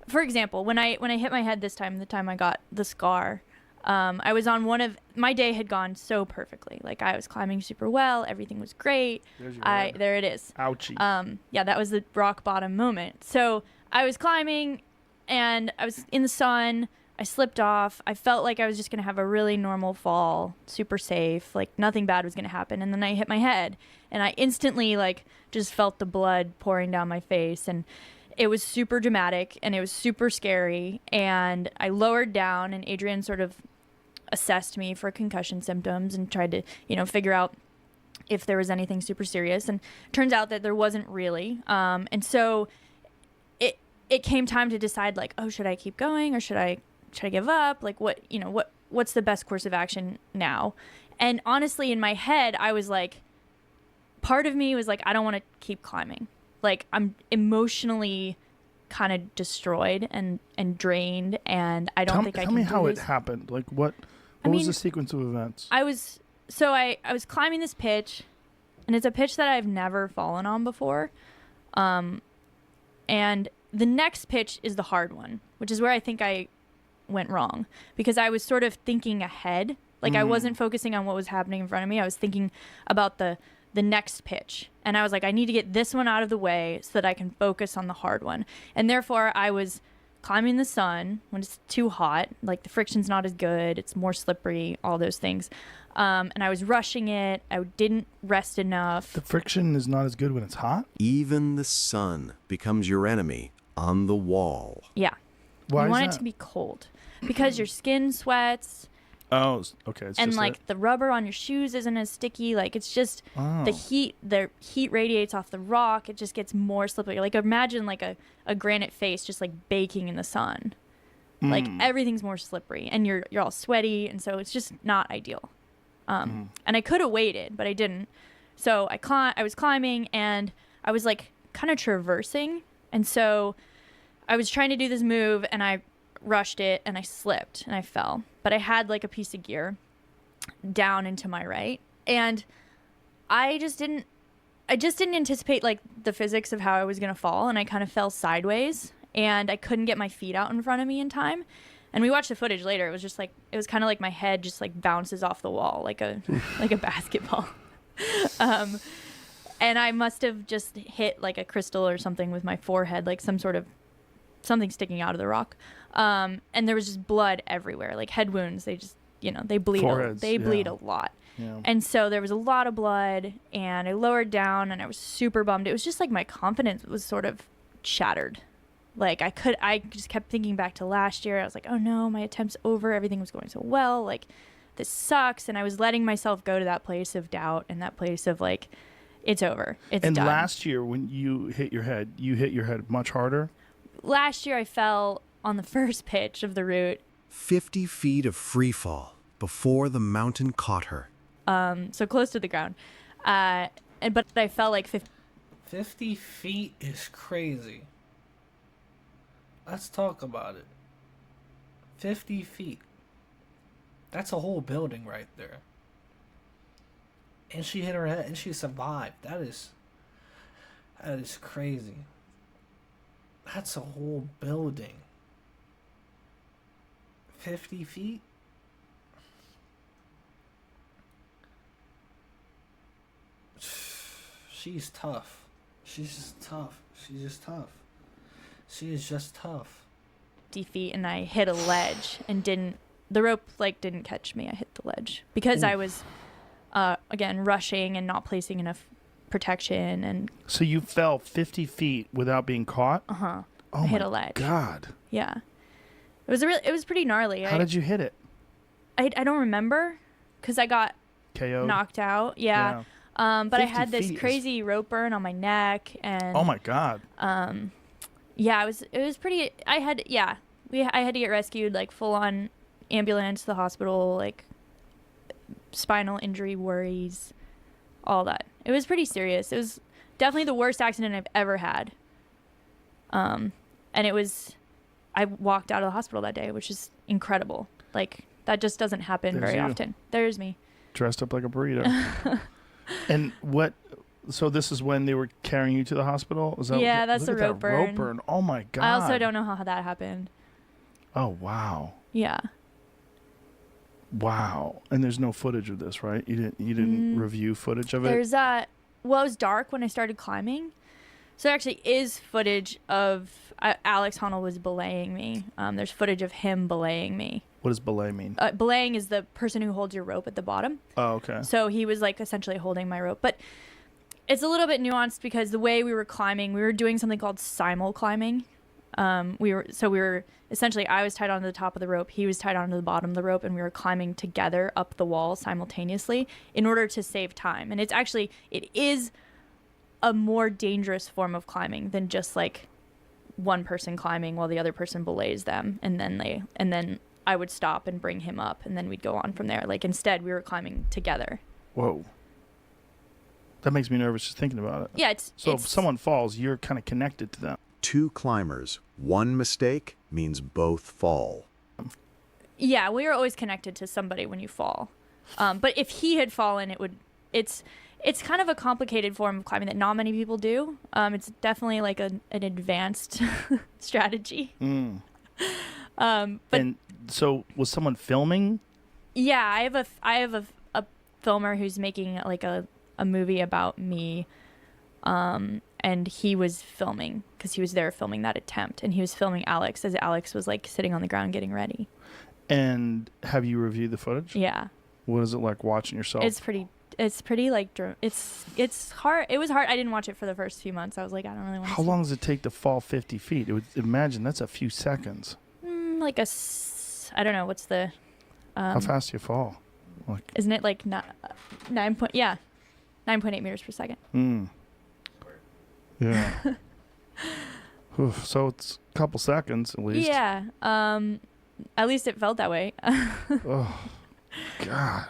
for example, when I hit my head this time, the time I got the scar. I was on my day had gone so perfectly. Like I was climbing super well. Everything was great. There it is. Ouchie. Yeah, that was the rock bottom moment. So I was climbing and I was in the sun. I slipped off. I felt like I was just going to have a really normal fall, super safe. Like nothing bad was going to happen. And then I hit my head and I instantly like just felt the blood pouring down my face. And it was super dramatic and it was super scary. And I lowered down and Adrian sort of assessed me for concussion symptoms and tried to, figure out if there was anything super serious. And turns out that there wasn't really. And so it came time to decide like, oh, should I keep going or should I give up? Like what's the best course of action now? And honestly, in my head, I was like, part of me was like, I don't want to keep climbing. Like I'm emotionally kind of destroyed and drained, and I don't think I can do this. Tell me how it happened. Like what was the sequence of events? I was climbing this pitch, and it's a pitch that I've never fallen on before. And the next pitch is the hard one, which is where I think I went wrong because I was sort of thinking ahead. Like I wasn't focusing on what was happening in front of me. I was thinking about the next pitch. And I was like, I need to get this one out of the way so that I can focus on the hard one. And therefore, I was climbing the sun when it's too hot. Like the friction's not as good. It's more slippery, all those things. And I was rushing it. I didn't rest enough. The friction is not as good when it's hot? Even the sun becomes your enemy on the wall. Yeah. Why you is want that? it to be cold because your skin sweats. Oh, okay. It's and just like the rubber on your shoes isn't as sticky. Like it's just the heat radiates off the rock. It just gets more slippery. Like imagine like a granite face just like baking in the sun. Like everything's more slippery and you're all sweaty. And so it's just not ideal. And I could have waited, but I didn't. So I was climbing and I was like kind of traversing. And so I was trying to do this move and I rushed it and I slipped and I fell. But I had like a piece of gear down into my right. And I just didn't anticipate like the physics of how I was going to fall. And I kind of fell sideways and I couldn't get my feet out in front of me in time. And we watched the footage later. It was just like, it was kind of like my head just like bounces off the wall like a basketball. And I must have just hit like a crystal or something with my forehead, like something sticking out of the rock. And there was just blood everywhere, like head wounds. They just, they bleed. Bleed a lot. Yeah. And so there was a lot of blood and I lowered down and I was super bummed. It was just like my confidence was sort of shattered. Like I just kept thinking back to last year. I was like, oh no, my attempt's over. Everything was going so well. Like this sucks. And I was letting myself go to that place of doubt and that place of like, it's over. It's done. And last year when you hit your head much harder? Last year I fell on the first pitch of the route. 50 feet of free fall before the mountain caught her. So close to the ground. But I fell like 50 feet is crazy. Let's talk about it. 50 feet. That's a whole building right there. And she hit her head and she survived. That is crazy. That's a whole building. 50 feet? She's tough. She's just tough. She is just tough. 50 feet and I hit a ledge and the rope didn't catch me. I hit the ledge because I was again rushing and not placing enough protection. And so you fell 50 feet without being caught? Oh, I hit a ledge. God. Yeah. It was pretty gnarly. How did you hit it? I don't remember because I got KO'd? knocked out. Yeah. But I had this 50 crazy rope burn on my neck and oh my God. Yeah, it was pretty. I had to get rescued, like full on ambulance to the hospital, like spinal injury worries, all that. It was pretty serious. It was definitely the worst accident I've ever had. And I walked out of the hospital that day, which is incredible. Like, that just doesn't happen very often. There's me. Dressed up like a burrito. And so this is when they were carrying you to the hospital? Is that that's the rope burn. Rope burn. Oh my God. I also don't know how that happened. Oh, wow. Yeah. Wow. And there's no footage of this, right? You didn't review footage of it? There's it was dark when I started climbing. So there actually is footage of Alex Honnold was belaying me. There's footage of him belaying me. What does belay mean? Belaying is the person who holds your rope at the bottom. Oh, okay. So he was like essentially holding my rope. But it's a little bit nuanced because the way we were climbing, we were doing something called simul climbing. We were essentially, I was tied onto the top of the rope, he was tied onto the bottom of the rope, and we were climbing together up the wall simultaneously in order to save time. And it is a more dangerous form of climbing than just like one person climbing while the other person belays them, and then I would stop and bring him up, and then we'd go on from there. Like, instead, we were climbing together. Whoa. That makes me nervous just thinking about it. Yeah, if someone falls, you're kind of connected to them. 2 climbers. One mistake means both fall. Yeah, we are always connected to somebody when you fall. But if he had fallen, it's kind of a complicated form of climbing that not many people do. It's definitely like an advanced strategy. But and so was someone filming? Yeah, I have a filmer who's making like a movie about me. And he was filming because he was there filming that attempt, and he was filming Alex as Alex was like sitting on the ground getting ready. And have you reviewed the footage? Yeah. What is it like watching yourself? It's pretty like it's hard. It was hard. I didn't watch it for the first few months. I was like, I don't really want to. How long does it take to fall 50 feet? Imagine that's a few seconds. Like I don't know. What's the? How fast do you fall? Like, isn't it like 9.8 meters per second? Yeah. So it's a couple seconds at least. Yeah. At least it felt that way. Oh, God.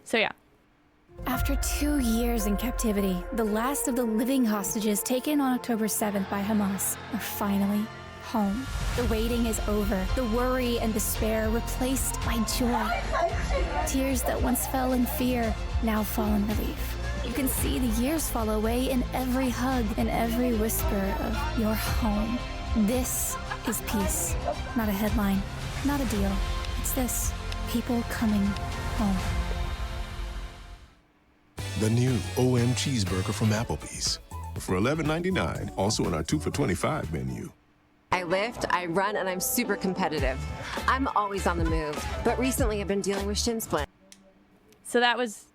So yeah. After 2 years in captivity, the last of the living hostages taken on October 7th by Hamas are finally home. The waiting is over. The worry and despair replaced by joy. Tears that once fell in fear now fall in relief. You can see the years fall away in every hug and every whisper of your home. This is peace, not a headline, not a deal. It's this, people coming home. The new OM cheeseburger from Applebee's. For $11.99, also on our 2 for $25 menu. I lift, I run, and I'm super competitive. I'm always on the move, but recently I've been dealing with shin splints. So that was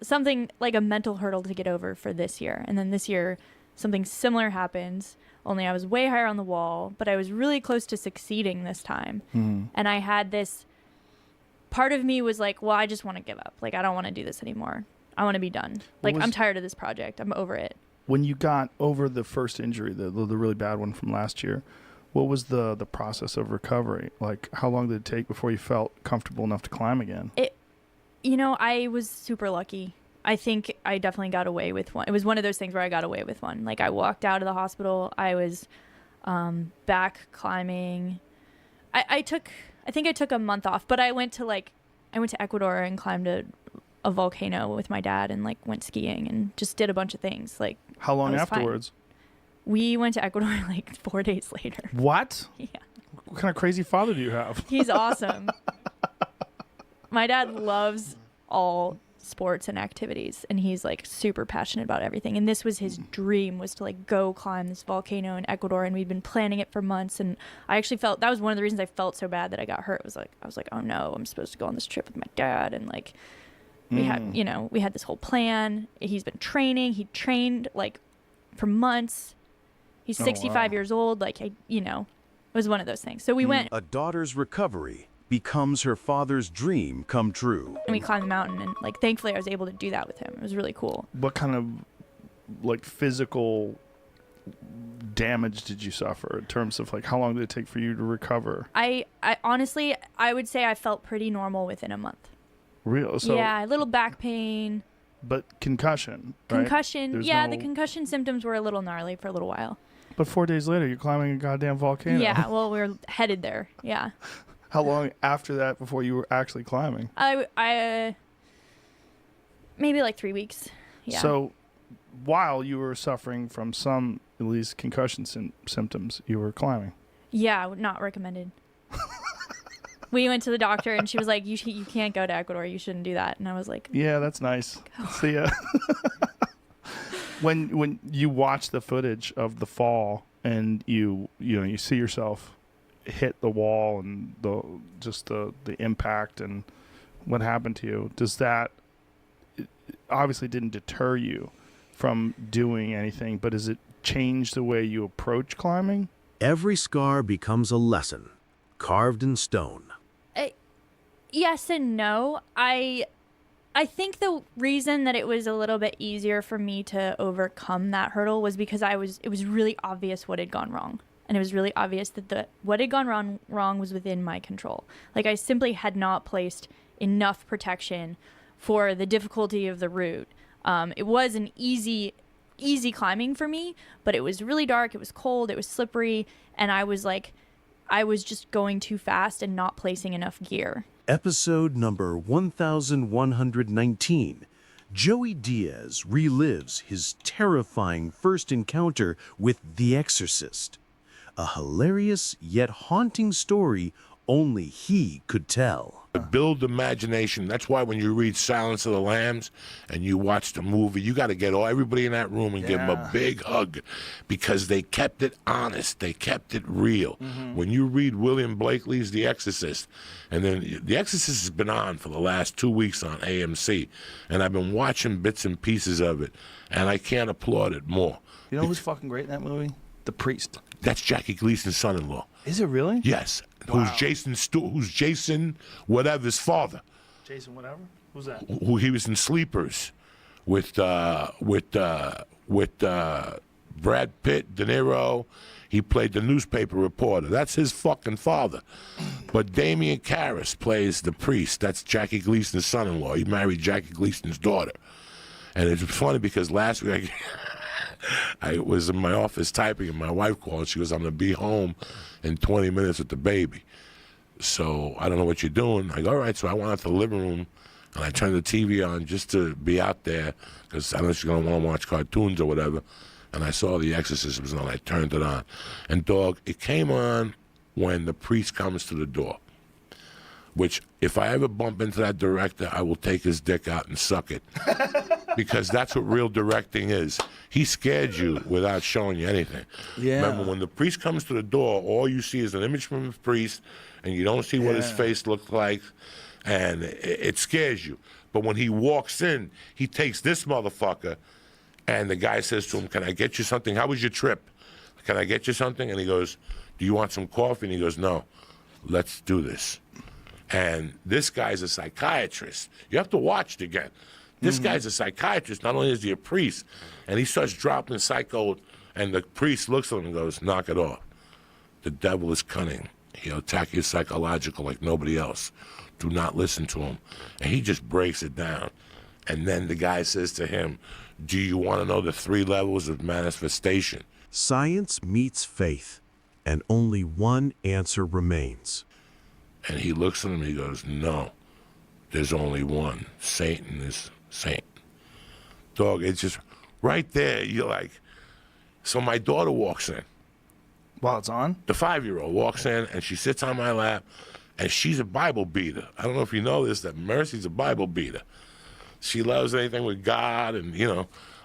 something like a mental hurdle to get over for this year. And then this year, something similar happens, only I was way higher on the wall, but I was really close to succeeding this time. And I had this, part of me was like, well, I just want to give up. Like, I don't want to do this anymore. I want to be done. Like, I'm tired of this project. I'm over it. When you got over the first injury, the really bad one from last year, what was the process of recovery? Like, how long did it take before you felt comfortable enough to climb again? I was super lucky. I think I definitely got away with one. It was one of those things where I got away with one. Like, I walked out of the hospital. I was back climbing. I think I took a month off, but I went to Ecuador and climbed a volcano with my dad and like went skiing and just did a bunch of things. Like, how long afterwards? Fine. We went to Ecuador like 4 days later. What? Yeah. What kind of crazy father do you have? He's awesome. My dad loves all sports and activities, and he's like super passionate about everything. And this was his dream, was to like go climb this volcano in Ecuador, and we'd been planning it for months. And I actually felt that was one of the reasons I felt so bad that I got hurt. I was like, oh no, I'm supposed to go on this trip with my dad, and like we had this whole plan. He's been training. He trained like for months. He's 65 years old. Like, it was one of those things. So we went. A daughter's recovery becomes her father's dream come true. And we climbed the mountain, and like thankfully I was able to do that with him. It was really cool. What kind of like physical damage did you suffer in terms of like how long did it take for you to recover? I honestly, I would say I felt pretty normal within a month. Real? So, yeah, a little back pain. But concussion, right? Concussion. There's Yeah, no- the concussion symptoms were a little gnarly for a little while. But 4 days later, you're climbing a goddamn volcano. Yeah, well, we were headed there. Yeah. How long after that before you were actually climbing? I maybe like 3 weeks. Yeah. So while you were suffering from some, at least, concussion symptoms, you were climbing. Yeah, not recommended. We went to the doctor and she was like, you can't go to Ecuador. You shouldn't do that. And I was like, Yeah, that's nice. See ya. When you watch the footage of the fall and you see yourself hit the wall and the impact and what happened to you, does that, it obviously didn't deter you from doing anything, but does it change the way you approach climbing? Every scar becomes a lesson, carved in stone. yes and no. I think the reason that it was a little bit easier for me to overcome that hurdle was because it was really obvious what had gone wrong. And it was really obvious that what had gone wrong was within my control. Like, I simply had not placed enough protection for the difficulty of the route. It was an easy climbing for me, but it was really dark, it was cold, it was slippery, and I was just going too fast and not placing enough gear. Episode number 1119. Joey Diaz relives his terrifying first encounter with The Exorcist. A hilarious yet haunting story only he could tell. Build imagination. That's why when you read Silence of the Lambs and you watch the movie, you got to get everybody in that room and give them a big hug, because they kept it honest. They kept it real. Mm-hmm. When you read William Blakely's The Exorcist, and then The Exorcist has been on for the last 2 weeks on AMC, and I've been watching bits and pieces of it, and I can't applaud it more. You know who's fucking great in that movie? The priest. That's Jackie Gleason's son-in-law. Is it really? Yes. Wow. Who's Jason whatever's father. Jason whatever? Who's that? Who he was in Sleepers with Brad Pitt, De Niro. He played the newspaper reporter. That's his fucking father. But Damian Karras plays the priest. That's Jackie Gleason's son-in-law. He married Jackie Gleason's daughter. And it's funny because last week I was in my office typing, and my wife called, and she goes, I'm going to be home in 20 minutes with the baby. So I don't know what you're doing. I go, all right. So I went out to the living room, and I turned the TV on just to be out there, because I know she's going to want to watch cartoons or whatever. And I saw The Exorcist was on. I turned it on. And, dog, it came on when the priest comes to the door, which if I ever bump into that director, I will take his dick out and suck it. Because that's what real directing is. He scared you without showing you anything. Yeah. Remember, when the priest comes to the door, all you see is an image from the priest, and you don't see what his face looked like, and it scares you. But when he walks in, he takes this motherfucker, and the guy says to him, can I get you something? How was your trip? Can I get you something? And he goes, do you want some coffee? And he goes, no, let's do this. And this guy's a psychiatrist. You have to watch it again. This guy's a psychiatrist. Not only is he a priest, and he starts dropping psycho, and the priest looks at him and goes, knock it off. The devil is cunning. He'll attack you psychological like nobody else. Do not listen to him. And he just breaks it down. And then the guy says to him, do you want to know the 3 levels of manifestation? Science meets faith, and only one answer remains. And he looks at him and he goes, no, there's only one. Satan is Satan. Dog, it's just right there. You're like, so my daughter walks in. While it's on? The 5-year-old walks in and she sits on my lap, and she's a Bible beater. I don't know if you know this, that Mercy's a Bible beater. She loves anything with God, and,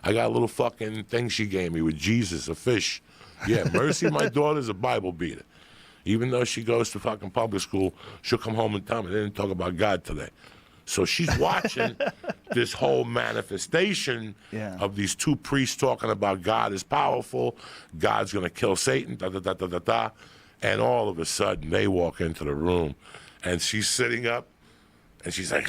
I got a little fucking thing she gave me with Jesus, a fish. Yeah, Mercy, my daughter's a Bible beater. Even though she goes to fucking public school, she'll come home and tell me they didn't talk about God today. So she's watching this whole manifestation of these 2 priests talking about God is powerful, God's going to kill Satan, da-da-da-da-da-da. And all of a sudden, they walk into the room, and she's sitting up, and she's like,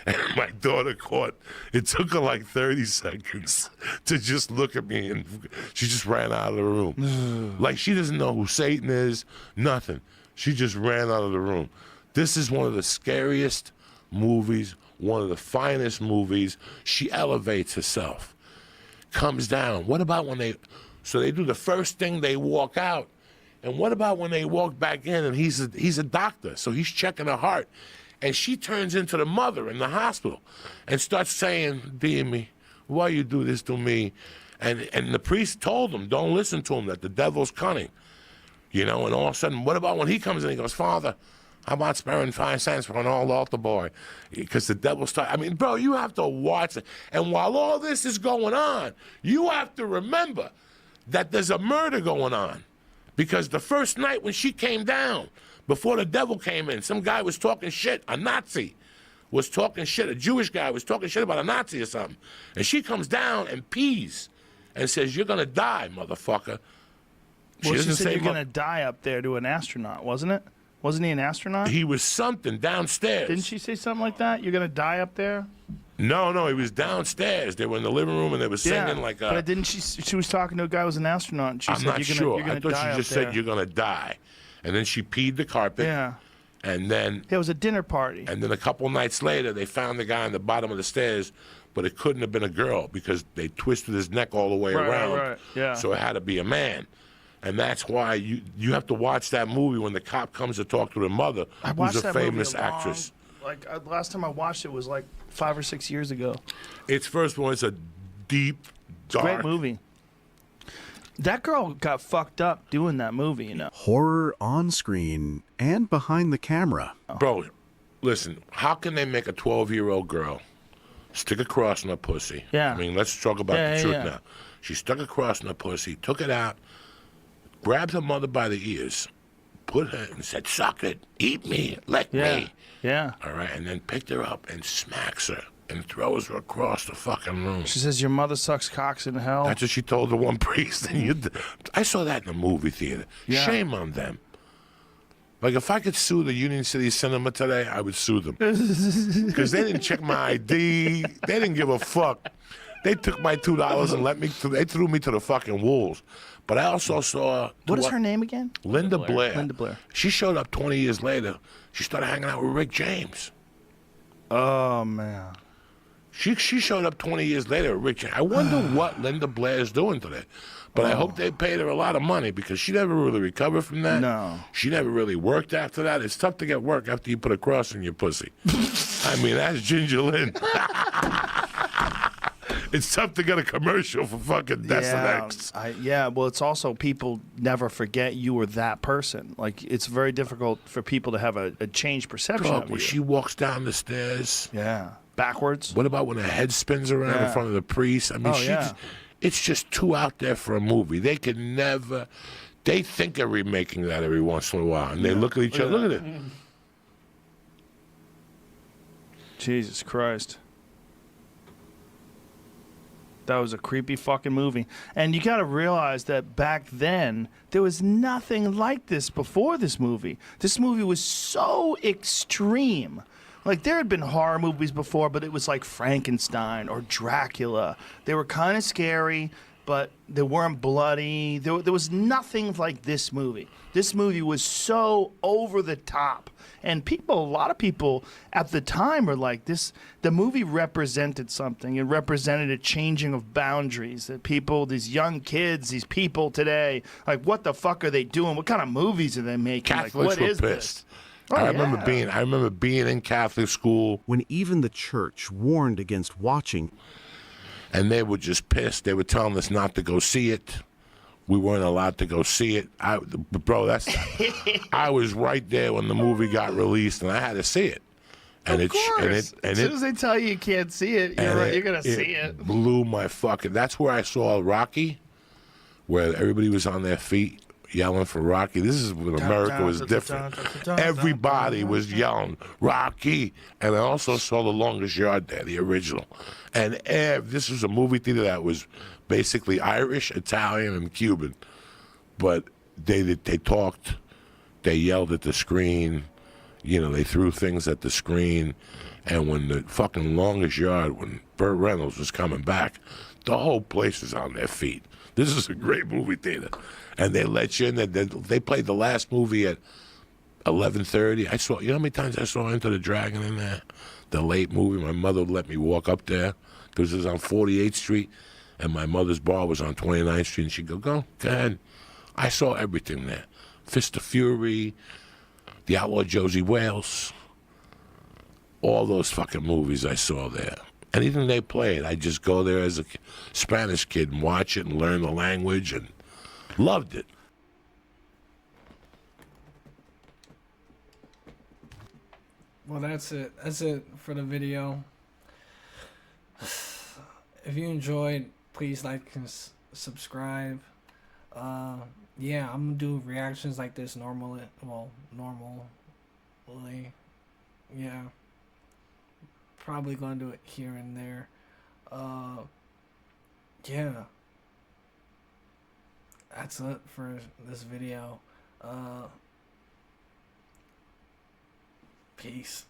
And my daughter caught, it took her like 30 seconds to just look at me, and she just ran out of the room. Like, she doesn't know who Satan is, nothing. She just ran out of the room. This is one of the scariest movies, one of the finest movies. She elevates herself, comes down. What about when they do the first thing, they walk out, and what about when they walk back in, and he's a doctor, so he's checking her heart, and she turns into the mother in the hospital and starts saying, "Dear me, why you do this to me?" And the priest told him, don't listen to him, that the devil's cunning. You know, and all of a sudden, what about when he comes in, he goes, "Father, how about sparing 5 cents for an old altar boy?" Because the devil I mean, bro, you have to watch it. And while all this is going on, you have to remember that there's a murder going on. Because the first night when she came down, before the devil came in, some guy was talking shit, a Nazi was talking shit, a Jewish guy was talking shit about a Nazi or something. And she comes down and pees and says, "You're going to die, motherfucker." Well, she said you're going to die up there to an astronaut, wasn't it? Wasn't he an astronaut? He was something downstairs. Didn't she say something like that? You're going to die up there? No, he was downstairs. They were in the living room and they were singing like but didn't she was talking to a guy who was an astronaut, and she I'm said, not sure. You're gonna I thought die she just up there. said, "You're going to die." And then she peed the carpet. Yeah. And then It was a dinner party. And then a couple nights later, they found the guy on the bottom of the stairs, but it couldn't have been a girl because they twisted his neck all the way around. Right, yeah. So it had to be a man. And that's why you have to watch that movie when the cop comes to talk to the mother, I watched who's a that famous movie actress. Last time I watched it was like 5 or 6 years ago. Its first one is a deep, dark Great movie. That girl got fucked up doing that movie, you know. Horror on screen and behind the camera. Bro, listen, how can they make a 12-year-old girl stick a cross in her pussy? Yeah. I mean, let's talk about the truth now. She stuck a cross in her pussy, took it out, grabbed her mother by the ears, put her and said, "Suck it, eat me, lick me." Yeah. All right, and then picked her up and smacks her and throws her across the fucking room. She says, "Your mother sucks cocks in hell." That's what she told the one priest. I saw that in a movie theater. Yeah. Shame on them. Like, if I could sue the Union City Cinema today, I would sue them. Because they didn't check my ID. They didn't give a fuck. They took my $2 and they threw me to the fucking wolves. But I also saw... What is her name again? Linda Blair. Linda Blair. She showed up 20 years later. She started hanging out with Rick James. Oh, man. She showed up 20 years later with Rick James. I wonder what Linda Blair is doing today. But I hope they paid her a lot of money because she never really recovered from that. No. She never really worked after that. It's tough to get work after you put a cross in your pussy. I mean, that's Ginger Lynn. It's tough to get a commercial for fucking Desinex. Well, it's also people never forget you were that person. Like, it's very difficult for people to have a changed perception Bro, of you. when she walks down the stairs. Yeah. Backwards. What about when her head spins around in front of the priest? I mean, it's just too out there for a movie. They could never. They think of remaking that every once in a while, and they look at each other. Look at it. Jesus Christ. That was a creepy fucking movie. And you got to realize that back then, there was nothing like this before this movie. This movie was so extreme. Like, there had been horror movies before, but it was like Frankenstein or Dracula. They were kind of scary, but they weren't bloody. There was nothing like this movie. This movie was so over the top. And a lot of people at the time were like, the movie represented something. It represented a changing of boundaries. That people, these young kids, these people today, like, what the fuck are they doing? What kind of movies are they making? Catholics like, what were is pissed. this? Oh, I remember being in Catholic school when even the church warned against watching, and they were just pissed. They were telling us not to go see it. We weren't allowed to go see it. I was right there when the movie got released, and I had to see it. And of course. As soon as they tell you can't see it, you're gonna see it. Blew my fucking. That's where I saw Rocky, where everybody was on their feet yelling for Rocky. This is when America was different. Everybody was yelling Rocky, and I also saw The Longest Yard there, the original. And this was a movie theater that was basically Irish, Italian, and Cuban, but they talked, they yelled at the screen, they threw things at the screen, And when the fucking Longest Yard, when Burt Reynolds was coming back, the whole place was on their feet. This is a great movie theater. And they let you in. They played the last movie at 11:30. I saw, you know how many times I saw Enter the Dragon in there? The late movie. My mother would let me walk up there because it was on 48th Street, and my mother's bar was on 29th Street, and she'd go ahead. I saw everything there. Fist of Fury, The Outlaw Josie Wales, all those fucking movies I saw there. Anything they played, I'd just go there as a Spanish kid and watch it and learn the language, and loved it. Well, that's it. That's it for the video. If you enjoyed, please like and subscribe. Yeah, I'm gonna do reactions like this normally. Well, normally. Yeah. Probably gonna do it here and there. Yeah. That's it for this video. Peace.